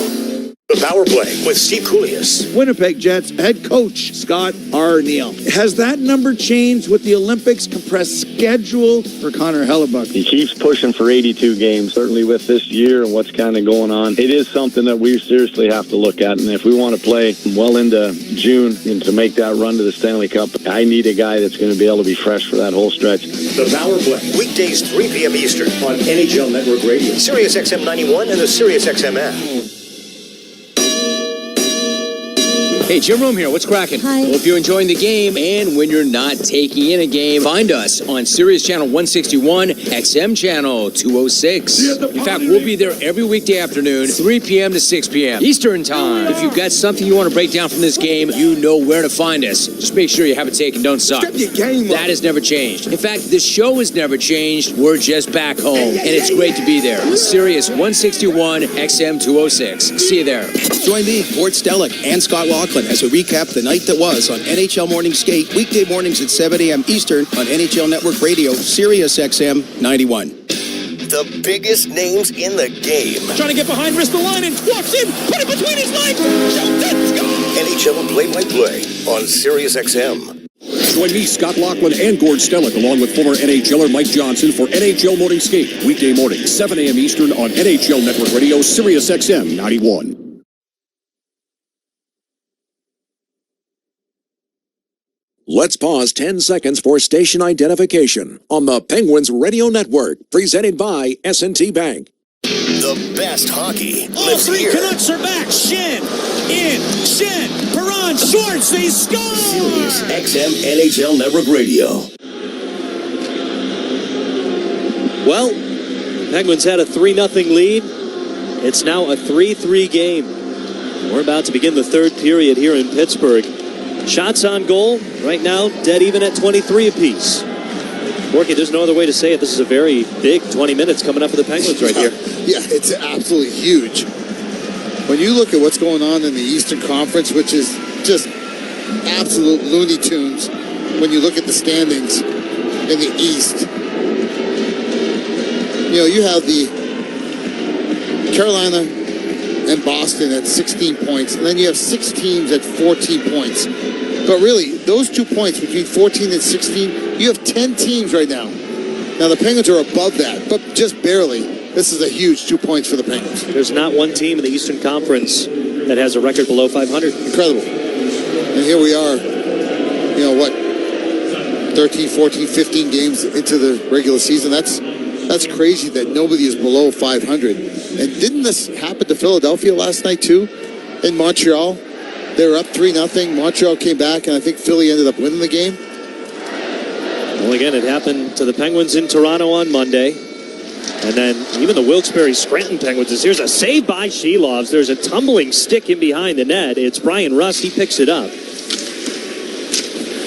The Power Play with Steve Koulias. Winnipeg Jets head coach Scott Arniel. Has that number changed with the Olympics compressed schedule for Connor Hellebuck? He keeps pushing for 82 games, certainly with this year and what's kind of going on. It is something that we seriously have to look at, and if we want to play well into June and to make that run to the Stanley Cup, I need a guy that's going to be able to be fresh for that whole stretch. The Power Play, weekdays 3 p.m. Eastern on NHL Network Radio, Sirius XM 91, and the Sirius XM app. Hey, Jim Rome here. What's cracking? Hi. Hope you're enjoying the game, and when you're not taking in a game, find us on Sirius Channel 161, XM Channel 206. In fact, we'll be there every weekday afternoon, 3 p.m. to 6 p.m. Eastern Time. If you've got something you want to break down from this game, you know where to find us. Just make sure you have it taken, don't suck. That has never changed. In fact, this show has never changed. We're just back home, and it's great to be there. Sirius 161, XM 206. See you there. Join me, Ward Stellick, and Scott Laughlin as we recap the night that was on NHL Morning Skate, weekday mornings at 7 a.m. Eastern on NHL Network Radio, Sirius XM 91. The biggest names in the game. Trying to get behind Ristolainen, walks in, put it between his legs, shoots it, scores! NHL play-by-play on Sirius XM. Join me, Scott Laughlin, and Gord Stellick, along with former NHLer Mike Johnson for NHL Morning Skate, weekday morning, 7 a.m. Eastern on NHL Network Radio, Sirius XM 91. Let's pause 10 seconds for station identification on the Penguins Radio Network, presented by S&T Bank. The best hockey All lives three here. Canucks are back. Shen, in, Shen, Perron, Schwartz, they score! Sirius XM NHL Network Radio. Well, Penguins had a 3-0 lead. It's now a 3-3 game. We're about to begin the third period here in Pittsburgh. Shots on goal right now, dead even at 23 apiece. Borky, there's no other way to say it. This is a very big 20 minutes coming up for the Penguins right here. Yeah, it's absolutely huge. When you look at what's going on in the Eastern Conference, which is just absolute Looney Tunes, when you look at the standings in the East, you know, you have the Carolina and Boston at 16 points, and then you have 6 teams at 14 points. But really, those 2 points between 14 and 16, you have 10 teams right now. Now, the Penguins are above that, but just barely. This is a huge 2 points for the Penguins. There's not one team in the Eastern Conference that has a record below 500. Incredible. And here we are, you know, what, 13, 14, 15 games into the regular season. That's crazy that nobody is below 500. And didn't this happen to Philadelphia last night, too? In Montreal? They were up 3-0. Montreal came back, and I think Philly ended up winning the game. Well, again, it happened to the Penguins in Toronto on Monday. And then even the Wilkes-Barre-Scranton Penguins. Here's a save by Shelovs. There's a tumbling stick in behind the net. It's Brian Rust. He picks it up.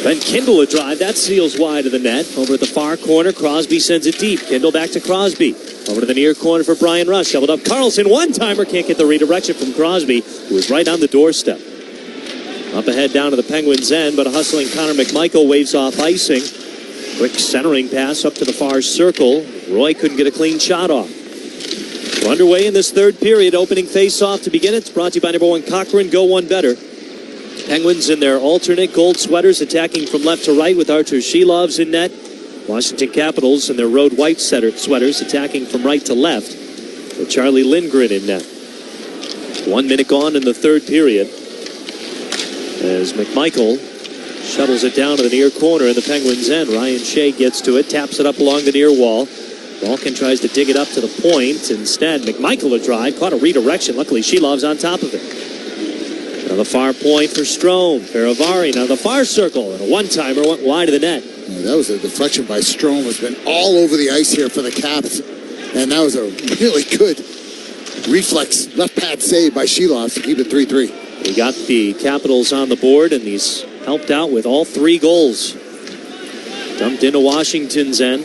Then Kindle a drive. That seals wide of the net. Over at the far corner, Crosby sends it deep. Kindle back to Crosby. Over to the near corner for Brian Rust. Shoveled up. Carlson, one-timer. Can't get the redirection from Crosby, who was right on the doorstep. Up ahead down to the Penguins' end, but a hustling Connor McMichael waves off icing. Quick centering pass up to the far circle. Roy couldn't get a clean shot off. We're underway in this third period. Opening face-off to begin it. It's brought to you by number 1 Cochrane. Go one better. Penguins in their alternate gold sweaters attacking from left to right with Artur Shelovs in net. Washington Capitals in their road white sweaters attacking from right to left with Charlie Lindgren in net. 1 minute gone in the third period as McMichael shuttles it down to the near corner in the Penguins' end. Ryan Shea gets to it, taps it up along the near wall. Malkin tries to dig it up to the point. Instead, McMichael a drive, caught a redirection. Luckily, Shelov's on top of it. Now the far point for Strome. Faravari now the far circle. And a one-timer went wide of the net. Yeah, that was a deflection by Strome. Has been all over the ice here for the Caps. And that was a really good reflex left pad save by Shelovs to keep it 3-3. We got the Capitals on the board, and he's helped out with all 3 goals. Dumped into Washington's end.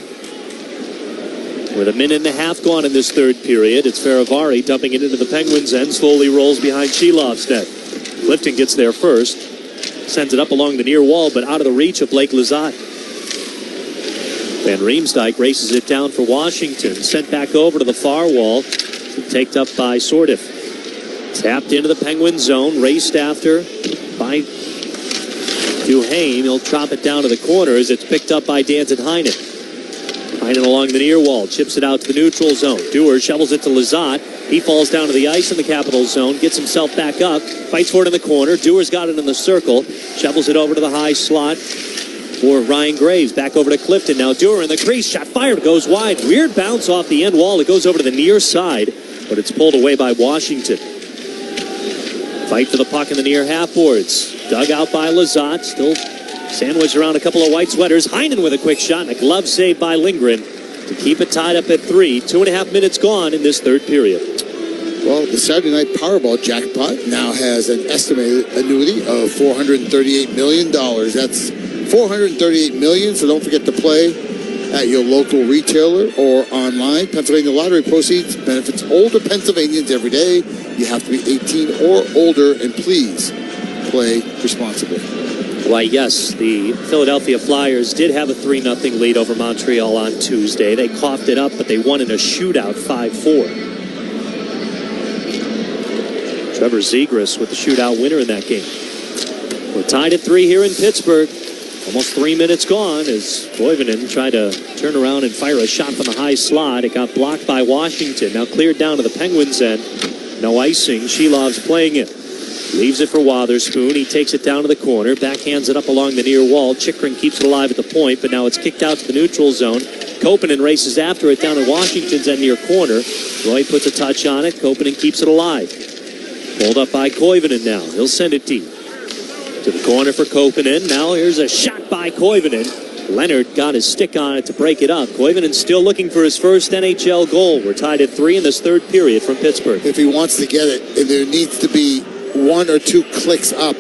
With a minute and a half gone in this third period, it's Faravari dumping it into the Penguins' end. Slowly rolls behind Shelov's net. Clifton gets there first. Sends it up along the near wall, but out of the reach of Blake Lizotte. Van Riemsdyk races it down for Washington. Sent back over to the far wall. Taked up by Sordiff. Tapped into the Penguin zone, raced after by Duhaime. He'll chop it down to the corner as it's picked up by Danton Heinen. Heinen along the near wall, chips it out to the neutral zone. Dewar shovels it to Lizotte. He falls down to the ice in the Capitol zone, gets himself back up, fights for it in the corner. Dewar's got it in the circle, shovels it over to the high slot for Ryan Graves. Back over to Clifton. Now Dewar in the crease, shot fired, goes wide. Weird bounce off the end wall. It goes over to the near side, but it's pulled away by Washington. Fight for the puck in the near half boards. Dug out by Lizotte. Still sandwiched around a couple of white sweaters. Heinen with a quick shot and a glove save by Lindgren to keep it tied up at 3. 2.5 minutes gone in this third period. Well, the Saturday night Powerball jackpot now has an estimated annuity of $438 million. That's $438 million, so don't forget to play at your local retailer or online. Pennsylvania Lottery proceeds benefits older Pennsylvanians every day. You have to be 18 or older, and please play responsibly. Why, yes, the Philadelphia Flyers did have a 3-0 lead over Montreal on Tuesday. They coughed it up, but they won in a shootout 5-4. Trevor Zegras with the shootout winner in that game. We're tied at 3 here in Pittsburgh. Almost 3 minutes gone as Koivunen tried to turn around and fire a shot from the high slot. It got blocked by Washington. Now cleared down to the Penguins' end. No icing. Shelov's playing it. Leaves it for Wotherspoon. He takes it down to the corner. Backhands it up along the near wall. Chychrun keeps it alive at the point, but now it's kicked out to the neutral zone. Koppanen races after it down in Washington's end near corner. Roy puts a touch on it. Koppanen keeps it alive. Pulled up by Koivunen now. He'll send it deep. To the corner for Koppanen. Now here's a shot by Koivunen. Leonard got his stick on it to break it up. Koivunen still looking for his first NHL goal. We're tied at 3 in this third period from Pittsburgh. If he wants to get it, there needs to be 1 or 2 clicks up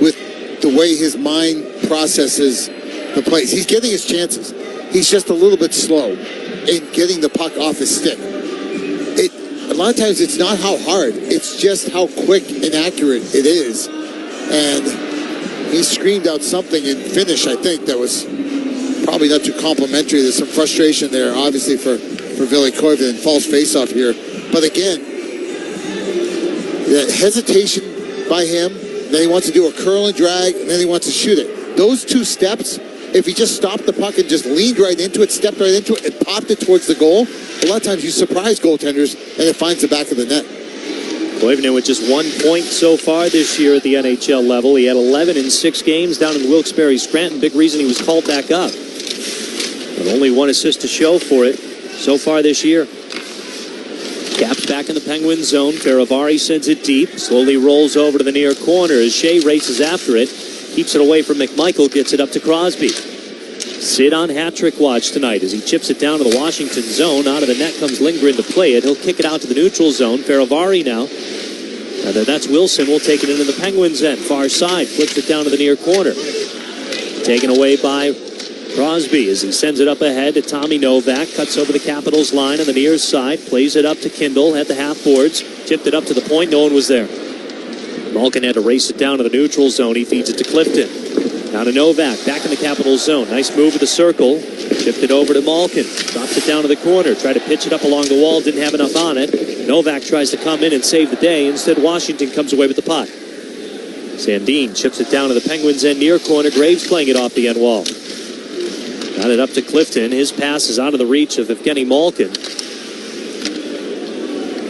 with the way his mind processes the plays. He's getting his chances. He's just a little bit slow in getting the puck off his stick. A lot of times it's not how hard, it's just how quick and accurate it is. And he screamed out something in finish, I think, that was probably not too complimentary. There's some frustration there, obviously, for Ville Koivunen. False face-off here. But again, the hesitation by him, then he wants to do a curl and drag, and then he wants to shoot it. Those 2 steps, if he just stopped the puck and just leaned right into it, stepped right into it, and popped it towards the goal, a lot of times you surprise goaltenders, and it finds the back of the net. Koivunen with just 1 point so far this year at the NHL level. He had 11 in 6 games down in Wilkes-Barre Scranton. Big reason he was called back up. But only 1 assist to show for it so far this year. Caps back in the Penguins zone. Faravari sends it deep. Slowly rolls over to the near corner as Shea races after it. Keeps it away from McMichael. Gets it up to Crosby. Sid on hat-trick watch tonight as he chips it down to the Washington zone. Out of the net comes Lindgren to play it. He'll kick it out to the neutral zone. Faravari now. And then that's Wilson. Will take it into the Penguins end. Far side. Flips it down to the near corner. Taken away by Crosby as he sends it up ahead to Tommy Novak. Cuts over the Capitals line on the near side. Plays it up to Kindle at the half boards. Tipped it up to the point. No one was there. Malkin had to race it down to the neutral zone. He feeds it to Clifton. Now to Novak. Back in the Capitals zone. Nice move at the circle. Tipped it over to Malkin. Drops it down to the corner. Tried to pitch it up along the wall. Didn't have enough on it. Novak tries to come in and save the day. Instead, Washington comes away with the puck. Sandin chips it down to the Penguins end near corner. Graves playing it off the end wall. Got it up to Clifton. His pass is out of the reach of Evgeny Malkin.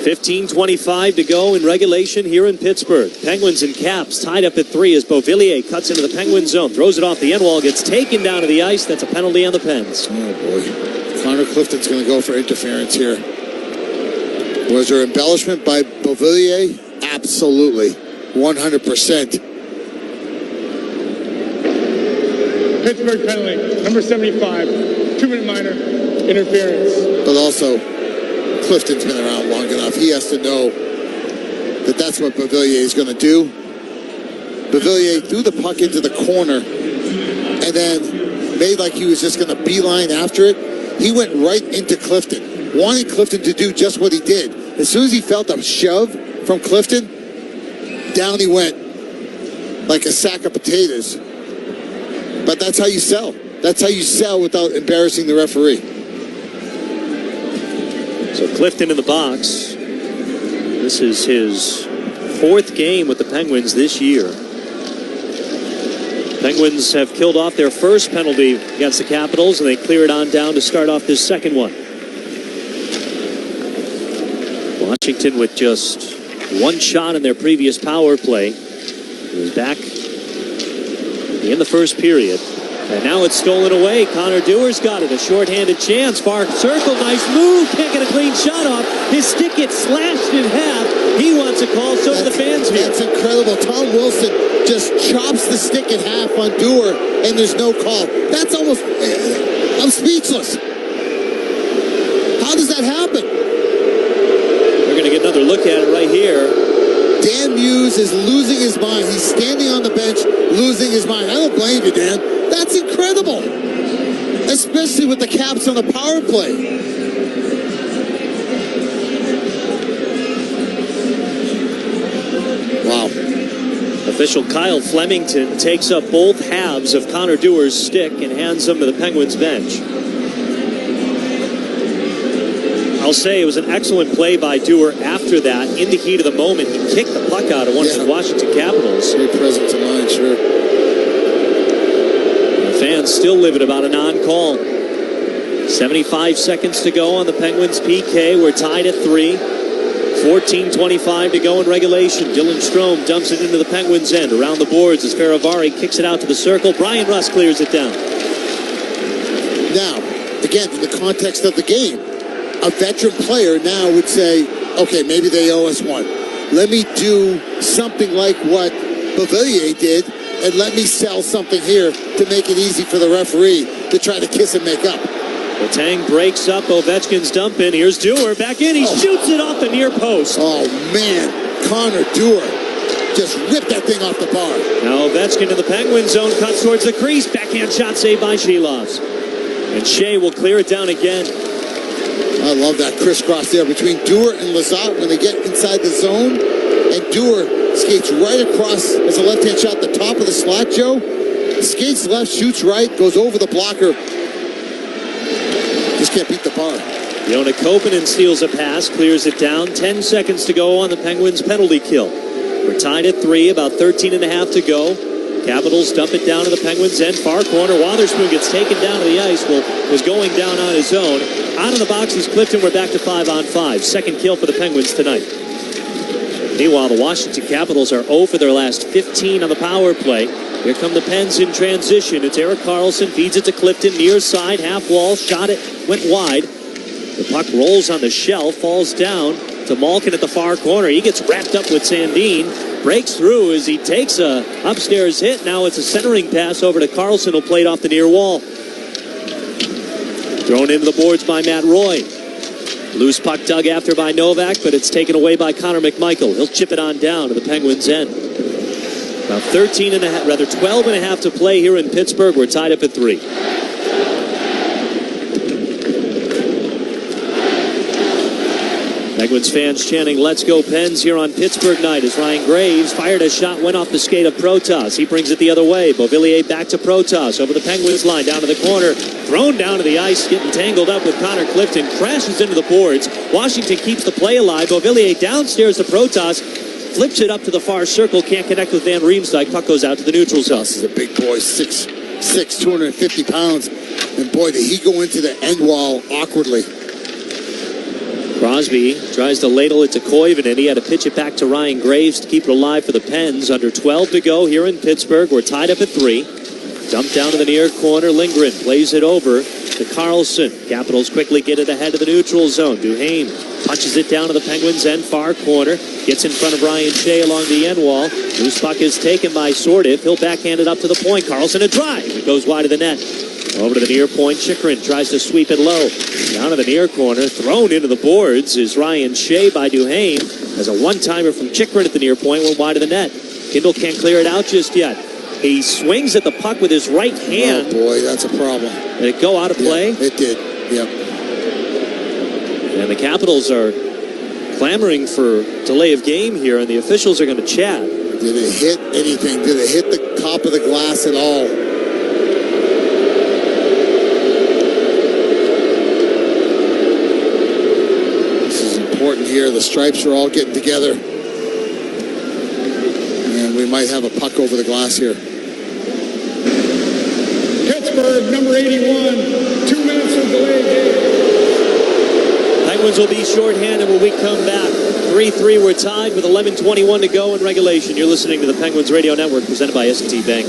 15:25 to go in regulation here in Pittsburgh. Penguins and Caps tied up at 3 as Beauvillier cuts into the Penguin zone. Throws it off the end wall. Gets taken down to the ice. That's a penalty on the Pens. Oh, boy. Connor Clifton's going to go for interference here. Was there embellishment by Beauvillier? Absolutely. 100%. Pittsburgh penalty, number 75, 2-minute minor, interference. But also, Clifton's been around long enough. He has to know that that's what Beauvillier is going to do. Beauvillier threw the puck into the corner and then made like he was just going to beeline after it. He went right into Clifton, wanted Clifton to do just what he did. As soon as he felt a shove from Clifton, down he went like a sack of potatoes. But that's how you sell. That's how you sell without embarrassing the referee. So Clifton in the box. This is his 4th game with the Penguins this year. Penguins have killed off their first penalty against the Capitals, and they clear it on down to start off this second one. Washington with just 1 shot in their previous power play. It was back in the first period. And now it's stolen away. Connor Dewar's got it. A shorthanded chance. Far circle. Nice move. Can't get a clean shot off. His stick gets slashed in half. He wants a call. So do the fans here. That's incredible. Tom Wilson just chops the stick in half on Dewar, and there's no call. That's almost... I'm speechless. How does that happen? We're going to get another look at it right here. Dan Muse is losing his mind. He's standing on the bench, losing his mind. I don't blame you, Dan. That's incredible. Especially with the Caps on the power play. Wow. Official Kyle Flemington takes up both halves of Connor Dewar's stick and hands them to the Penguins bench. I'll say it was an excellent play by Dewar after that. In the heat of the moment, he kicked the puck out of one of the Washington Capitals. Great presence of mind, sure. The fans still livid about a non-call. 75 seconds to go on the Penguins PK. We're tied at 3. 14:25 to go in regulation. Dylan Strome dumps it into the Penguins' end. Around the boards as Faravari kicks it out to the circle. Brian Rust clears it down. Now, again, in the context of the game, a veteran player now would say, okay, maybe they owe us one. Let me do something like what Beauvillier did, and let me sell something here to make it easy for the referee to try to kiss and make up. Letang breaks up Ovechkin's dump in. Here's Dewar back in. He shoots it off the near post. Oh, man. Connor Dewar just ripped that thing off the bar. Now Ovechkin in the Penguin zone, cuts towards the crease. Backhand shot saved by Shilovs. And Shea will clear it down again. I love that crisscross there between Dewar and Lazat when they get inside the zone. And Dewar skates right across as a left-hand shot, the top of the slot, Joe. Skates left, shoots right, goes over the blocker. Just can't beat the bar. Joona Koppanen steals a pass, clears it down. 10 seconds to go on the Penguins' penalty kill. We're tied at 3, about 13 and a half to go. Capitals dump it down to the Penguins' end, far corner. Wotherspoon gets taken down to the ice, was going down on his own. Out of the box is Clifton. We're back to 5-on-5. Second kill for the Penguins tonight. Meanwhile, the Washington Capitals are 0 for their last 15 on the power play. Here come the Pens in transition. It's Erik Karlsson, feeds it to Clifton, near side, half wall, shot it, went wide. The puck rolls on the shelf, falls down to Malkin at the far corner. He gets wrapped up with Sandin, breaks through as he takes a upstairs hit. Now it's a centering pass over to Karlsson, who played off the near wall. Thrown into the boards by Matt Roy. Loose puck dug after by Novak, but it's taken away by Connor McMichael. He'll chip it on down to the Penguins' end. About 12 and a half to play here in Pittsburgh. We're tied up at 3. Penguins fans chanting, "Let's go Pens" here on Pittsburgh night as Ryan Graves fired a shot, went off the skate of Protas. He brings it the other way. Beauvillier back to Protas over the Penguins line, down to the corner, thrown down to the ice, getting tangled up with Connor Clifton, crashes into the boards. Washington keeps the play alive. Beauvillier downstairs to Protas, flips it up to the far circle, can't connect with Van Riemsdyk. Puck goes out to the neutral zone. This is a big boy, 6'6", 250 pounds. And boy, did he go into the end wall awkwardly. Crosby tries to ladle it to Koivunen. He had to pitch it back to Ryan Graves to keep it alive for the Pens. Under 12 to go here in Pittsburgh. We're tied up at 3. Dumped down to the near corner. Lindgren plays it over to Karlsson. Capitals quickly get it ahead of the neutral zone. Duhaime punches it down to the Penguins' end, far corner. Gets in front of Ryan Shea along the end wall. Loose puck is taken by Sordiff. He'll backhand it up to the point. Karlsson a drive. It goes wide of the net. Over to the near point. Chychrun tries to sweep it low. Down to the near corner. Thrown into the boards is Ryan Shea by Duhaime. As a one-timer from Chychrun at the near point, went wide of the net. Kindle can't clear it out just yet. He swings at the puck with his right hand. Oh, boy, that's a problem. Did it go out of play? Yeah, it did, yep. And the Capitals are clamoring for delay of game here, and the officials are going to chat. Did it hit anything? Did it hit the top of the glass at all? This is important here. The stripes are all getting together. And we might have a puck over the glass here. Pittsburgh, number 81, 2 minutes of delay game. Penguins will be shorthanded when we come back. 3-3, we're tied with 11:21 to go in regulation. You're listening to the Penguins Radio Network, presented by S&T Bank.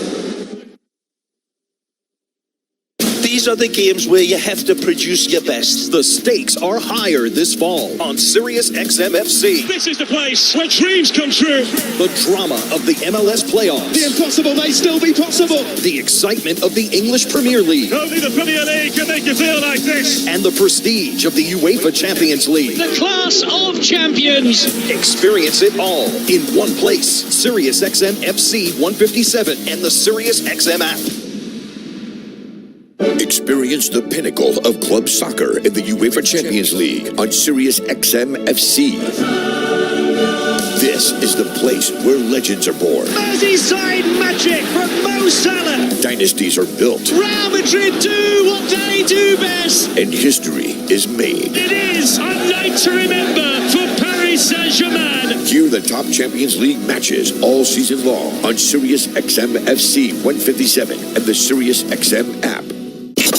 These are the games where you have to produce your best. The stakes are higher this fall on Sirius XM FC. This is the place where dreams come true. The drama of the MLS playoffs. The impossible may still be possible. The excitement of the English Premier League. Only the Premier League can make you feel like this. And the prestige of the UEFA Champions League. The class of champions. Experience it all in one place. Sirius XM FC 157 and the Sirius XM app. Experience the pinnacle of club soccer in the UEFA Champions League on Sirius XM FC. This is the place where legends are born. Merseyside magic from Mo Salah. Dynasties are built. Real Madrid do what they do best. And history is made. It is a night to remember for Paris Saint-Germain. Hear the top Champions League matches all season long on Sirius XM FC 157 and the Sirius XM app.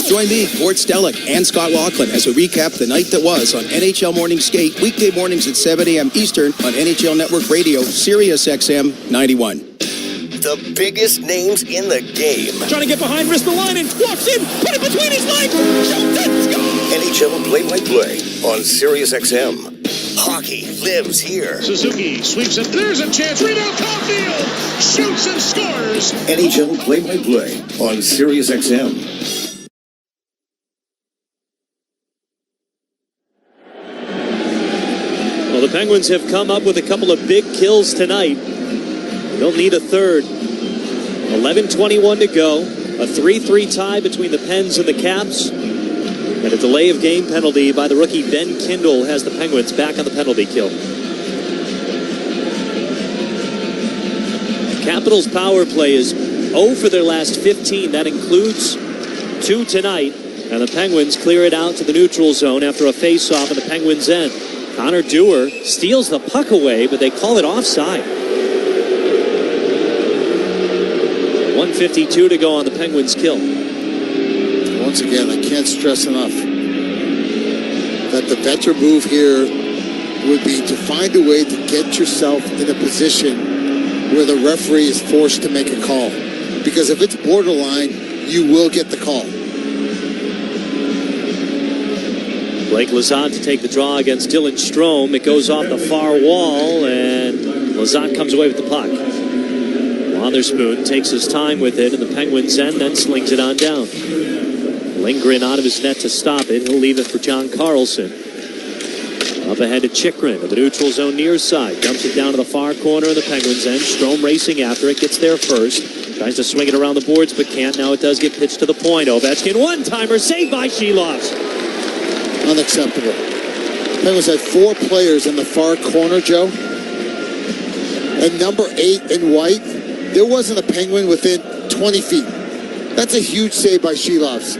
Join me, Gord Stellick, and Scott Laughlin as we recap the night that was on NHL Morning Skate, weekday mornings at 7 a.m. Eastern on NHL Network Radio, Sirius XM 91. The biggest names in the game. Trying to get behind Ristolainen, walks in, put it between his legs, shoots it, scores! NHL play-by-play on Sirius XM. Hockey lives here. Suzuki sweeps it. There's a chance. Rebound, Caulfield shoots and scores. NHL play-by-play on Sirius XM. Well, the Penguins have come up with a couple of big kills tonight. They'll need a third. 11:21 to go. A 3-3 tie between the Pens and the Caps. And a delay of game penalty by the rookie Ben Kindle has the Penguins back on the penalty kill. Capitals power play is 0 for their last 15. That includes 2 tonight. And the Penguins clear it out to the neutral zone after a face-off at the Penguins' end. Connor Dewar steals the puck away, but they call it offside. 1:52 to go on the Penguins' kill. Once again, I can't stress enough that the veteran move here would be to find a way to get yourself in a position where the referee is forced to make a call. Because if it's borderline, you will get the call. Blake Lizotte to take the draw against Dylan Strome. It goes off the far wall, and Lizotte comes away with the puck. Wotherspoon takes his time with it, and the Penguins end, then slings it on down. Lindgren out of his net to stop it. He'll leave it for John Carlson. Up ahead to Chikrin of the neutral zone near side. Dumps it down to the far corner of the Penguins end. Strome racing after it. Gets there first. Tries to swing it around the boards, but can't. Now it does get pitched to the point. Ovechkin one-timer saved by Sheelovs. Unacceptable. Penguins had 4 players in the far corner, Joe. And number 8 in white, there wasn't a Penguin within 20 feet. That's a huge save by Sheelovs.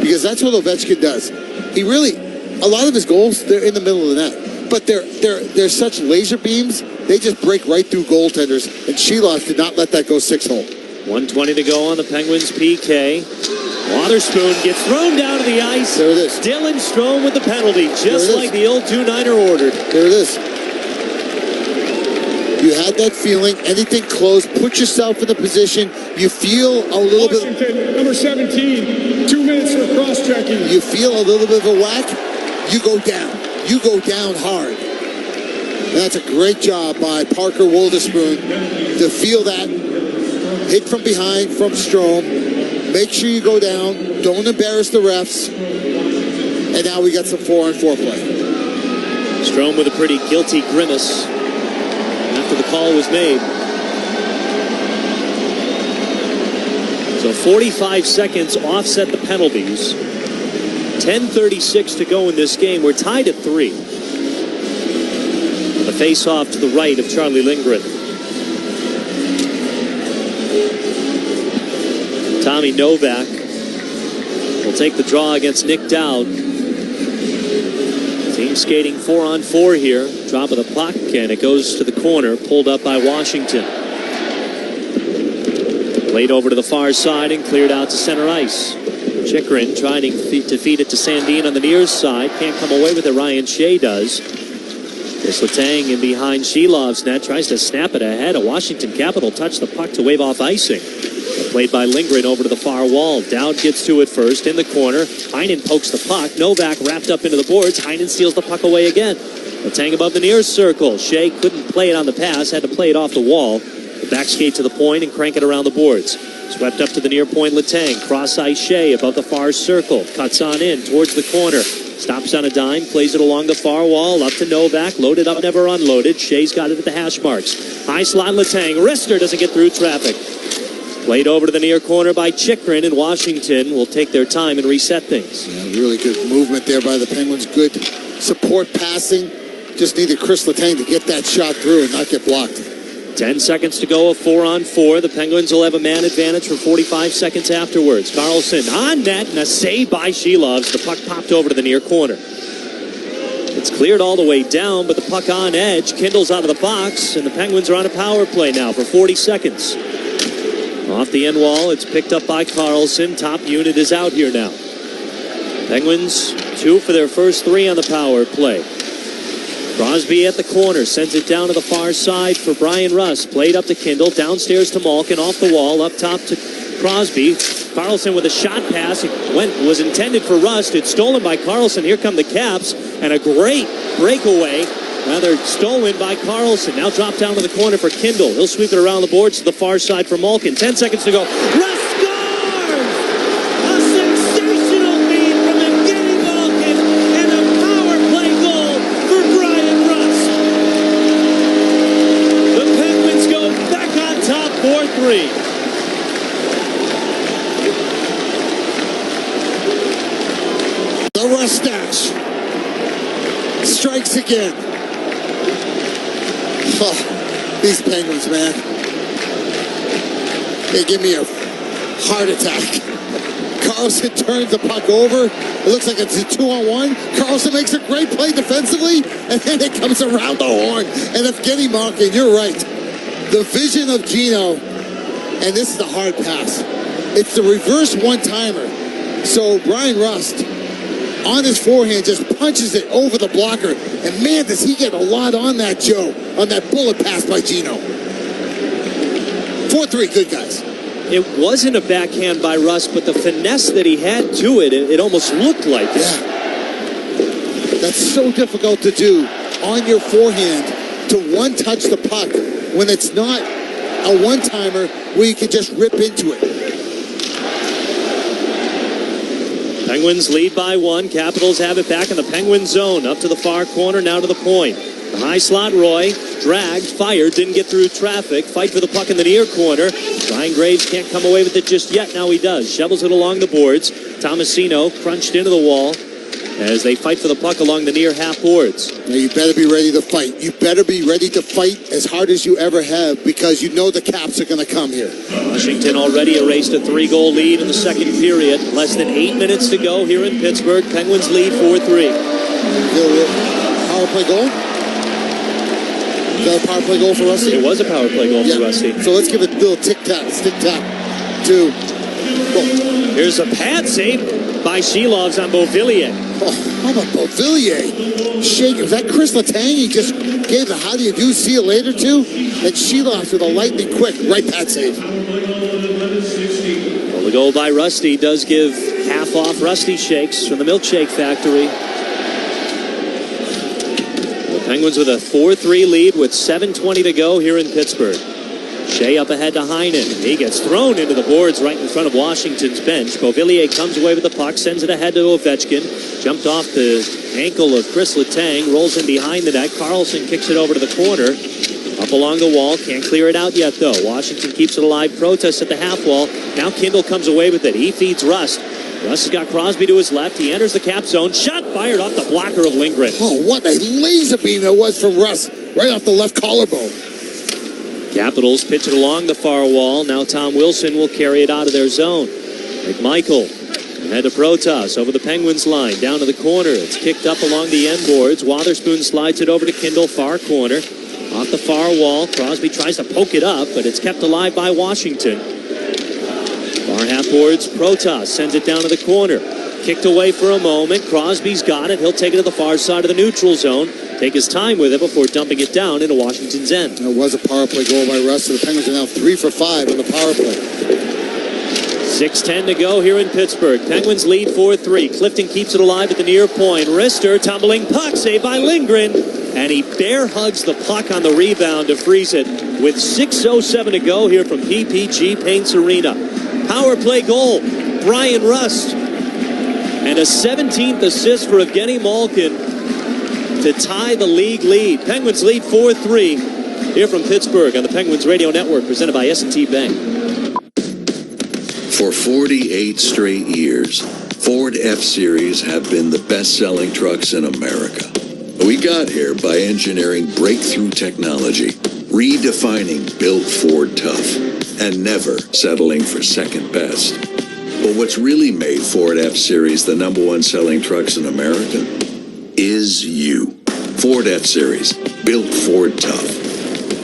Because that's what Ovechkin does. He really, a lot of his goals, they're in the middle of the net. But they're such laser beams, they just break right through goaltenders. And Sheelovs did not let that go 6-hole. 1:20 to go on the Penguins' PK. Wotherspoon gets thrown down to the ice. There it is. Dylan Strome with the penalty, just like the old 2-9er ordered. There it is. You had that feeling, anything close, put yourself in a position, you feel a little Washington, number 17, 2 minutes for cross-checking. You feel a little bit of a whack, you go down. You go down hard. And that's a great job by Parker Wotherspoon to feel that hit from behind from Strome. Make sure you go down. Don't embarrass the refs. And now we got some 4-on-4 play. Strome with a pretty guilty grimace after the call was made. So 45 seconds offset the penalties. 10:36 to go in this game. We're tied at 3. The face-off to the right of Charlie Lindgren. Tommy Novak will take the draw against Nick Dowd. Team skating 4-on-4 here. Drop of the puck, and it goes to the corner, pulled up by Washington. Played over to the far side and cleared out to center ice. Chikrin trying to feed it to Sandin on the near side. Can't come away with it. Ryan Shea does. This Letang in behind Sheelov's net. Tries to snap it ahead. A Washington Capital touched the puck to wave off icing. Played by Lindgren over to the far wall. Dowd gets to it first in the corner. Heinen pokes the puck. Novak wrapped up into the boards. Heinen steals the puck away again. Letang above the near circle. Shea couldn't play it on the pass. Had to play it off the wall. The back skate to the point and crank it around the boards. Swept up to the near point, Letang. Cross ice Shea above the far circle. Cuts on in towards the corner. Stops on a dime. Plays it along the far wall. Up to Novak. Loaded up, never unloaded. Shea's got it at the hash marks. High slot Letang. Wrister doesn't get through traffic. Played over to the near corner by Chikrin, and Washington will take their time and reset things. Yeah, really good movement there by the Penguins. Good support passing. Just needed Chris Letang to get that shot through and not get blocked. 10 seconds to go, a 4-on-4. The Penguins will have a man advantage for 45 seconds afterwards. Carlson on net, and a save by Sheelovs. The puck popped over to the near corner. It's cleared all the way down, but the puck on edge. Kindle's out of the box, and the Penguins are on a power play now for 40 seconds. Off the end wall, it's picked up by Carlson. Top unit is out here now. Penguins 2 for their first 3 on the power play. Crosby at the corner, sends it down to the far side for Brian Rust. Played up to Kindle, downstairs to Malkin, off the wall, up top to Crosby. Carlson with a shot pass. It was intended for Rust. It's stolen by Carlson. Here come the Caps, and a great breakaway. Rather stolen by Carlson. Now dropped down to the corner for Kindle. He'll sweep it around the boards to the far side for Malkin. 10 seconds to go. Rust scores! A sensational feed from Evgeny Malkin and a power play goal for Brian Rust. The Penguins go back on top 4-3. The Rustache strikes again. Oh, these Penguins, man. They give me a heart attack. Carlson turns the puck over. It looks like it's a 2-on-1. Carlson makes a great play defensively, and then it comes around the horn. And Evgeny Malkin, you're right. The vision of Gino, and this is the hard pass. It's the reverse one-timer. So Brian Rust, on his forehand, just punches it over the blocker. And man, does he get a lot on that, Joe, on that bullet pass by Gino. 4-3, good guys. It wasn't a backhand by Rust, but the finesse that he had to it, it almost looked like it. Yeah. That's so difficult to do on your forehand, to one-touch the puck when it's not a one-timer where you can just rip into it. Penguins lead by 1. Capitals have it back in the Penguin zone. Up to the far corner, now to the point. The high slot, Roy. Dragged, fired, didn't get through traffic. Fight for the puck in the near corner. Ryan Graves can't come away with it just yet. Now he does. Shovels it along the boards. Tomasino crunched into the wall as they fight for the puck along the near half boards. Now you better be ready to fight. You better be ready to fight as hard as you ever have, because you know the Caps are going to come here. Washington already erased a 3-goal lead in the second period. Less than 8 minutes to go here in Pittsburgh. Penguins lead 4-3. Power play goal? Is that a power play goal for Rusty? It was a power play goal for Rusty. So let's give it a little tic-tac, stick-tac to... Here's a pad save by Shilovs on Beauvillier. Oh, how about Beauvillier? Shake. Was that Chris Letang? He just gave the how do you do, see you later to? And Shilovs with a lightning quick right pad save. Well, the goal by Rusty does give half off Rusty shakes from the Milkshake Factory. The Penguins with a 4-3 lead with 7:20 to go here in Pittsburgh. Shea up ahead to Heinen. He gets thrown into the boards right in front of Washington's bench. Beauvillier comes away with the puck, sends it ahead to Ovechkin. Jumped off the ankle of Chris Letang, rolls in behind the net. Carlson kicks it over to the corner. Up along the wall, can't clear it out yet though. Washington keeps it alive, protests at the half wall. Now Kindle comes away with it. He feeds Rust. Rust has got Crosby to his left. He enters the cap zone. Shot fired off the blocker of Lindgren. Oh, what a laser beam that was from Rust. Right off the left collarbone. Capitals pitch it along the far wall. Now Tom Wilson will carry it out of their zone. McMichael ahead to Protas over the Penguins line. Down to the corner. It's kicked up along the end boards. Wotherspoon slides it over to Kindle, far corner. Off the far wall. Crosby tries to poke it up, but it's kept alive by Washington. Far half boards. Protas sends it down to the corner. Kicked away for a moment. Crosby's got it. He'll take it to the far side of the neutral zone. Take his time with it before dumping it down into Washington's end. It was a power play goal by Russ, so the Penguins are now 3 for 5 on the power play. 6:10 to go here in Pittsburgh. Penguins lead 4-3. Clifton keeps it alive at the near point. Rister tumbling puck saved by Lindgren. And he bear hugs the puck on the rebound to freeze it with 6:07 to go here from PPG Paints Arena. Power play goal, Brian Rust. And a 17th assist for Evgeny Malkin to tie the league lead. Penguins lead 4-3 here from Pittsburgh on the Penguins Radio Network, presented by S&T Bank. For 48 straight years, Ford F-Series have been the best-selling trucks in America. We got here by engineering breakthrough technology, redefining Built Ford Tough, and never settling for second best. But what's really made Ford F-Series the #1 selling trucks in America is you. Ford F-Series, Built Ford Tough.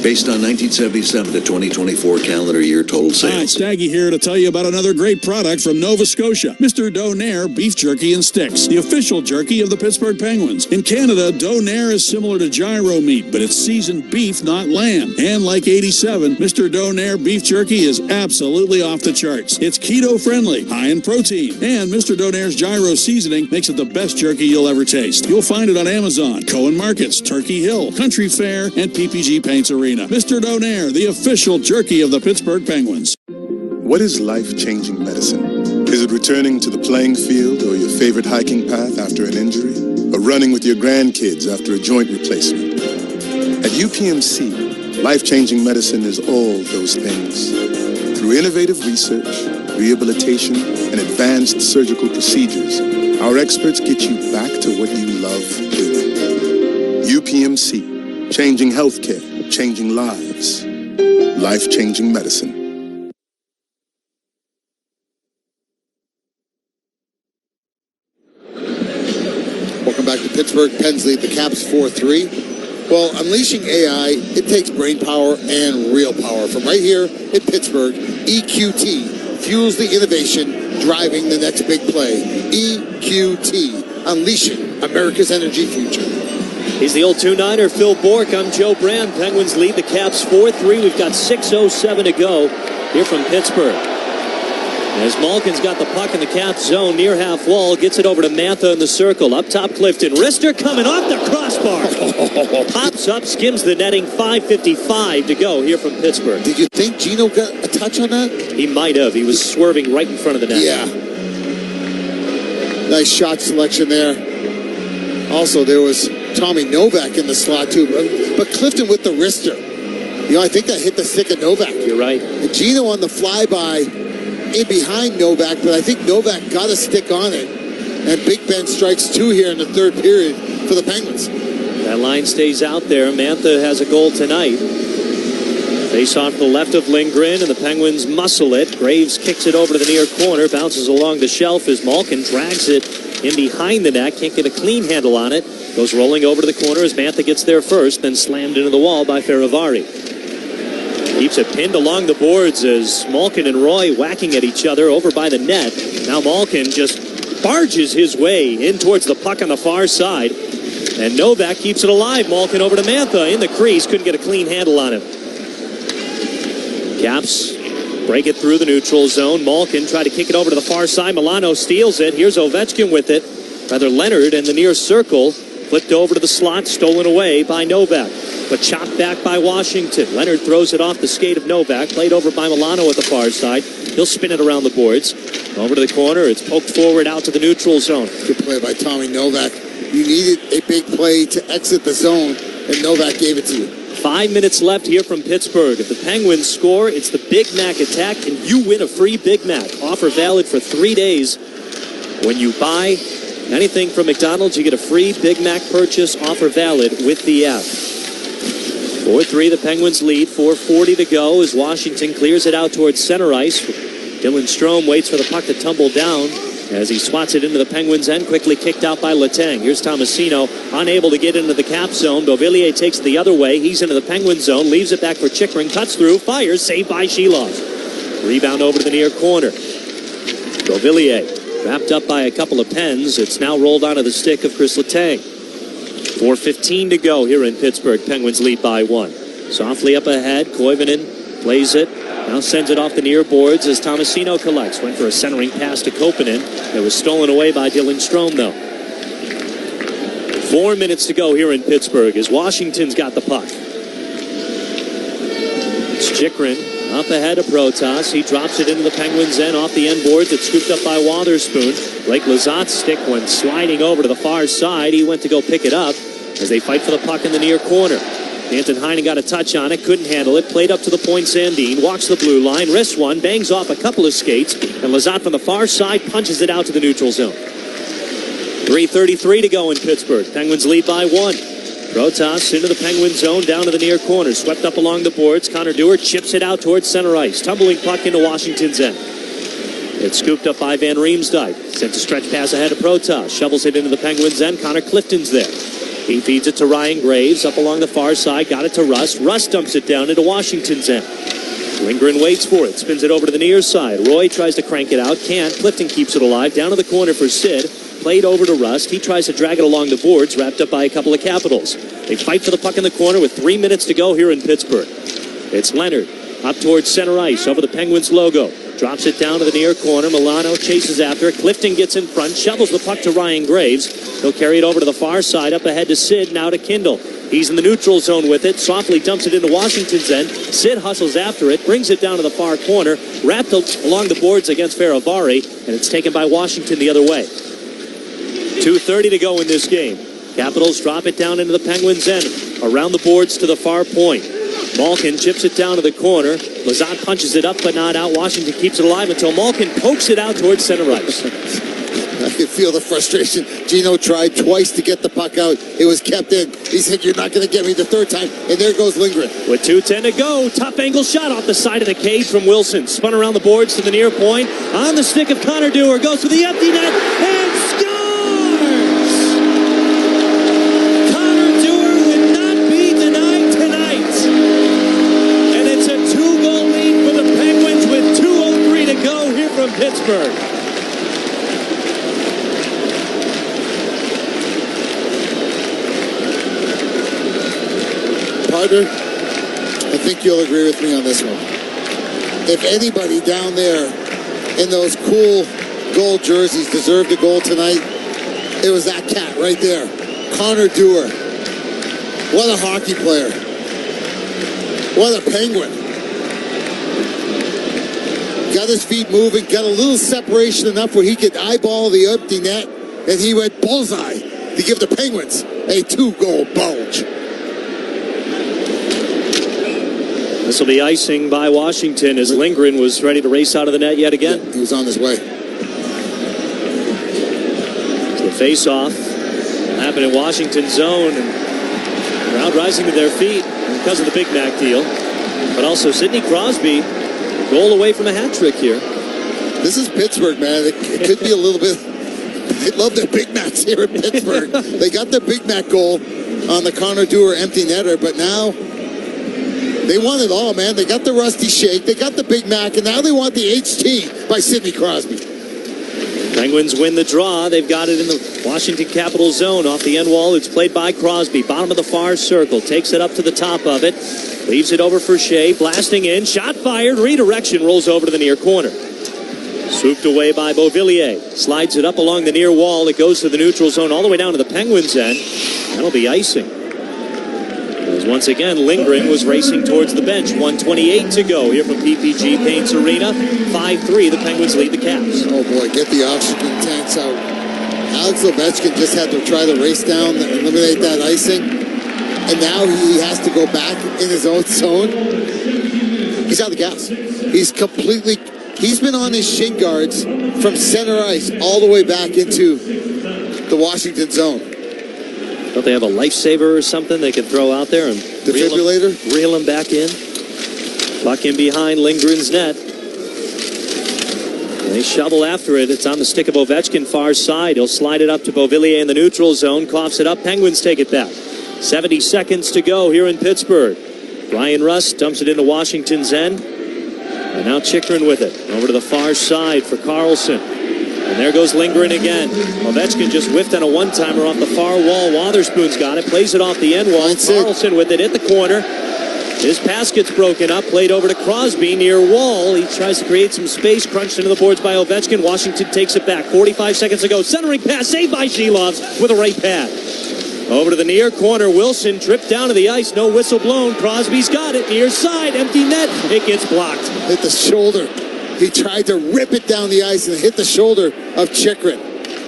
based on 1977 to 2024 calendar year total Hi, sales. Staggy here to tell you about another great product from Nova Scotia, Mr. Donair Beef Jerky and Sticks, the official jerky of the Pittsburgh Penguins. In Canada, Donair is similar to gyro meat, but it's seasoned beef, not lamb. And like 87, Mr. Donair Beef Jerky is absolutely off the charts. It's keto-friendly, high in protein, and Mr. Donair's gyro seasoning makes it the best jerky you'll ever taste. You'll find it on Amazon, Cohen Markets, Turkey Hill, Country Fair, and PPG Paints Arena. Mr. Donair, the official jerky of the Pittsburgh Penguins. What is life-changing medicine? Is it returning to the playing field or your favorite hiking path after an injury? Or running with your grandkids after a joint replacement? At UPMC, life-changing medicine is all those things. Through innovative research, rehabilitation, and advanced surgical procedures, our experts get you back to what you love doing. UPMC, changing healthcare, changing lives. Life-changing medicine. Welcome back to Pittsburgh. Pens lead the Caps 4-3. Well, unleashing AI, it takes brain power and real power. From right here in Pittsburgh, EQT fuels the innovation, driving the next big play. EQT, unleashing America's energy future. He's the old 2-9er, Phil Bourque. I'm Joe Brand. Penguins lead the Caps 4-3. We've got 6:07 to go here from Pittsburgh. As Malkin's got the puck in the Caps zone near half wall, gets it over to Mantha in the circle. Up top, Clifton. Wrister coming off the crossbar. Pops up, skims the netting. 5:55 to go here from Pittsburgh. Did you think Gino got a touch on that? He might have. He was swerving right in front of the net. Yeah. Nice shot selection there. Also, there was Tommy Novak in the slot, too. But Clifton with the wrister. You know, I think that hit the stick of Novak. You're right. And Gino on the flyby in behind Novak, but I think Novak got a stick on it. And Big Ben strikes two here in the third period for the Penguins. That line stays out there. Mantha has a goal tonight. Face off to the left of Lindgren, and the Penguins muscle it. Graves kicks it over to the near corner, bounces along the shelf as Malkin drags it in behind the net. Can't get a clean handle on it. Goes rolling over to the corner as Mantha gets there first, then slammed into the wall by Faravari. Keeps it pinned along the boards as Malkin and Roy whacking at each other over by the net. Now Malkin just barges his way in towards the puck on the far side. And Novak keeps it alive. Malkin over to Mantha in the crease. Couldn't get a clean handle on him. Caps break it through the neutral zone. Malkin tried to kick it over to the far side. Milano steals it. Here's Ovechkin with it. Rather, Leonard in the near circle. Flipped over to the slot. Stolen away by Novak. But chopped back by Washington. Leonard throws it off the skate of Novak. Played over by Milano at the far side. He'll spin it around the boards. Over to the corner. It's poked forward out to the neutral zone. Good play by Tommy Novak. You needed a big play to exit the zone, and Novak gave it to you. 5 minutes left here from Pittsburgh. If the Penguins score, it's the Big Mac attack, and you win a free Big Mac. Offer valid for 3 days. When you buy anything from McDonald's, you get a free Big Mac purchase. Offer valid with the app. 4-3, the Penguins lead. 4:40 to go as Washington clears it out towards center ice. Dylan Strome waits for the puck to tumble down as he swats it into the Penguins' end, quickly kicked out by Letang. Here's Tomasino, unable to get into the Cap zone. Beauvillier takes it the other way. He's into the Penguin zone, leaves it back for Chychrun, cuts through, fires, saved by Shilov. Rebound over to the near corner. Beauvillier wrapped up by a couple of Pens. It's now rolled onto the stick of Chris Letang. 4:15 to go here in Pittsburgh. Penguins lead by 1. Softly up ahead, Koivunen plays it. Now sends it off the near boards as Tomasino collects. Went for a centering pass to Koponen. It was stolen away by Dylan Strome, though. 4 minutes to go here in Pittsburgh as Washington's got the puck. It's Chychrun up ahead of Protas. He drops it into the Penguins' end off the end boards. It's scooped up by Wotherspoon. Blake Lazat's stick went sliding over to the far side. He went to go pick it up as they fight for the puck in the near corner. Anton Heinen got a touch on it, couldn't handle it, played up to the point. Sandin walks the blue line, wrists one, bangs off a couple of skates, and Lazat from the far side punches it out to the neutral zone. 3:33 to go in Pittsburgh. Penguins lead by 1. Protas into the Penguin zone, down to the near corner, swept up along the boards. Connor Dewar chips it out towards center ice, tumbling puck into Washington's end. It's scooped up by Van Riemsdyk. Sent a stretch pass ahead of Protas. Shovels it into the Penguins' end. Connor Clifton's there. He feeds it to Ryan Graves up along the far side. Got it to Rust. Rust dumps it down into Washington's end. Lindgren waits for it. Spins it over to the near side. Roy tries to crank it out. Can't. Clifton keeps it alive. Down to the corner for Sid. Played over to Rust. He tries to drag it along the boards. Wrapped up by a couple of Capitals. They fight for the puck in the corner with 3 minutes to go here in Pittsburgh. It's Leonard up towards center ice over the Penguins logo. Drops it down to the near corner. Milano chases after it. Clifton gets in front. Shovels the puck to Ryan Graves. He'll carry it over to the far side. Up ahead to Sid. Now to Kindle. He's in the neutral zone with it. Softly dumps it into Washington's end. Sid hustles after it. Brings it down to the far corner. Wrapped along the boards against Faravari. And it's taken by Washington the other way. 2:30 to go in this game. Capitals drop it down into the Penguins' end. Around the boards to the far point. Malkin chips it down to the corner. Lazat punches it up but not out. Washington keeps it alive until Malkin pokes it out towards center ice. I can feel the frustration. Gino tried twice to get the puck out. It was kept in. He said, you're not going to get me the third time. And there goes Lindgren. With 2:10 to go, top angle shot off the side of the cage from Wilson. Spun around the boards to the near point. On the stick of Connor Dewar. Goes to the empty net and scores! Connor Dewar would not be denied tonight. And it's a 2-goal lead for the Penguins with 2:03 to go here from Pittsburgh. Partner, I think you'll agree with me on this one. If anybody down there in those cool gold jerseys deserved a goal tonight, it was that cat right there. Connor Dewar. What a hockey player. What a Penguin. Got his feet moving, got a little separation enough where he could eyeball the empty net, and he went bullseye to give the Penguins a 2-goal bulge. This will be icing by Washington as Lindgren was ready to race out of the net yet again. Yeah, he was on his way. The face-off happened in Washington's zone, and crowd rising to their feet because of the Big Mac deal. But also Sidney Crosby, goal away from a hat trick here. This is Pittsburgh, man. It could be a little bit. They love their Big Macs here in Pittsburgh. They got their Big Mac goal on the Connor Dewar empty netter, but now they want it all, man. They got the Rusty Shake, they got the Big Mac, and now they want the HT by Sidney Crosby. Penguins win the draw. They've got it in the Washington Capitals zone. Off the end wall, it's played by Crosby. Bottom of the far circle. Takes it up to the top of it. Leaves it over for Shea. Blasting in. Shot fired. Redirection. Rolls over to the near corner. Swooped away by Beauvillier. Slides it up along the near wall. It goes to the neutral zone all the way down to the Penguins' end. That'll be icing. As once again, Lindgren was racing towards the bench. 1:28 to go here from PPG Paints Arena. 5-3, the Penguins lead the Caps. Oh boy, get the oxygen tanks out. Alex Ovechkin just had to try to race down, eliminate that icing. And now he has to go back in his own zone. He's out of the gas. He's been on his shin guards from center ice all the way back into the Washington zone. Don't they have a lifesaver or something they can throw out there and defibrillator? Reel him back in. Puck in behind Lindgren's net. They shovel after it. It's on the stick of Ovechkin, far side. He'll slide it up to Beauvillier in the neutral zone. Coughs it up. Penguins take it back. 70 seconds to go here in Pittsburgh. Ryan Rust dumps it into Washington's end. And now Chychrun with it. Over to the far side for Carlson. And there goes Lindgren again. Ovechkin just whiffed on a one-timer off the far wall. Wotherspoon's got it. Plays it off the end wall. Carlson with it at the corner. His pass gets broken up. Played over to Crosby near wall. He tries to create some space. Crunched into the boards by Ovechkin. Washington takes it back. 45 seconds to go. Centering pass. Saved by Shilovs with a right pad. Over to the near corner. Wilson tripped down to the ice. No whistle blown. Crosby's got it. Near side. Empty net. It gets blocked. Hit the shoulder. He tried to rip it down the ice and hit the shoulder of Chychrun.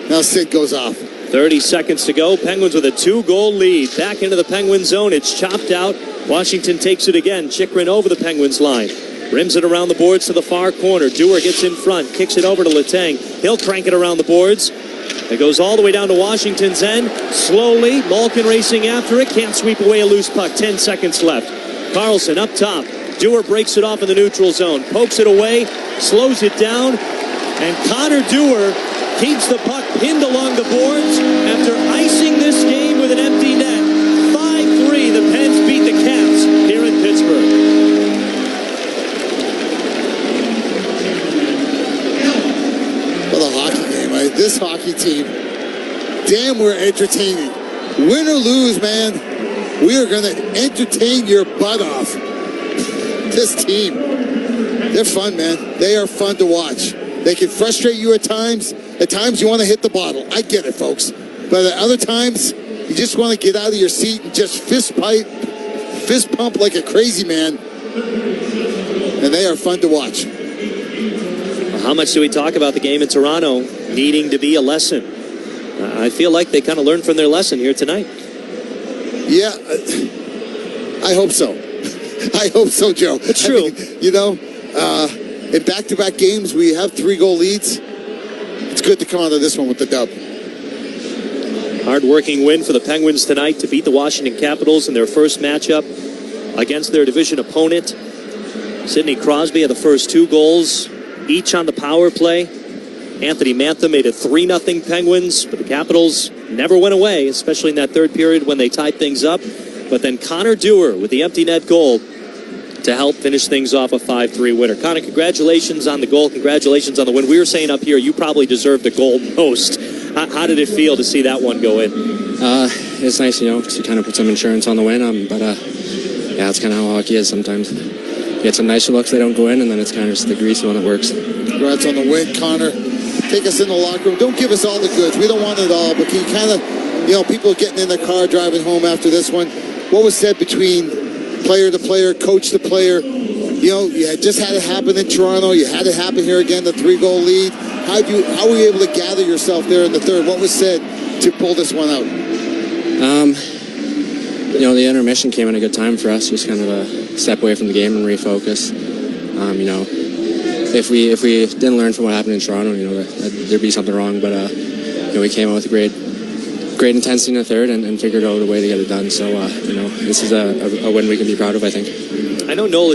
Now Sid goes off. 30 seconds to go. Penguins with a 2-goal lead. Back into the Penguin zone. It's chopped out. Washington takes it again. Chychrun over the Penguins line. Rims it around the boards to the far corner. Dewar gets in front. Kicks it over to Letang. He'll crank it around the boards. It goes all the way down to Washington's end. Slowly. Malkin racing after it. Can't sweep away a loose puck. 10 seconds left. Carlson up top. Dewar breaks it off in the neutral zone. Pokes it away. Slows it down. And Connor Dewar keeps the puck pinned along the boards after icing this game with an empty net. Pittsburgh. What a hockey game, right? This hockey team, damn, we're entertaining. Win or lose, man, we are going to entertain your butt off. This team, they're fun, man. They are fun to watch. They can frustrate you at times. At times you want to hit the bottle. I get it, folks. But at other times, you just want to get out of your seat and just fist pump like a crazy man. And they are fun to watch. How much do we talk about the game in Toronto needing to be a lesson? I feel like they kind of learned from their lesson here tonight. Yeah, I hope so. I hope so, Joe. It's true. In back-to-back games, we have 3-goal leads. It's good to come out of this one with the dub. Hard-working win for the Penguins tonight to beat the Washington Capitals in their first matchup against their division opponent. Sidney Crosby had the first 2 goals, each on the power play. Anthony Mantha made it 3-0 Penguins, but the Capitals never went away, especially in that third period when they tied things up. But then Connor Dewar with the empty net goal to help finish things off a 5-3 winner. Connor, congratulations on the goal. Congratulations on the win. We were saying up here, you probably deserved the goal most. How did it feel to see that one go in? It's nice, to kind of put some insurance on the win. But that's kind of how hockey is sometimes. You get some nicer looks, they don't go in, and then it's kind of just the greasy one that works. Congrats on the win, Connor. Take us in the locker room. Don't give us all the goods. We don't want it all, but can you kind of, people getting in the car, driving home after this one, what was said between player to player, coach to player? You just had it happen in Toronto. You had it happen here again, the 3-goal lead. How were you able to gather yourself there in the third? What was said to pull this one out? The intermission came at a good time for us, just kind of a step away from the game and refocus. If we didn't learn from what happened in Toronto, there'd be something wrong. But we came out with great intensity in the third and figured out a way to get it done. So this is a win we can be proud of, I think. I know Nola